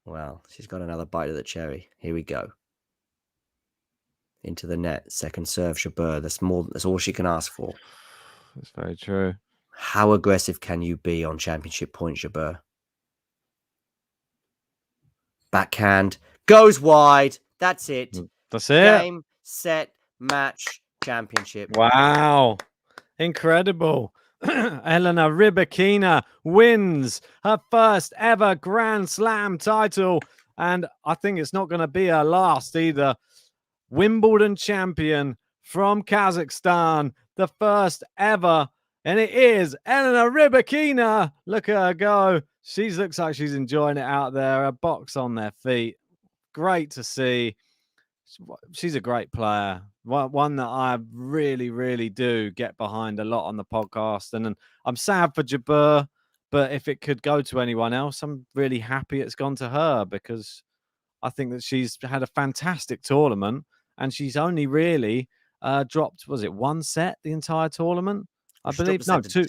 Well, she's got another bite of the cherry. Here we go. Into the net. Second serve, Jabeur. That's all she can ask for. That's very true. How aggressive can you be on championship point, Jabeur? Backhand goes wide. That's it. That's it. Game, set, match, championship. Wow. Incredible. Elena Rybakina wins her first ever Grand Slam title. And I think it's not going to be her last either. Wimbledon champion from Kazakhstan, the first ever. And it is Elena Rybakina. Look at her go. She looks like she's enjoying it out there. A box on their feet. Great to see. She's a great player. One that I really, really do get behind a lot on the podcast. And I'm sad for Jabeur, but if it could go to anyone else, I'm really happy it's gone to her because I think that she's had a fantastic tournament and she's only really dropped, was it one set the entire tournament? I believe no, two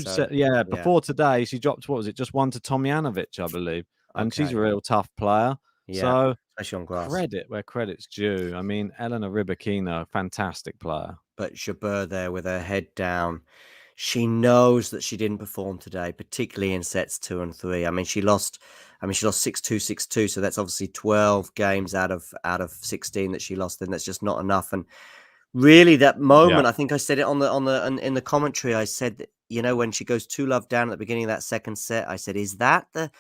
set. Yeah, before today she dropped. What was it? Just one to Tomjanovic, I believe. And she's a real tough player. Yeah, so especially on grass. Credit where credit's due. I mean, Elena Rybakina, fantastic player. But Jabeur there with her head down. She knows that she didn't perform today, particularly in sets 2 and 3. I mean, she lost 6-2, 6-2. So that's obviously 12 games out of 16 that she lost. Then that's just not enough. And really, that moment, I think I said it in the commentary. I said that, you know, when she goes 2-love down at the beginning of that second set, I said, is that the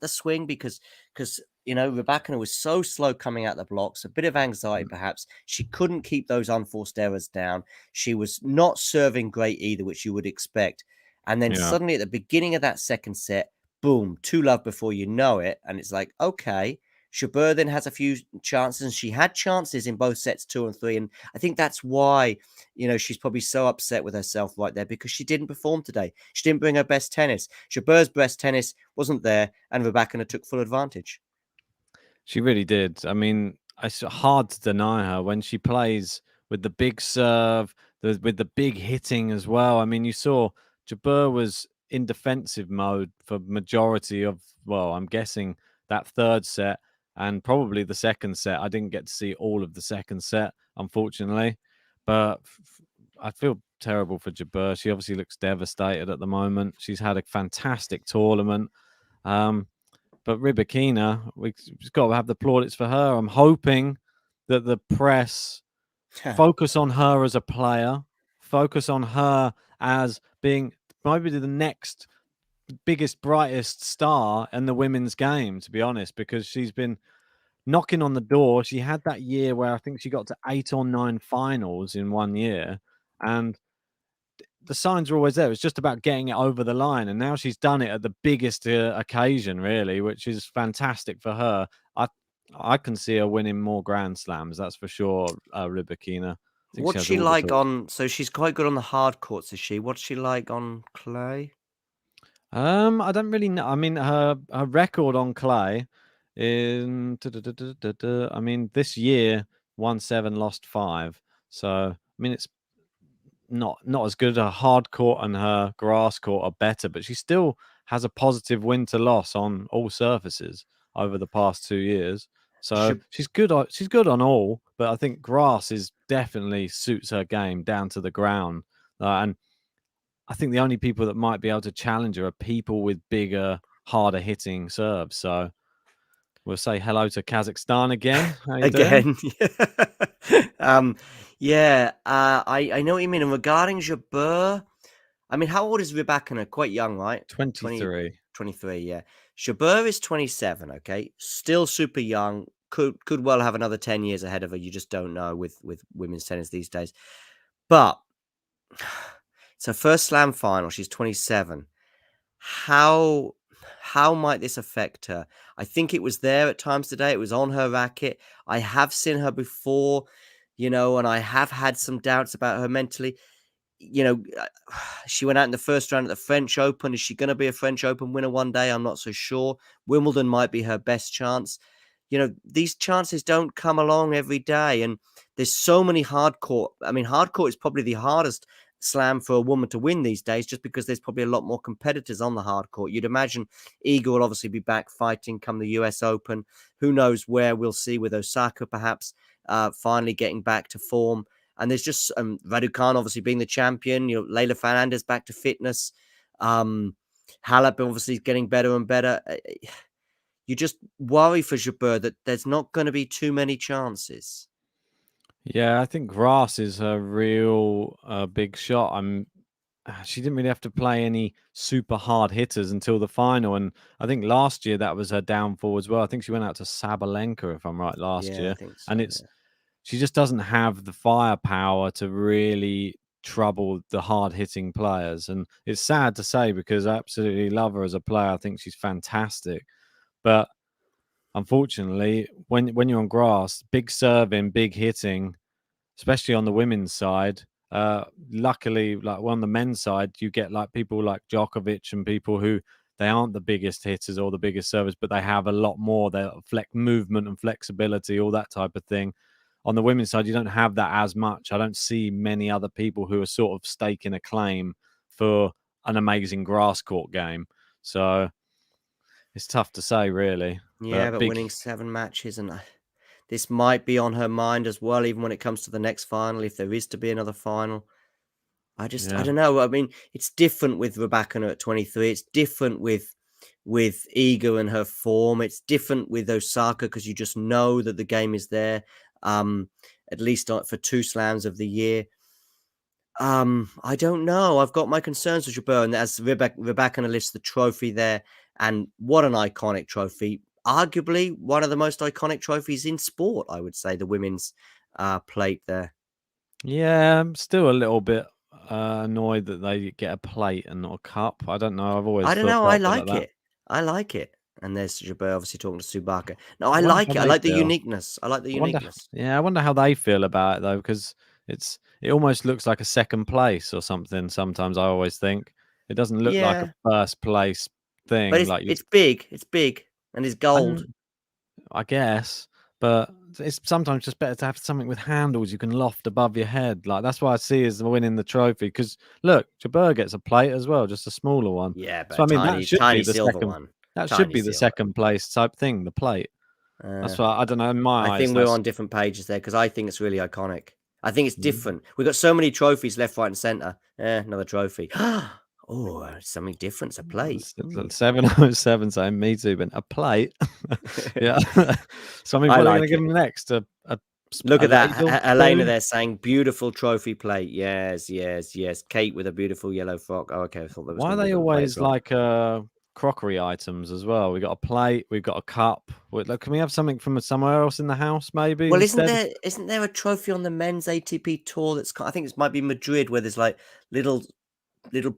swing? Because you know, Rybakina was so slow coming out the blocks, a bit of anxiety perhaps. She couldn't keep those unforced errors down. She was not serving great either, which you would expect. And then suddenly at the beginning of that second set, boom, 2-love before you know it. And it's like, okay. Jabeur then has a few chances, and she had chances in both sets 2 and 3. And I think that's why, you know, she's probably so upset with herself right there because she didn't perform today. She didn't bring her best tennis. Jabeur's best tennis wasn't there, and Rybakina took full advantage. She really did. I mean, it's hard to deny her when she plays with the big serve, with the big hitting as well. I mean, you saw Jabeur was in defensive mode for majority of, well, I'm guessing that third set and probably the second set. I didn't get to see all of the second set, unfortunately, but I feel terrible for Jabeur. She obviously looks devastated at the moment. She's had a fantastic tournament. But Rybakina, we've got to have the plaudits for her. I'm hoping that the press focus on her as a player, focus on her as being maybe the next biggest, brightest star in the women's game, to be honest, because she's been knocking on the door. She had that year where I think she got to 8 or 9 finals in one year, and the signs were always there. It was just about getting it over the line, and now she's done it at the biggest occasion, really, which is fantastic for her. I can see her winning more Grand Slams, that's for sure. Rybakina. What's she like on? So she's quite good on the hard courts, is she? What's she like on clay? I don't really know. I mean, her record on clay in I mean, this year 1-7, lost 5. So I mean, it's not as good. Her hard court and her grass court are better, but she still has a positive win to loss on all surfaces over the past 2 years. So she's good on all, but I think grass is definitely suits her game down to the ground. And I think the only people that might be able to challenge her are people with bigger, harder hitting serves. So we'll say hello to Kazakhstan again. How you doing? Yeah. I know what you mean. And regarding Jabeur, I mean, how old is Rybakina? Quite young, right? 23. 23, yeah. Jabeur is 27, okay? Still super young. Could well have another 10 years ahead of her. You just don't know with women's tennis these days. But it's her first slam final. She's 27. How might this affect her? I think it was there at times today. It was on her racket. I have seen her before, and I have had some doubts about her mentally. She went out in the first round at the French Open. Is she going to be a French Open winner one day? I'm not so sure. Wimbledon might be her best chance. These chances don't come along every day. And there's so many hard court. I mean, hard court is probably the hardest slam for a woman to win these days, just because there's probably a lot more competitors on the hard court. You'd imagine Iga will obviously be back fighting come the US Open. Who knows where we'll see with Osaka perhaps finally getting back to form. And there's just Raducanu obviously being the champion. Leylah Fernandez back to fitness. Halep obviously getting better and better. You just worry for Jabeur that there's not going to be too many chances. Yeah, I think grass is her real big shot. She didn't really have to play any super hard hitters until the final, and I think last year that was her downfall as well. I think she went out to Sabalenka, if I'm right, last year, I think so, and she just doesn't have the firepower to really trouble the hard hitting players, and it's sad to say because I absolutely love her as a player. I think she's fantastic, but unfortunately, when you're on grass, big serving, big hitting, especially on the women's side. Luckily, like on the men's side, you get like people like Djokovic and people who they aren't the biggest hitters or the biggest servers, but they have a lot more their movement and flexibility, all that type of thing. On the women's side, you don't have that as much. I don't see many other people who are sort of staking a claim for an amazing grass court game. So it's tough to say, really. Yeah, but winning 7 matches, and this might be on her mind as well, even when it comes to the next final, if there is to be another final. I don't know. I mean, it's different with Rybakina at 23. It's different with Iga and her form. It's different with Osaka because you just know that the game is there, at least for 2 slams of the year. I don't know. I've got my concerns with Jabeur, and as Rybakina lifts the trophy there, and what an iconic trophy. Arguably one of the most iconic trophies in sport, I would say, the women's plate there. Yeah, I'm still a little bit annoyed that they get a plate and not a cup. I don't know. I don't know. I like it. I like it. And there's Jabeur obviously talking to Subaka. No, I like it. I like the uniqueness. I like the uniqueness. I wonder how they feel about it though, because it almost looks like a second place or something. Sometimes I always think it doesn't look like a first place thing. But it's big. It's big. And it's gold. I guess, but it's sometimes just better to have something with handles you can loft above your head. Like that's why I see as winning the trophy. Because look, Jabeur gets a plate as well, just a smaller one. Yeah, but so, I mean, tiny silver one. That should Tiny be the silver. second place type thing, the plate. That's Uh, why I don't know. In my I eyes, think we're that's on different pages there because I think it's really iconic. I think it's Mm. different. We've got so many trophies left, right, and center. Another trophy. Oh, something different. It's a plate. 707 saying me too, but a plate. Yeah. So I mean, I what are they going like to give it. him next? Look at that. ladle, Elena spoon? there saying beautiful trophy plate. Yes, yes, yes. Kate with a beautiful yellow frock. Oh, okay. I thought there was Why are going to be they a little plate as always well. like crockery items as well? We got a plate, we've got a cup. Look, can we have something from somewhere else in the house, maybe? Well, instead? isn't there a trophy on the men's ATP tour that's I think it might be Madrid where there's like little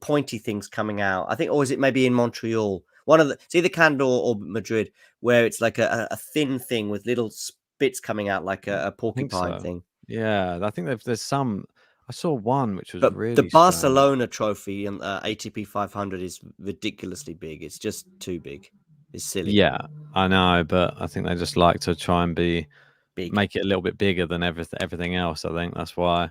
pointy things coming out. I think, or is it maybe in Montreal? One of it's either Canada or Madrid, where it's like a thin thing with little spits coming out like a I think porcupine so. thing. Yeah, I think there's some. I saw one which was But the really strange. Barcelona trophy and ATP 500 is ridiculously big. It's just too big. It's silly. Yeah, I know, but I think they just like to try and Big. make it a little bit bigger than everything else. I think that's why.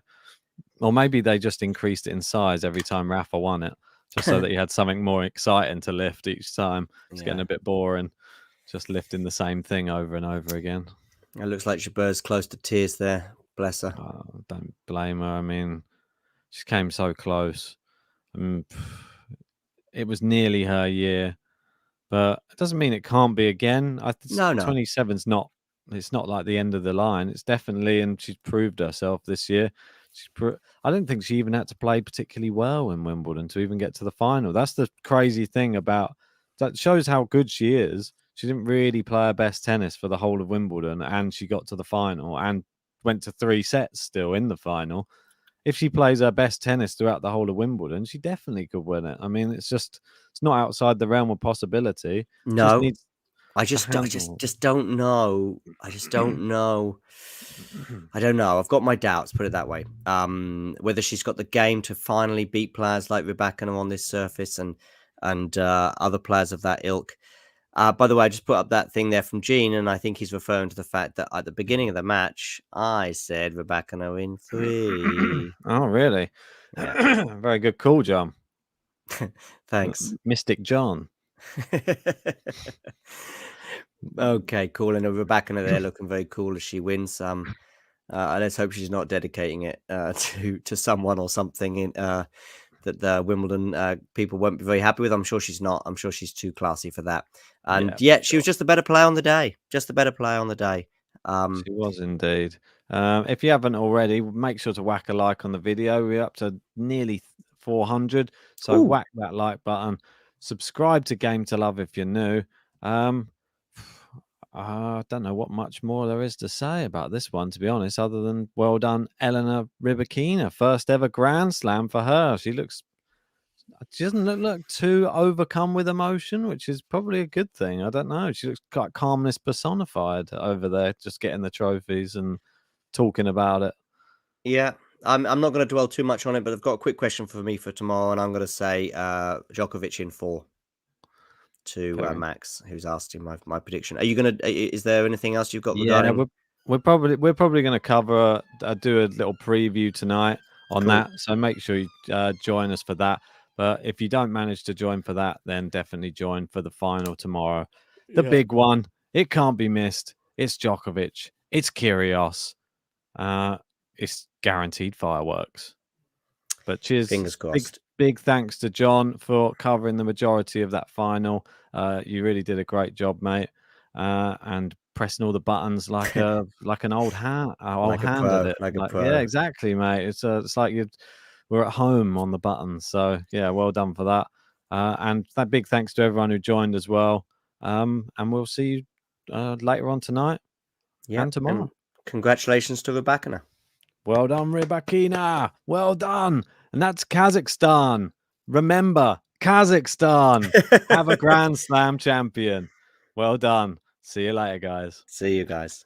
Or maybe they just increased it in size every time Rafa won it, just so that you had something more exciting to lift each time. It's getting Yeah. a bit boring, just lifting the same thing over and over again. It looks like Jabeur's close to tears there. Bless her. Don't blame her. I mean, she came so close. It was nearly her year, but it doesn't mean it can't be again. No. 27's not. It's not like the end of the line. It's definitely, and she's proved herself this year. I don't think she even had to play particularly well in Wimbledon to even get to the final. That's the crazy thing about that. Shows how good she is. She didn't really play her best tennis for the whole of Wimbledon, and she got to the final and went to 3 sets still in the final. If she plays her best tennis throughout the whole of Wimbledon, she definitely could win it. I mean, it's not outside the realm of possibility. No. Just I just don't know. I just don't know. I don't know. I've got my doubts, put it that way. Whether she's got the game to finally beat players like Rybakina on this surface and other players of that ilk. By the way, I just put up that thing there from Gene, and I think he's referring to the fact that at the beginning of the match, I said Rybakina in 3. Oh, really? Yeah. Very good call, John. Thanks. Mystic John. Okay, cool. And Rybakina there looking very cool as she wins. Let's hope she's not dedicating it to someone or something in that the Wimbledon people won't be very happy with. I'm sure she's not. I'm sure she's too classy for that. And Yeah, she was just the better player on the day. Just the better player on the day. She was indeed. If you haven't already, make sure to whack a like on the video. We're up to nearly 400. So Ooh. whack that like button. Subscribe to Game to Love if you're new. I don't know what much more there is to say about this one, to be honest, other than well done, Elena Rybakina. First ever Grand Slam for her. She doesn't look too overcome with emotion, which is probably a good thing. I don't know. She looks like calmness personified over there, just getting the trophies and talking about it. Yeah, I'm not going to dwell too much on it, but I've got a quick question for me for tomorrow, and I'm going to say Djokovic in 4 to Max, who's asked him my prediction. Are you going to? Is there anything else you've got regarding? Yeah, we're probably going to cover do a little preview tonight on that. So make sure you join us for that. But if you don't manage to join for that, then definitely join for the final tomorrow. The big one. It can't be missed. It's Djokovic. It's Kyrgios. It's guaranteed fireworks. But cheers. Fingers crossed. Big thanks to John for covering the majority of that final. You really did a great job, mate. And pressing all the buttons like an old hand at it. Like a pro. Yeah, exactly, mate. It's like we're at home on the buttons. So yeah, well done for that. And that big thanks to everyone who joined as well. And we'll see you later on tonight and tomorrow. And congratulations to Rybakina. Well done, Rybakina. Well done. And that's Kazakhstan. Remember, Kazakhstan have a Grand Slam champion. Well done. See you later, guys. See you guys.